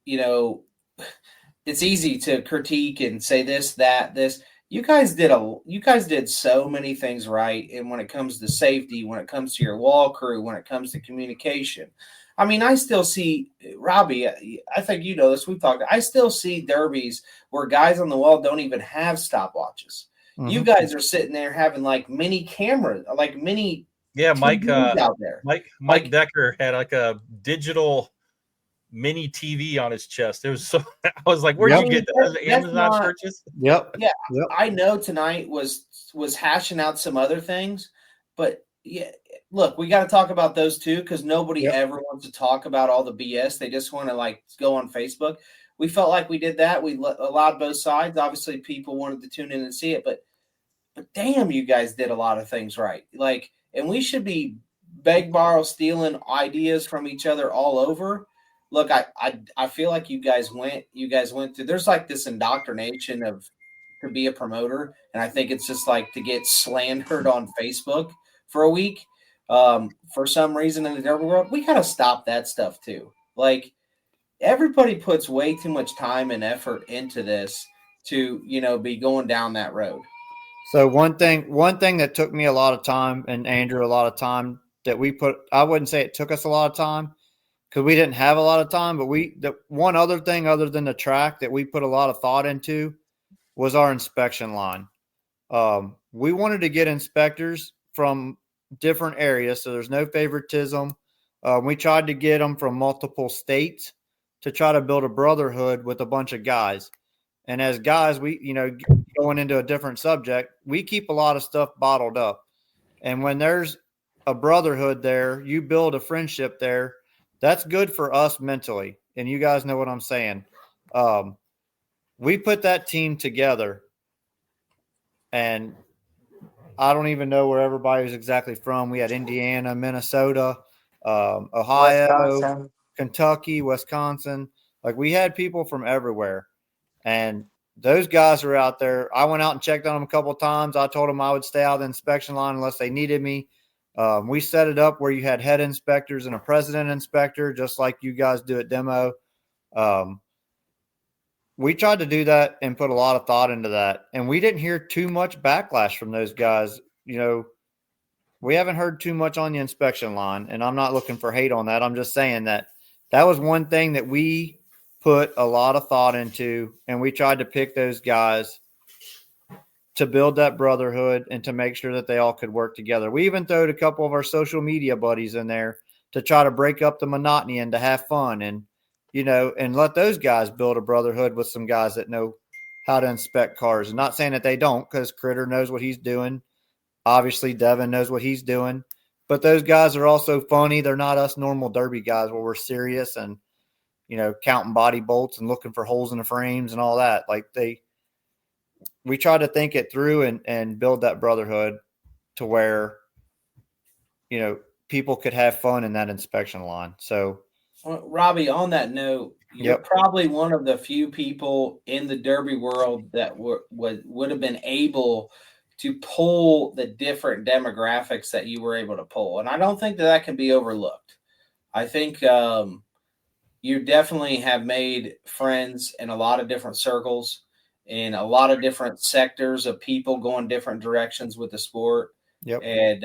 it's easy to critique and say this, that, this. You guys did so many things right. And when it comes to safety, when it comes to your wall crew, when it comes to communication, I mean, I still see, Robbie, I think you know this, we've talked, I still see derbies where guys on the wall don't even have stopwatches. Mm-hmm. You guys are sitting there having like mini cameras, like mini. Yeah, Mike out there. Mike Decker had like a digital mini TV on his chest. It was so, I was like, where'd you get that? Amazon purchase? Yep. Yeah. Yep. I know tonight was hashing out some other things, but yeah, look, we got to talk about those too, because nobody ever wants to talk about all the BS. They just want to like go on Facebook. We felt like we did that. We allowed both sides. Obviously, people wanted to tune in and see it, but damn, you guys did a lot of things right. Like, and we should be beg, borrow, stealing ideas from each other all over. Look, I feel like you guys went through. There's like this indoctrination to be a promoter, and I think it's just like to get slandered on Facebook for a week. For some reason in the derby world, we got to stop that stuff too. Like, everybody puts way too much time and effort into this to, be going down that road. So one thing that took me a lot of time, and Andrew a lot of time, that I wouldn't say it took us a lot of time because we didn't have a lot of time, but the one other thing other than the track that we put a lot of thought into was our inspection line. We wanted to get inspectors from different areas, so there's no favoritism. We tried to get them from multiple states to try to build a brotherhood with a bunch of guys. And as guys, we, going into a different subject, we keep a lot of stuff bottled up. And when there's a brotherhood there, you build a friendship there, that's good for us mentally. And you guys know what I'm saying. We put that team together, and I don't even know where everybody was exactly from. We had Indiana, Minnesota, Ohio, Wisconsin. Kentucky, Wisconsin. Like, we had people from everywhere. And those guys were out there. I went out and checked on them a couple of times. I told them I would stay out of the inspection line unless they needed me. We set it up where you had head inspectors and a president inspector, just like you guys do at demo. we tried to do that and put a lot of thought into that, and we didn't hear too much backlash from those guys. You know, we haven't heard too much on the inspection line, and I'm not looking for hate on that. I'm just saying that was one thing that we put a lot of thought into, and we tried to pick those guys to build that brotherhood and to make sure that they all could work together. We even throwed a couple of our social media buddies in there to try to break up the monotony and to have fun, and and let those guys build a brotherhood with some guys that know how to inspect cars. And not saying that they don't, because Critter knows what he's doing. Obviously, Devin knows what he's doing. But those guys are also funny. They're not us normal derby guys where we're serious and, counting body bolts and looking for holes in the frames and all that. Like we try to think it through and build that brotherhood to where, people could have fun in that inspection line. So, Robbie, on that note, you're probably one of the few people in the derby world that would have been able to pull the different demographics that you were able to pull. And I don't think that can be overlooked. I think you definitely have made friends in a lot of different circles, in a lot of different sectors of people going different directions with the sport. Yep. And,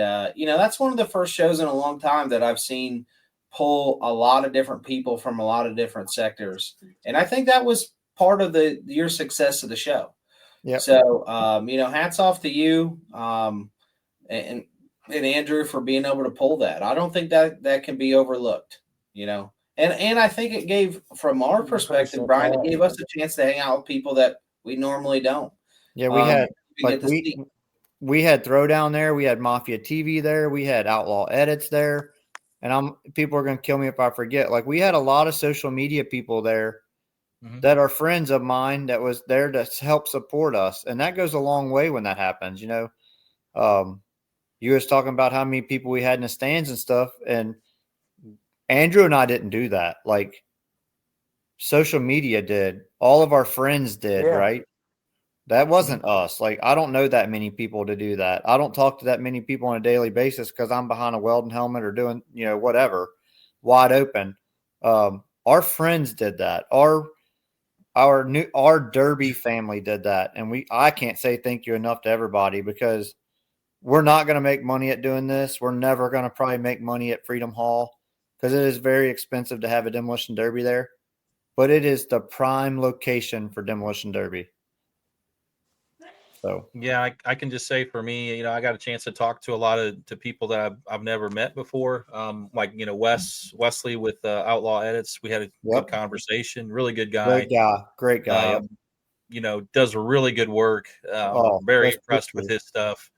that's one of the first shows in a long time that I've seen pull a lot of different people from a lot of different sectors. And I think that was part of your success of the show. Yeah. So, hats off to you and Andrew for being able to pull that. I don't think that can be overlooked, And I think it gave, from our perspective, Brian, it gave us a chance to hang out with people that we normally don't. Yeah, we had Throwdown there. We had Mafia TV there. We had Outlaw Edits there. And people are going to kill me if I forget. Like, we had a lot of social media people there that are friends of mine that was there to help support us. And that goes a long way when that happens. You was talking about how many people we had in the stands and stuff. And Andrew and I didn't do that. Like, social media did. All of our friends did, right? That wasn't us. Like, I don't know that many people to do that. I don't talk to that many people on a daily basis because I'm behind a welding helmet or doing, whatever, wide open. Our friends did that. Our derby family did that. And I can't say thank you enough to everybody, because we're not going to make money at doing this. We're never going to probably make money at Freedom Hall because it is very expensive to have a demolition derby there. But it is the prime location for demolition derby. So yeah, I can just say for me, I got a chance to talk to to people that I've never met before. Like Wesley with Outlaw Edits. We had a good conversation. Really good guy. Great guy. Does really good work. Very impressed with his stuff.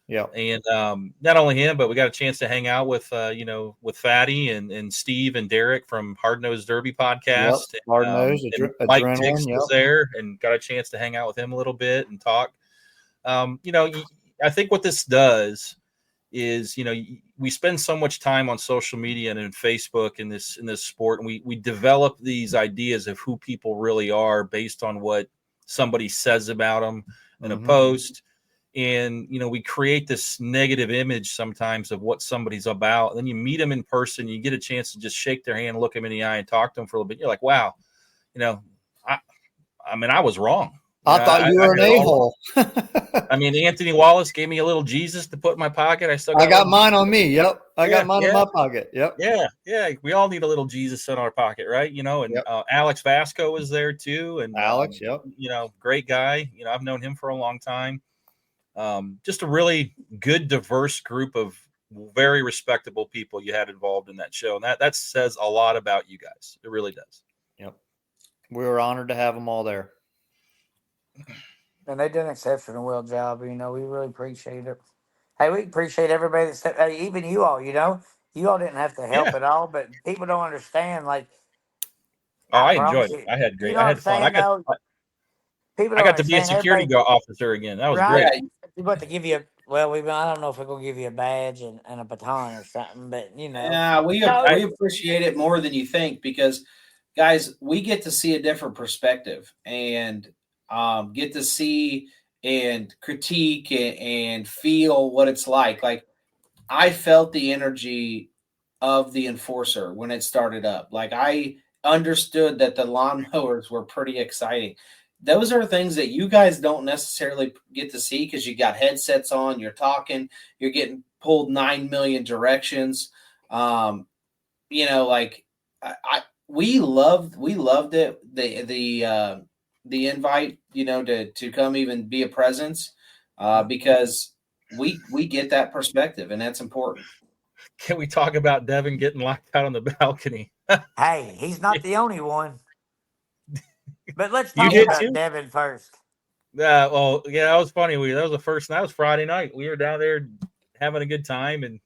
Yeah. And not only him, but we got a chance to hang out with with Fatty and Steve and Derek from Hard Nosed Derby podcast. Yep. Hard Nosed, Mike Dix was there, and got a chance to hang out with him a little bit and talk. I think what this does is, we spend so much time on social media and in Facebook in this sport, and we develop these ideas of who people really are based on what somebody says about them in a post. And, we create this negative image sometimes of what somebody's about. And then you meet them in person, you get a chance to just shake their hand, look them in the eye and talk to them for a little bit. You're like, wow, I was wrong. I thought you were an a-hole. Anthony Wallace gave me a little Jesus to put in my pocket. I got mine on me. Yep. I got mine in my pocket. Yep. Yeah. We all need a little Jesus in our pocket, right? And Alex Vasco was there too. And Alex, great guy. I've known him for a long time. Just a really good, diverse group of very respectable people you had involved in that show. And that says a lot about you guys. It really does. Yep. We were honored to have them all there. And they did an exceptional well job. We really appreciate it. Hey, we appreciate everybody that stepped, even you all, you all didn't have to help at all, but people don't understand. Like, I enjoyed it. I had great. I had fun. I got to be a security officer again. That was great. We're about to give you I don't know if we're going to give you a badge and a baton or something, but Yeah, we appreciate it more than you think, because, guys, we get to see a different perspective and get to see and critique and feel what it's like. Like, I felt the energy of the Enforcer when it started up. Like, I understood that the lawnmowers were pretty exciting. Those are things that you guys don't necessarily get to see because you got headsets on, you're talking, you're getting pulled 9 million directions. Like we loved it. The invite, to come even be a presence, because we get that perspective, and that's important. Can we talk about Devin getting locked out on the balcony? Hey, he's not the only one. But let's You talk did about too? Devin first. Well, yeah, that was funny. That was the first night. That was Friday night. We were down there having a good time, and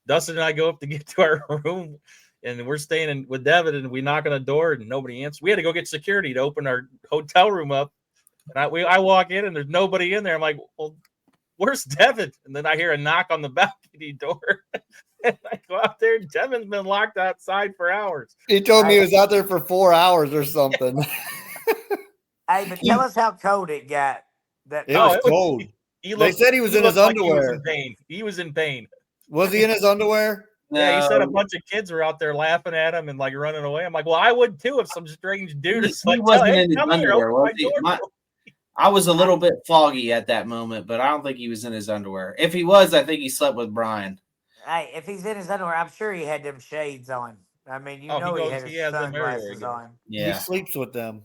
Dustin and I go up to get to our room, and we're staying with Devin, and we knock on the door, and nobody answers. We had to go get security to open our hotel room up, and I walk in, and there's nobody in there. I'm like, well, where's Devin? And then I hear a knock on the balcony door. And I go out there, and Devin's been locked outside for hours. He told me he was out there for 4 hours or something. Hey, but tell us how cold it got. It was cold. They said he was in his underwear. He was in pain. Was he in his underwear? Yeah, he said a bunch of kids were out there laughing at him and like running away. I'm like, well, I would too if some strange dude is like, wasn't in his underwear, was he? I was a little bit foggy at that moment, but I don't think he was in his underwear. If he was, I think he slept with Brian. Hey, if he's in his underwear, I'm sure he had them shades on. I mean, he had his sunglasses on. Yeah, he sleeps with them.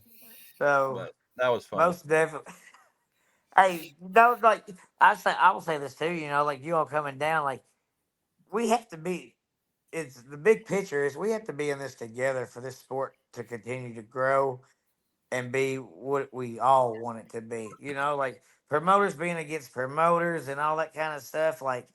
So but that was fun. Most definitely. Hey, like I will say this too. Like you all coming down, like we have to be. It's the big picture is we have to be in this together for this sport to continue to grow and be what we all want it to be. Like promoters being against promoters and all that kind of stuff. Like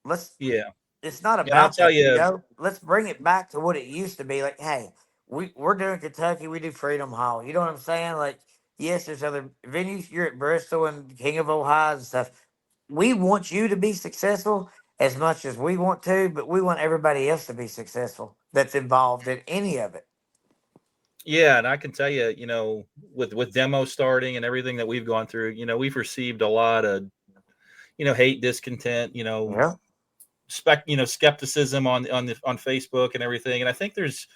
it's not about I'll tell you, let's bring it back to what it used to be. Like, hey, we're doing Kentucky, we do Freedom Hall. You know what I'm saying? Like, yes, there's other venues. You're at Bristol and King of Ohio and stuff. We want you to be successful as much as we want to, but we want everybody else to be successful that's involved in any of it. Yeah, and I can tell you, with demo starting and everything that we've gone through, we've received a lot of, hate, discontent, skepticism on Facebook and everything. And I think there's,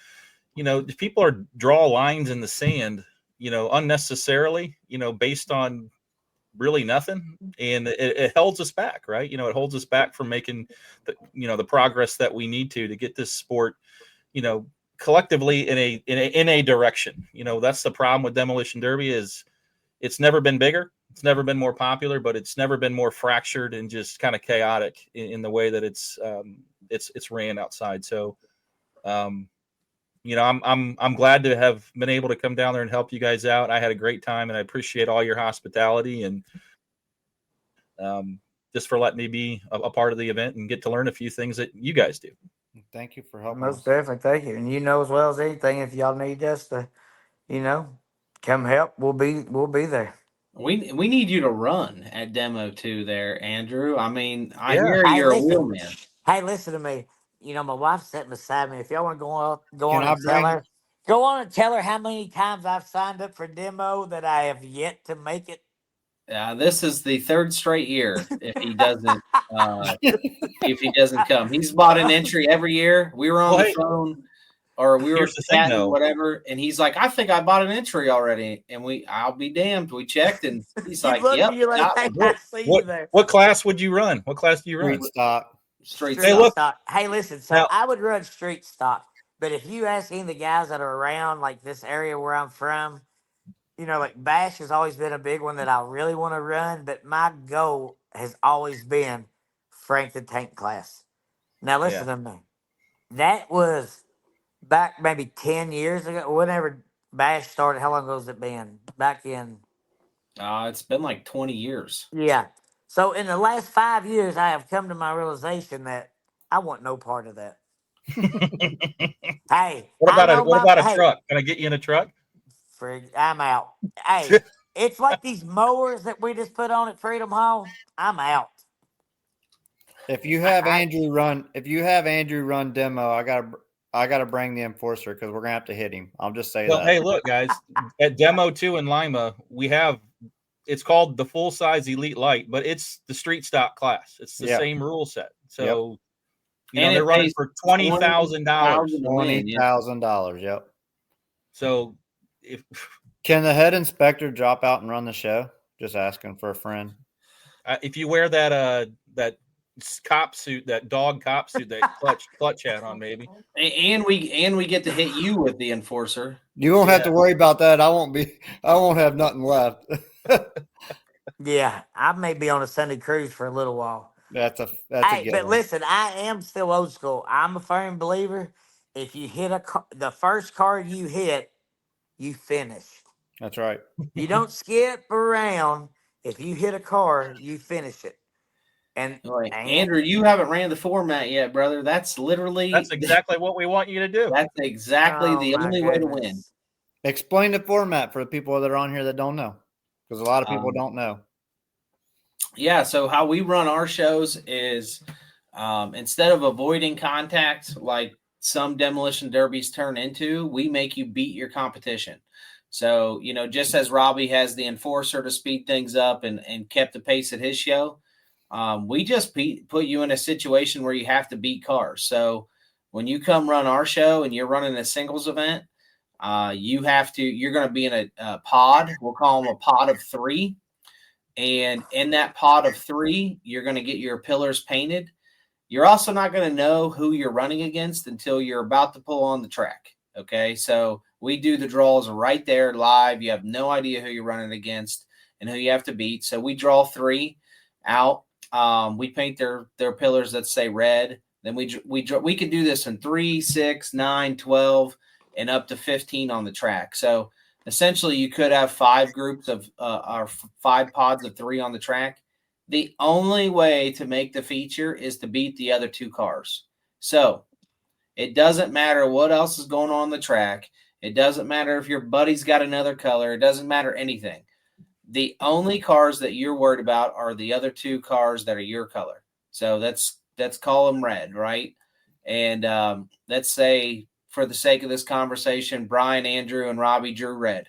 people draw lines in the sand, unnecessarily, based on really nothing. And it holds us back, right? It holds us back from making the progress that we need to get this sport, collectively in a direction. That's the problem with Demolition Derby is it's never been bigger. It's never been more popular, but it's never been more fractured and just kind of chaotic in the way that it's ran outside. So, I'm glad to have been able to come down there and help you guys out. I had a great time, and I appreciate all your hospitality and just for letting me be a part of the event and get to learn a few things that you guys do. Thank you for helping. Most definitely, thank you. And as well as anything, if y'all need us to, come help, we'll be there. We need you to run at Demo 2 there, Andrew. I mean, I hear you're a wheelman. Hey, listen to me. My wife's sitting beside me. If y'all want to go on and tell her how many times I've signed up for Demo that I have yet to make it. This is the third straight year if he doesn't come. He's bought an entry every year. We were on the phone or we were chatting, whatever, and he's like, I think I bought an entry already. And I'll be damned. We checked and he's like, yep. What class would you run? What class do you run? Street stock. Hey, listen, so I would run street stock. But if you ask any of the guys that are around like this area where I'm from, like Bash has always been a big one that I really want to run, but my goal has always been Frank the Tank class. Now listen to me. That was back maybe 10 years ago, whenever Bash started. How long ago has it been? Back in... it's been like 20 years. Yeah. So in the last 5 years, I have come to my realization that I want no part of that. Hey. What about a truck? Can I get you in a truck? I'm out. Hey, it's like these mowers that we just put on at Freedom Hall. I'm out. If you have Andrew run demo, I gotta bring the enforcer because we're gonna have to hit him. I'll just say that. Hey, look, guys, at Demo 2 in Lima, it's called the full size Elite Light, but it's the street stock class. It's the same rule set. So they're running for $20,000. $20,000. Yep. So if Can the head inspector drop out and run the show? Just asking for a friend. if you wear that cop suit, that dog cop suit, that clutch hat on, maybe. And we get to hit you with the enforcer. You won't have Yeah. to worry about that. I won't have nothing left. Yeah, I may be on a Sunday cruise for a little while. That's a Hey, good but one. listen, I am still old school. I'm a firm believer. If you hit the first card you hit, you finish. That's right. You don't skip around. If you hit a card, you finish it. And Andrew, you haven't ran the format yet, brother. That's exactly what we want you to do. That's exactly the my only way to win. goodness. Explain the format for the people that are on here that don't know, because a lot of people Um, don't know. Yeah, so how we run our shows is instead of avoiding contact like some demolition derbies turn into, we make you beat your competition. So, just as Robbie has the enforcer to speed things up and kept the pace at his show, we just put you in a situation where you have to beat cars. So when you come run our show and you're running a singles event, you're going to be in a pod. We'll call them a pod of 3. And in that pod of 3, you're going to get your pillars painted. You're also not going to know who you're running against until you're about to pull on the track. Okay. So we do the draws right there live. You have no idea who you're running against and who you have to beat. So we draw 3 out. We paint their pillars that say red. Then we can do this in 3, 6, 9, 12, and up to 15 on the track. So essentially, you could have 5 groups of or 5 pods of 3 on the track. The only way to make the feature is to beat the other 2 cars. So it doesn't matter what else is going on the track. It doesn't matter if your buddy's got another color. It doesn't matter anything. The only cars that you're worried about are the other 2 cars that are your color. So let's call them red, right? And let's say, for the sake of this conversation, Brian, Andrew, and Robbie drew red.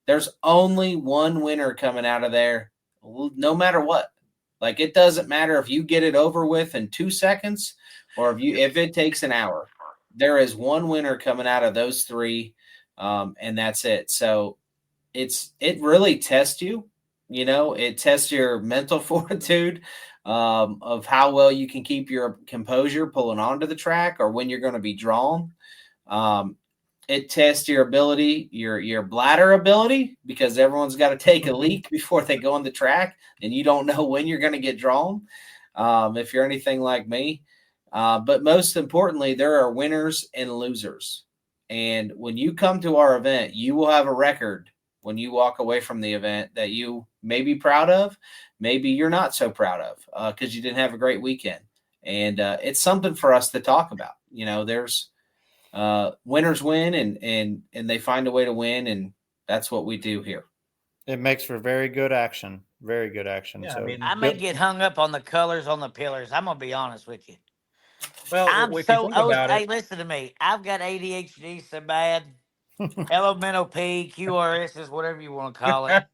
There's only one winner coming out of there, no matter what. Like, it doesn't matter if you get it over with in 2 seconds or if it takes an hour. There is one winner coming out of those 3, and that's it. So it really tests you. It tests your mental fortitude of how well you can keep your composure pulling onto the track or when you're going to be drawn. It tests your ability, your bladder ability, because everyone's got to take a leak before they go on the track, and you don't know when you're going to get drawn if you're anything like me. But most importantly, there are winners and losers. And when you come to our event, you will have a record when you walk away from the event that you may be proud of, maybe you're not so proud of because you didn't have a great weekend. And it's something for us to talk about. There's winners win and they find a way to win, and that's what we do here. It makes for very good action. Very good action. Yeah, so I may get hung up on the colors on the pillars. I'm gonna be honest with you. Well, I'm if you so think old. about Hey, it, listen to me. I've got ADHD so bad. Elemental P, QRS is whatever you want to call it.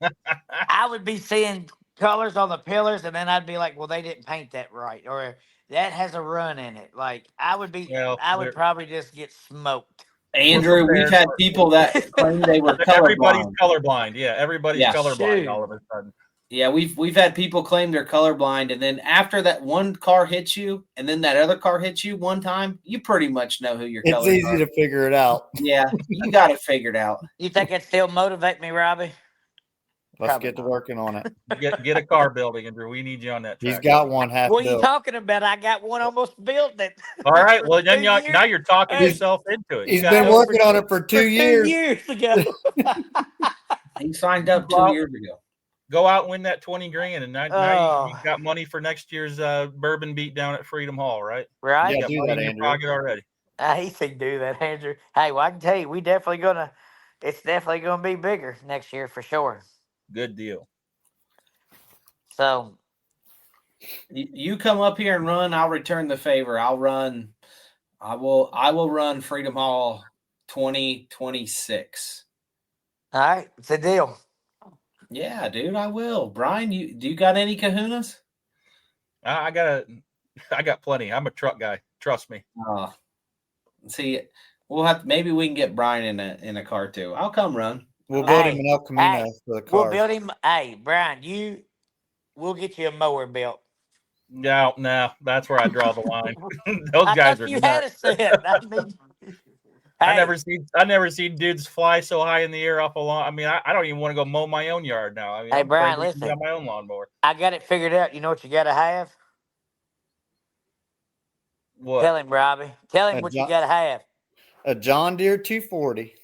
I would be seeing colors on the pillars, and then I'd be like, "Well, they didn't paint that right, or that has a run in it." Like I would be, well, I would probably just get smoked. Andrew, we've had people that claim they were everybody's colorblind. colorblind. Yeah, everybody's Yeah. colorblind Shoot. all of a sudden. Yeah, we've had people claim they're colorblind, and then after that one car hits you, and then that other car hits you one time, you pretty much know who your it's colors easy are. to figure it out. Yeah, you got it figured out. You think it'd still motivate me, Robbie? Let's Probably get to not. working on it. Get a car building, Andrew. We need you on that track. He's got one half What are you built. talking about? I got one almost built. That All right. Well, then 2 now years- you're talking Hey, yourself into it. You He's gotta been go working on it for 2 for years. 2 years ago. He signed up 2 Well, years ago. Go out and win that 20 grand, and now Oh. you got money for next year's Bourbon Beatdown at Freedom Hall, right? Right? You Yeah, got do money that, in your Andrew. pocket already. He said do that, Andrew. Hey, well, I can tell you, it's definitely gonna be bigger next year for sure. Good deal. So You come up here and run, I'll return the favor. I will run Freedom Hall 2026. all right, it's a deal. Yeah, dude, I will. Brian, do you got any kahunas? I got plenty. I'm a truck guy. Trust me. See, We'll have maybe we can get Brian in a car too. I'll come run. We'll I'll- build Hey, him an El Camino hey, for the we'll car. build him. Hey, Brian, we'll get you a mower built. No, that's where I draw the line. Those I guys thought are you had a nuts. set. I Hey, never seen dudes fly so high in the air off a lawn. I mean, I don't even want to go mow my own yard now. I mean, hey, I'm Brian, afraid to listen. get my own lawnmower. I got it figured out. You know what you got to have? What? Tell him, Robbie. Tell him A what you John- got to have. A John Deere 240.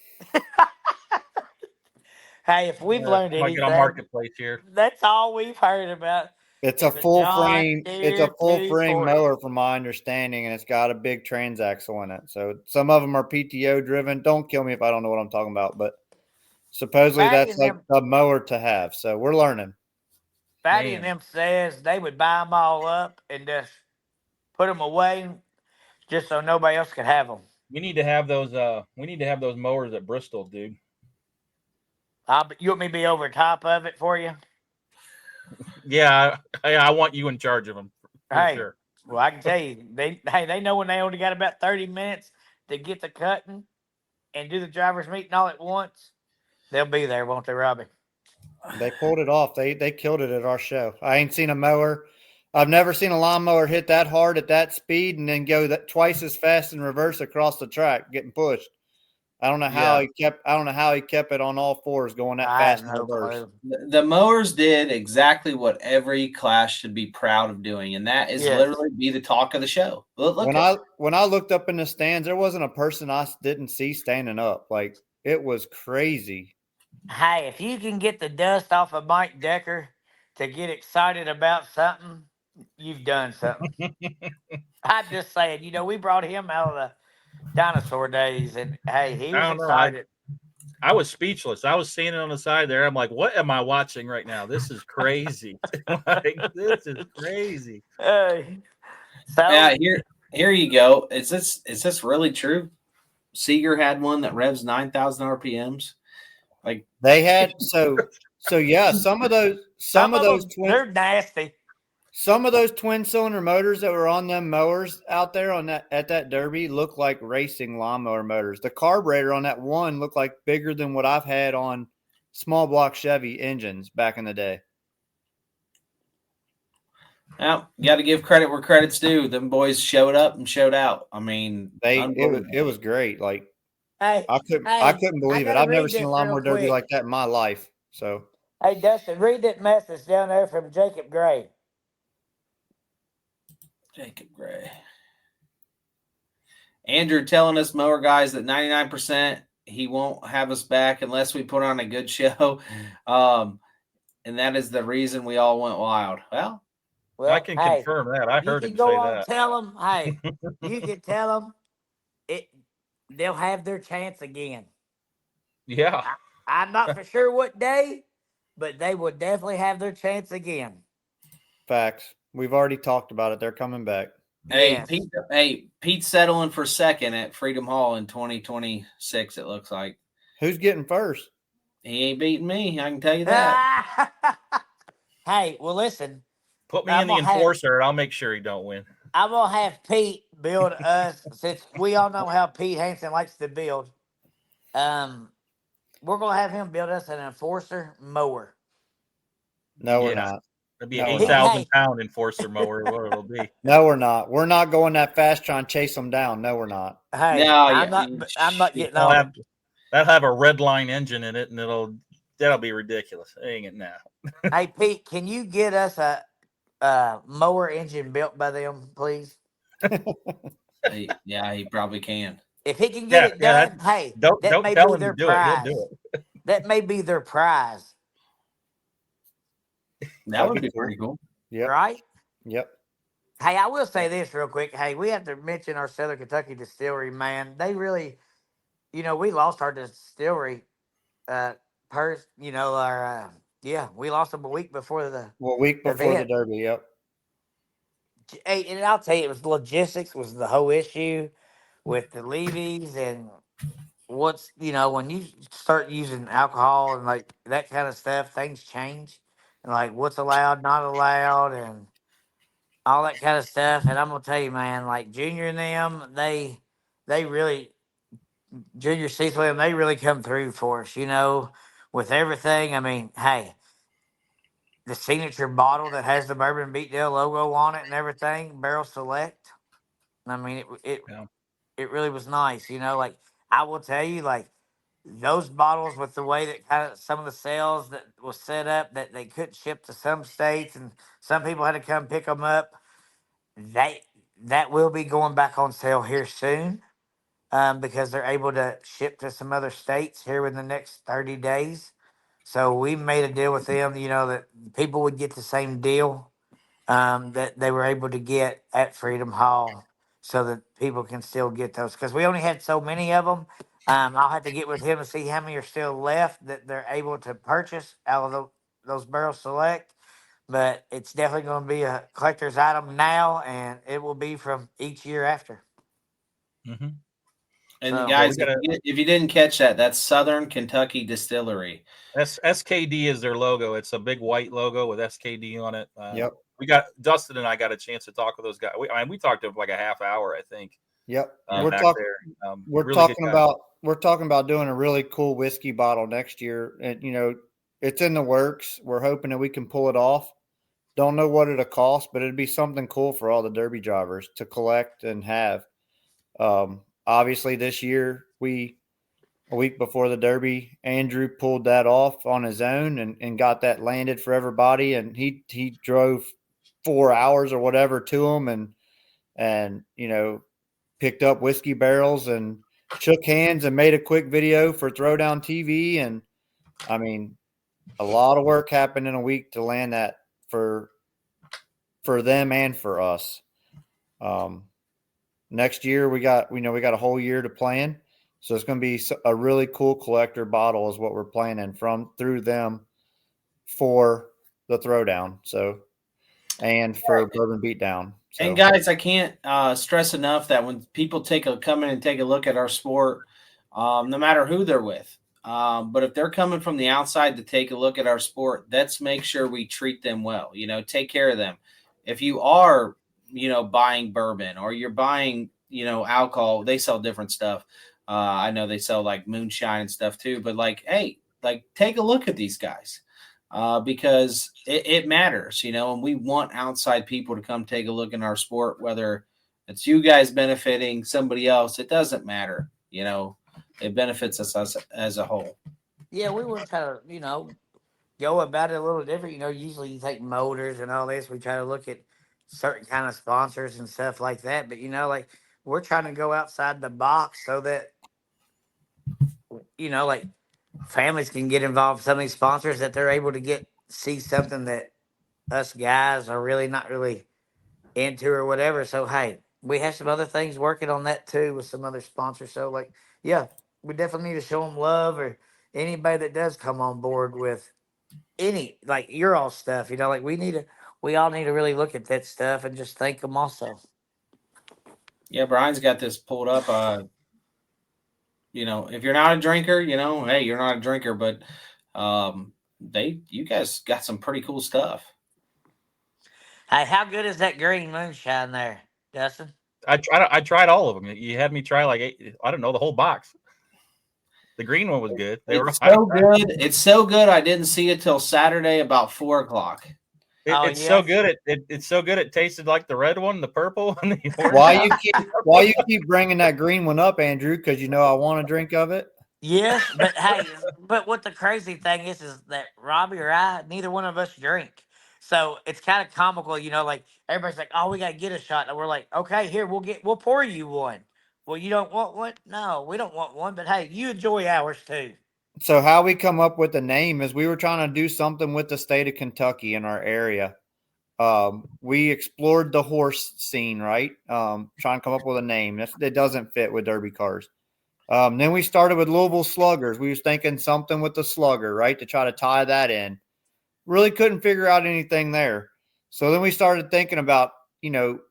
Hey, if we've learned Might get on anything, marketplace here. that's all we've heard about. It's is a full John frame. It's Deere a full frame 240. mower, from my understanding, and it's got a big transaxle in it. So some of them are PTO driven. Don't kill me if I don't know what I'm talking about, but supposedly Fatty that's and like them, a mower to have. So we're learning. Fatty and Man. them says they would buy them all up and just put them away, just so nobody else could have them. We need to have those. We need to have those mowers at Bristol, dude. You want me to be over top of it for you? Yeah, I want you in charge of them for Hey, sure. well, I can tell you, they know when they only got about 30 minutes to get the cutting and do the driver's meeting all at once. They'll be there, won't they, Robbie? They pulled it off. They killed it at our show. I ain't seen a mower. I've never seen a lawnmower hit that hard at that speed and then go that twice as fast in reverse across the track, getting pushed. I don't know how he kept. I don't know how he kept it on all fours going that I fast have in no reverse. clue. The mowers did exactly what every class should be proud of doing, and that is Yes. literally be the talk of the show. Look When I looked up in the stands, there wasn't a person I didn't see standing up. Like, it was crazy. Hey, if you can get the dust off of Mike Decker to get excited about something, you've done something. I'm just saying, we brought him out of the dinosaur days, and hey, he I was don't know. excited. I was speechless. I was standing on the side there. I'm like, what am I watching right now? This is crazy. Like, this is crazy. So Yeah, here you go. Is this really true? Seeger had one that revs 9,000 RPMs. Like They had so yeah. Some of those they're nasty. Some of those twin cylinder motors that were on them mowers out there at that derby look like racing lawnmower motors. The carburetor on that one looked like bigger than what I've had on small block Chevy engines back in the day. Now, got to give credit where credit's due. Them boys showed up and showed out. I mean, It was great. Like, Hey, I couldn't believe it. gotta I've never read seen a this lawnmower real derby quick. like that in my life. So Hey, Dustin, read that message down there from Jacob Gray. Jacob Gray. Andrew telling us mower guys that 99% he won't have us back unless we put on a good show. And that is the reason we all went wild. Well, I can confirm that. I heard him say that. Tell them, hey, you can tell them they'll have their chance again. Yeah. I'm not for sure what day, but they will definitely have their chance again. facts. We've already talked about it. They're coming back. hey, Yes. Pete's settling for second at Freedom Hall in 2026, it looks like. Who's getting first? He ain't beating me, I can tell you that. Hey, well, listen. Put me in the enforcer. I'll make sure he don't win. I'm going to have Pete build us, since we all know how Pete Hansen likes to build. We're going to have him build us an enforcer mower. No, we're not. It'll be No, an we're not. 8,000-pound enforcer mower. What it'll be. No, we're not. We're not going that fast trying to chase them down. No, we're not. Hey, No, I'm not getting on it. That'll have a red line engine in it, and that'll be ridiculous. Ain't it now? Hey, Pete, can you get us a mower engine built by them, please? Yeah, he probably can. If he can get it done, hey, don't may tell be him their to do prize. it. He'll do it. That may be their prize. That would be pretty cool. Yep. Right? Yep. Hey, I will say this real quick. Hey, we have to mention our Southern Kentucky distillery, man. They really, we lost our distillery. We lost them a week before the. Well, week before the derby. Yep. Hey, and I'll tell you, it was logistics was the whole issue with the levies and when you start using alcohol and like that kind of stuff, things change and like what's allowed, not allowed, and all that kind of stuff. And I'm gonna tell you, man, like Junior and them, they really Junior Cecil, they really come through for us, with everything. I mean, hey, the signature bottle that has the Bourbon Beatdown logo on it and everything, Barrel Select. I mean, Yeah. it really was nice, Like I will tell you, like those bottles with the way that kind of some of the sales that was set up that they couldn't ship to some states and some people had to come pick them up. They that will be going back on sale here soon, because they're able to ship to some other states here in the next 30 days. So we made a deal with them, that people would get the same deal, that they were able to get at Freedom Hall, so that people can still get those. Because we only had so many of them. I'll have to get with him and see how many are still left that they're able to purchase out of those Barrel Select. But it's definitely going to be a collector's item now, and it will be from each year after. Mm-hmm. And So- guys, Yeah, if you didn't catch that, that's Southern Kentucky Distillery. SKD is their logo. It's a big white logo with SKD on it. Yep. We got Dustin and I got a chance to talk with those guys. We talked to them like a half hour, I think. Yep. We're We're really talking about doing a really cool whiskey bottle next year, and it's in the works. We're hoping that we can pull it off. Don't know what it'll cost, but it'd be something cool for all the Derby drivers to collect and have. Obviously, this year a week before the Derby, Andrew pulled that off on his own and got that landed for everybody, and he drove 4 hours or whatever to them and picked up whiskey barrels and shook hands and made a quick video for Throwdown TV. And I mean, a lot of work happened in a week to land that for them and for us. Next year we got a whole year to plan. So it's going to be a really cool collector bottle is what we're planning through them for the Throwdown. So, and for Bourbon Beatdown. So. And guys, I can't stress enough that when people come in and take a look at our sport, no matter who they're with, but if they're coming from the outside to take a look at our sport, let's make sure we treat them well. Take care of them. If you are, buying bourbon or you're buying, alcohol, they sell different stuff. I know they sell like moonshine and stuff too, but hey, take a look at these guys. Because it matters, and we want outside people to come take a look in our sport, whether it's you guys benefiting somebody else, it doesn't matter. It benefits us as a whole. Yeah, we were trying to, go about it a little different. Usually you take motors and all this. We try to look at certain kind of sponsors and stuff like that. But, we're trying to go outside the box so that, families can get involved with some of these sponsors that they're able to see something that us guys are really not really into or whatever. So hey, we have some other things working on that too with some other sponsors. So yeah, we definitely need to show them love, or anybody that does come on board with any your all stuff. We all need to really look at that stuff and just thank them also. Yeah, Brian's got this pulled up. If you're not a drinker, hey, you're not a drinker, but you guys got some pretty cool stuff. Hey, how good is that green moonshine there, Dustin? I tried all of them. You had me try like 8, I don't know, the whole box. The green one was good. It's so good. It's so good. I didn't see it till Saturday about 4:00. It's so good. It's so good. It tasted like the red one, the purple, and the orange. Why you keep bringing that green one up, Andrew? Because I want a drink of it. Yes, but hey, but what the crazy thing is that Robbie or I, neither one of us drink. So it's kind of comical, everybody's like, "Oh, we gotta get a shot," and we're like, "Okay, here we'll pour you one." Well, you don't want one? No, we don't want one. But hey, you enjoy ours too. So how we come up with the name is we were trying to do something with the state of Kentucky in our area. We explored the horse scene, right? Trying to come up with a name that doesn't fit with Derby cars. Then we started with Louisville Sluggers. We was thinking something with the slugger, right, to try to tie that in. Really couldn't figure out anything there. So then we started thinking about,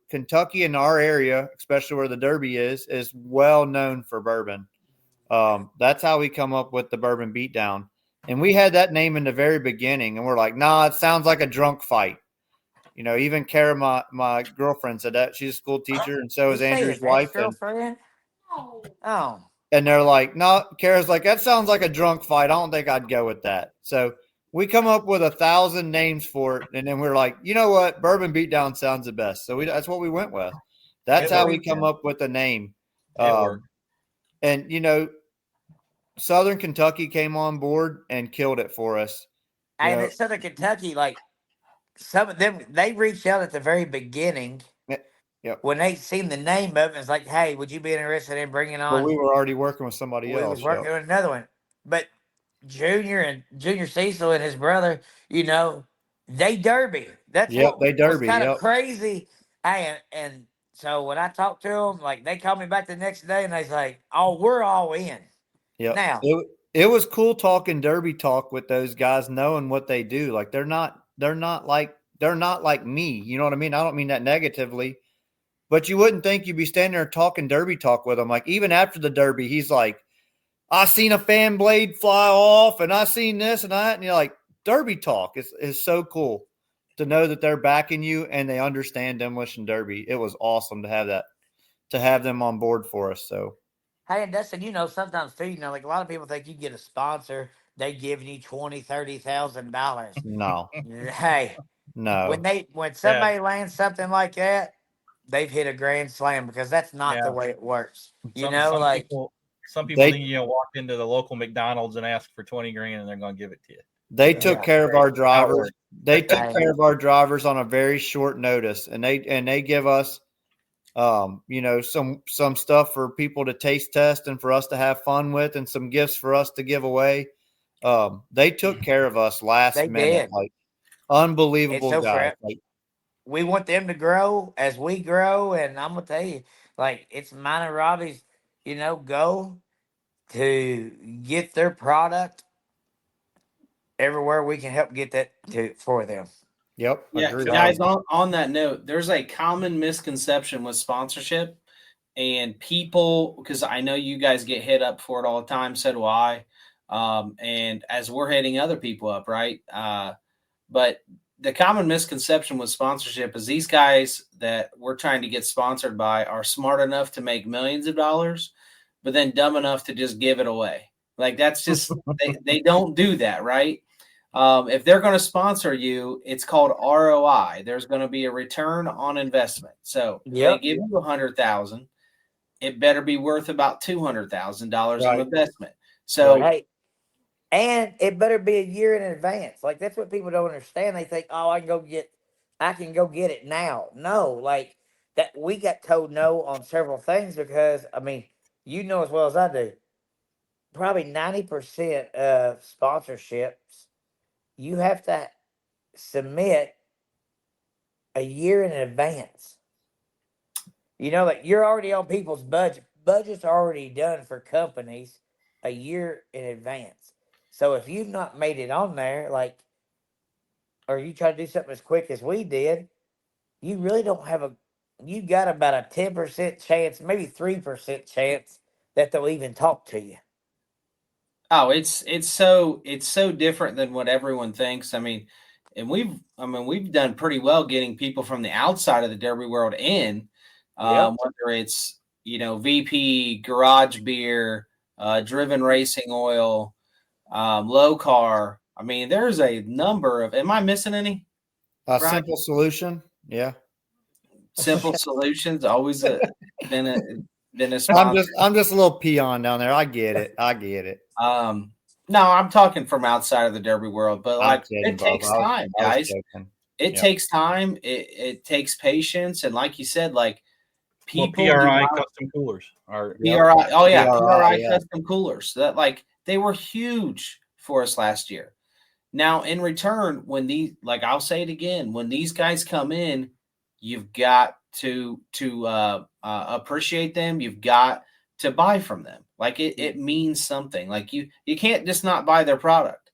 Kentucky in our area, especially where the Derby is well known for bourbon. That's how we come up with the Bourbon Beatdown. And we had that name in the very beginning, and we're like, nah, it sounds like a drunk fight. Even Kara, my girlfriend, said that. She's a school teacher, and so is Andrew's wife. Girlfriend? Oh. And they're like, no, Kara's like, that sounds like a drunk fight. I don't think I'd go with that. So we come up with 1,000 names for it. And then we're like, you know what? Bourbon Beatdown sounds the best. So that's what we went with. That's It how worked, we come up with the name. It worked. And, you know, Southern Kentucky came on board and killed it for us. You And know, in Southern Kentucky, like some of them, they reached out at the very beginning yep. when they seen the name of it. It's like, hey, would you be interested in bringing But on? we were already working with somebody We else. was working on another one, but Junior Cecil and his brother, you know, they derby. That's Yep, what they was derby. kind of Yep. crazy. And so when I talked to them, like they called me back the next day and they was like, "Oh, we're all in." Yep. Now, It was cool talking derby talk with those guys, knowing what they do. Like they're not like me. You know what I mean? I don't mean that negatively, but you wouldn't think you'd be standing there talking derby talk with them. Like even after the derby, he's like, I seen a fan blade fly off and I seen this and that. And you're like, derby talk is so cool to know that they're backing you and they understand demolition derby. It was awesome to have that, to have them on board for us. So hey, and Dustin, you know, sometimes too, you know, like a lot of people think you get a sponsor, they giving you $20,000, $30,000. no, Hey, no. when Yeah, somebody lands something like that, they've hit a grand slam because that's not the yeah. way it works. You Some know, some like people some people They think walk into the local McDonald's and ask for 20 grand and they're going to give it to you. They So took yeah, care of our how it drivers. works. They took hey, care of our drivers on a very short notice, and they give us, you know, some stuff for people to taste test and for us to have fun with, and some gifts for us to give away. They took care of us last they minute, did. like And unbelievable so guys. Like, we want them to grow as we grow. And I'm gonna tell you, like it's mine and Robbie's, you know, goal to get their product everywhere we can help get that to for them. yep, Yeah, agree. guys, on that note, there's a common misconception with sponsorship and people, because I know you guys get hit up for it all the time, so do I. And as we're hitting other people up, right? But the common misconception with sponsorship is these guys that we're trying to get sponsored by are smart enough to make millions of dollars, but then dumb enough to just give it away. Like that's just they don't do that, right? If they're going to sponsor you, it's called ROI. There's going to be a return on investment. So if they Yep. give you 100,000, it better be worth about $200,000 of Right. investment. So Hey, and it better be a year in advance. Like that's what people don't understand. They think, oh, I can go get it now. No, like that we got told no on several things because I mean, you know as well as I do, probably 90% of sponsorships you have to submit a year in advance. You know, like you're already on people's budget. Budget's already done for companies a year in advance. So if you've not made it on there, like, or you try to do something as quick as we did, you really don't have a. You got about a 10% chance, maybe 3% chance that they'll even talk to you. oh, it's so different than what everyone thinks. I mean, and we've done pretty well getting people from the outside of the derby world in, Yep. whether it's VP Garage Beer, Driven Racing Oil, Low Car. I mean, there's a number of. Am I missing any? A Brian? simple solution. Yeah. Simple Solutions always been a been a sponsor. I'm just a little peon down there. I get it. I get it. No, I'm talking from outside of the derby world, but I'm like kidding, it Bob. takes time, I was guys. joking. It Yeah. takes time. It takes patience, and like you said, like Well, people do PRI not custom coolers are Yep. PRI. Oh yeah, PRI yeah. custom coolers. That like they were huge for us last year. Now, in return, when these, like I'll say it again, when these guys come in, you've got to appreciate them. You've got to buy from them. Like it means something. Like you can't just not buy their product.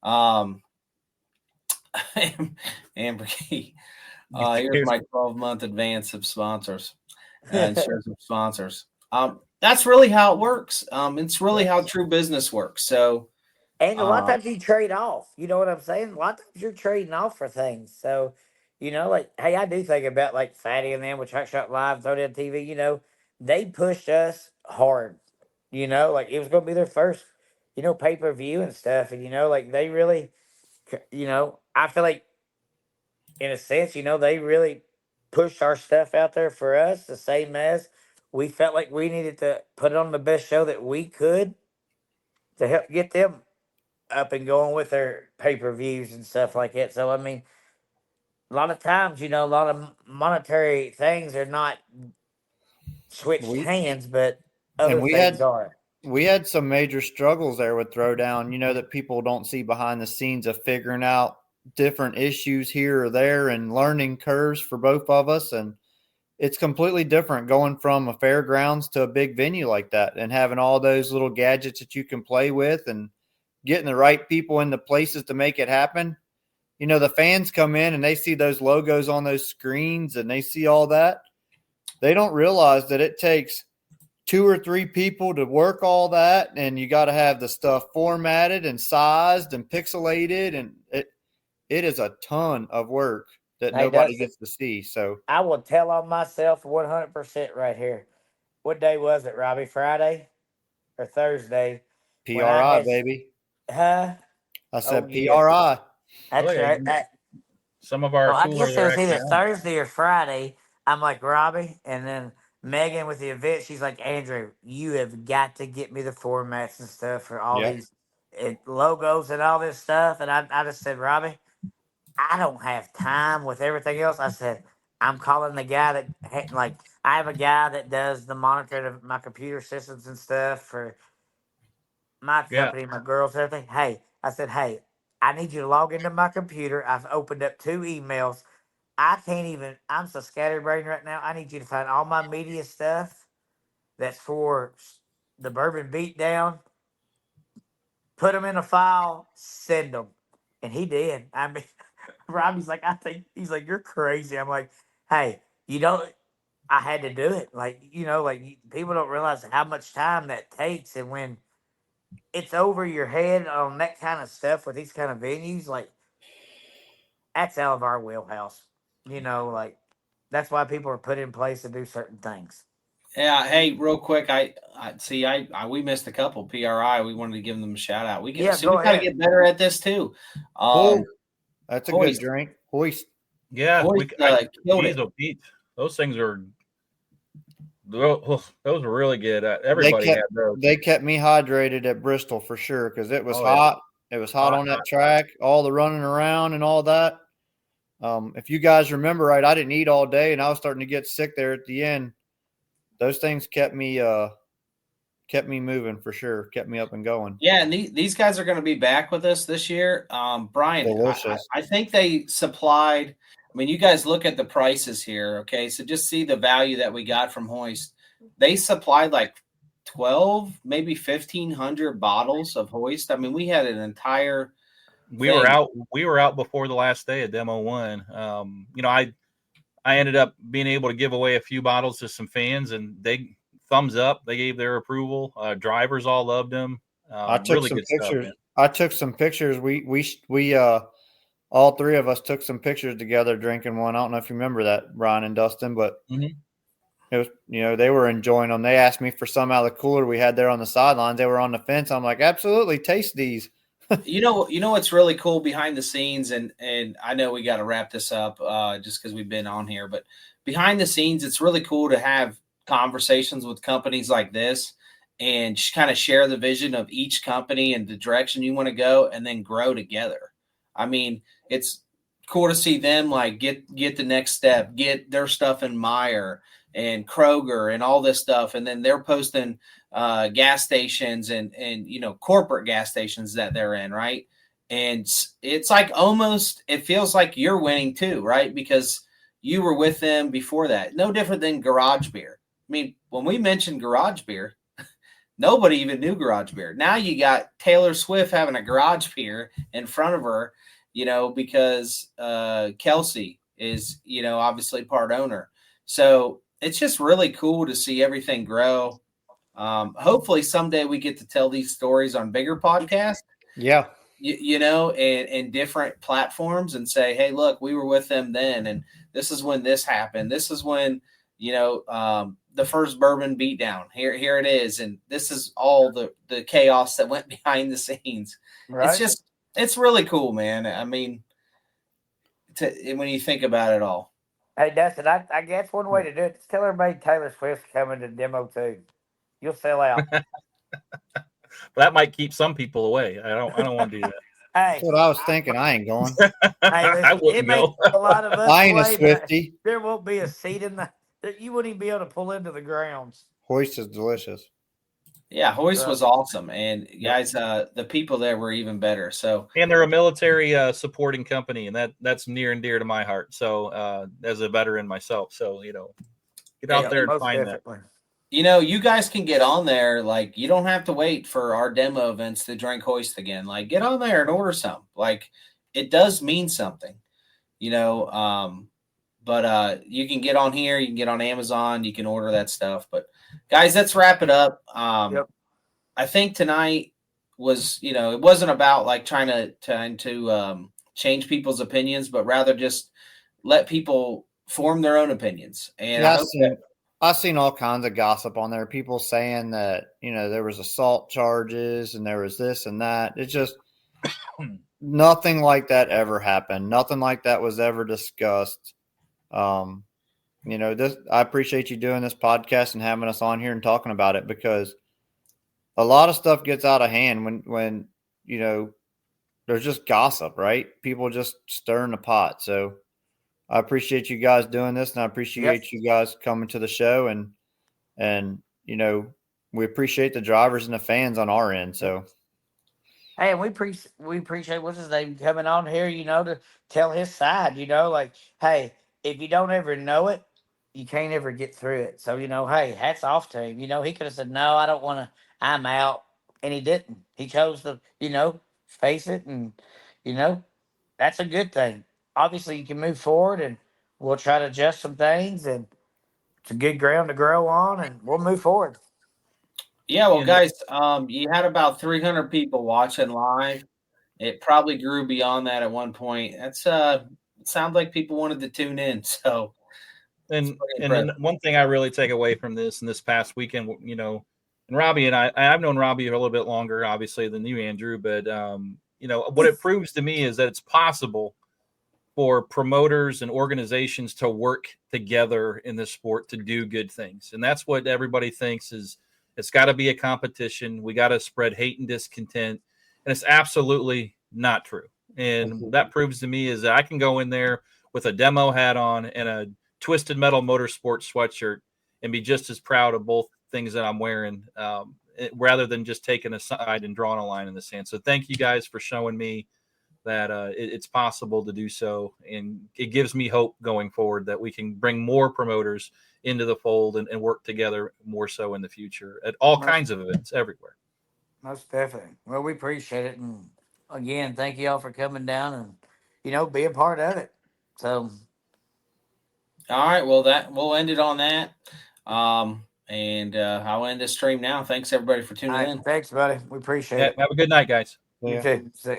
Amber Key, here's my 12-month advance of sponsors and shares of sponsors. That's really how it works. It's really how true business works. So. And a lot of times you trade off. You know what I'm saying? A lot of times you're trading off for things. So, you know, like, hey, I do think about like Fatty and them with Track Shot Live, Throw Down TV. You know, they pushed us hard. Like it was going to be their first, pay-per-view and stuff. And, like they really, I feel like in a sense, they really pushed our stuff out there for us, the same as we felt like we needed to put on the best show that we could to help get them up and going with their pay-per-views and stuff like that. So, I mean, a lot of times, a lot of monetary things are not switched We hands, but and other things are. we had some major struggles there with Throwdown, that people don't see behind the scenes of figuring out different issues here or there and learning curves for both of us. And it's completely different going from a fairgrounds to a big venue like that and having all those little gadgets that you can play with and getting the right people in the places to make it happen. The fans come in and they see those logos on those screens and they see all that. They don't realize that it takes 2 or 3 people to work all that, and you got to have the stuff formatted and sized and pixelated, and it is a ton of work that nobody gets to see. So I will tell on myself 100% right here. What day was it, Robbie? Friday or Thursday? PRI, baby. Huh? I said yeah. PRI. That's right. Some of our I coolers guess it are was either actually on. Thursday or Friday. I'm like, Robbie, and then Megan with the event, she's like, Andrew, you have got to get me the formats and stuff for all Yep. these logos and all this stuff. And I just said, Robbie, I don't have time with everything else. I said, I'm calling the guy that, like, I have a guy that does the monitoring of my computer systems and stuff for my company, my girls, everything. Hey, I said, hey, I need you to log into my computer. I've opened up 2 emails. I can't even, I'm so scatterbrained right now. I need you to find all my media stuff that's for the Bourbon Beatdown, put them in a file, send them. And he did. I mean, Robbie's like, he's like, you're crazy. I'm like, hey, I had to do it. Like, people don't realize how much time that takes. And when it's over your head on that kind of stuff with these kind of venues, like, that's out of our wheelhouse. Like, that's why people are put in place to do certain things. Yeah. Hey, real quick, I see. We missed a couple PRI. We wanted to give them a shout out. We got to get better at this too. That's a good drink. Hoist. Yeah, killed it. Pete. Those things are. Those were really good. Everybody had those. They kept me hydrated at Bristol for sure because it was hot. Yeah. It was hot on that track. All the running around and all that. If you guys remember right, I didn't eat all day and I was starting to get sick there at the end. Those things kept me moving for sure, kept me up and going. Yeah, and these guys are going to be back with us this year. Brian, I think they supplied. I mean, you guys look at the prices here, okay? So just see the value that we got from Hoist. They supplied like 12, maybe 1,500 bottles of Hoist. I mean, we had an entire. We were out before the last day of Demo 1. I ended up being able to give away a few bottles to some fans, and they thumbs up. They gave their approval. Drivers all loved them. I took some pictures. I took some pictures. We all 3 of us took some pictures together drinking one. I don't know if you remember that, Brian and Dustin, but it was, they were enjoying them. They asked me for some out of the cooler we had there on the sidelines. They were on the fence. I'm like, absolutely, taste these. You know what's really cool behind the scenes, and I know we got to wrap this up just because we've been on here, but behind the scenes, it's really cool to have conversations with companies like this and just kind of share the vision of each company and the direction you want to go, and then grow together. I mean, it's cool to see them like get the next step, get their stuff in Meijer and Kroger and all this stuff, and then they're posting gas stations and corporate gas stations that they're in, right? And it's like almost it feels like you're winning too, right? Because you were with them before that. No different than Garage Beer. I mean, when we mentioned Garage Beer, nobody even knew Garage Beer. Now you got Taylor Swift having a Garage Beer in front of her, because Kelsey is, obviously part owner. So it's just really cool to see everything grow. Hopefully someday we get to tell these stories on bigger podcasts. Yeah. And different platforms and say, hey, the the first Bourbon Beatdown. Here it is, and this is all the chaos that went behind the scenes. Right. It's really cool, man. I mean, when you think about it all. Hey, Dustin, I guess one way to do it is tell everybody Taylor Swift's coming to demo too. You'll sell out. That might keep some people away. I don't want to do that. Hey, That's what I was thinking. I ain't going. hey, I listen, it wouldn't may go. a lot of us I ain't a away, but Swifty. there won't be a seat in the. You wouldn't even be able to pull into the grounds. Hoist is delicious. Yeah, Hoist So- was awesome, and guys, the people there were even better. So, And they're a military supporting company, and that's near and dear to my heart. So, as a veteran myself, so get out there and most find definitely. you guys can get on there. Like, you don't have to wait for our demo events to drink Hoist again. Like, get on there and order some. Like, it does mean something, But you can get on here. You can get on Amazon. You can order that stuff. But guys, let's wrap it up. Yep. I think tonight was, it wasn't about like trying to change people's opinions, but rather just let people form their own opinions. And I Yeah, hope I've seen all kinds of gossip on there. People saying that, there was assault charges and there was this and that. It's just nothing like that ever happened. Nothing like that was ever discussed. I appreciate you doing this podcast and having us on here and talking about it, because a lot of stuff gets out of hand when there's just gossip, right? People just stirring the pot. So I appreciate you guys doing this, and I appreciate you guys coming to the show, and we appreciate the drivers and the fans on our end. So Hey, and we appreciate what's his name coming on here, to tell his side, like, hey, if you don't ever know it, you can't ever get through it. So, hey, hats off to him. He could have said, no, I don't want to, I'm out. And he didn't. He chose to, face it. And, that's a good thing. Obviously, you can move forward, and we'll try to adjust some things, and it's a good ground to grow on, and we'll move forward. Yeah, well, guys, you had about 300 people watching live. It probably grew beyond that at one point. That's it sounds like people wanted to tune in. So, And then one thing I really take away from this past weekend, and Robbie and I've known Robbie a little bit longer, obviously, than you, Andrew, but what it proves to me is that it's possible for promoters and organizations to work together in this sport to do good things. And that's what everybody thinks is it's got to be a competition. We got to spread hate and discontent. And it's absolutely not true. And that proves to me is that I can go in there with a demo hat on and a Twisted Metal Motorsports sweatshirt and be just as proud of both things that I'm wearing, rather than just taking a side and drawing a line in the sand. So thank you guys for showing me that it's possible to do so. And it gives me hope going forward that we can bring more promoters into the fold and work together more so in the future at all kinds of events everywhere. Most definitely. Well, we appreciate it. And again, thank you all for coming down and, be a part of it. So, all right, well, we'll end it on that. And I'll end this stream now. Thanks everybody for tuning in. thanks, buddy. We appreciate it. Have a good night, guys. You too. See ya.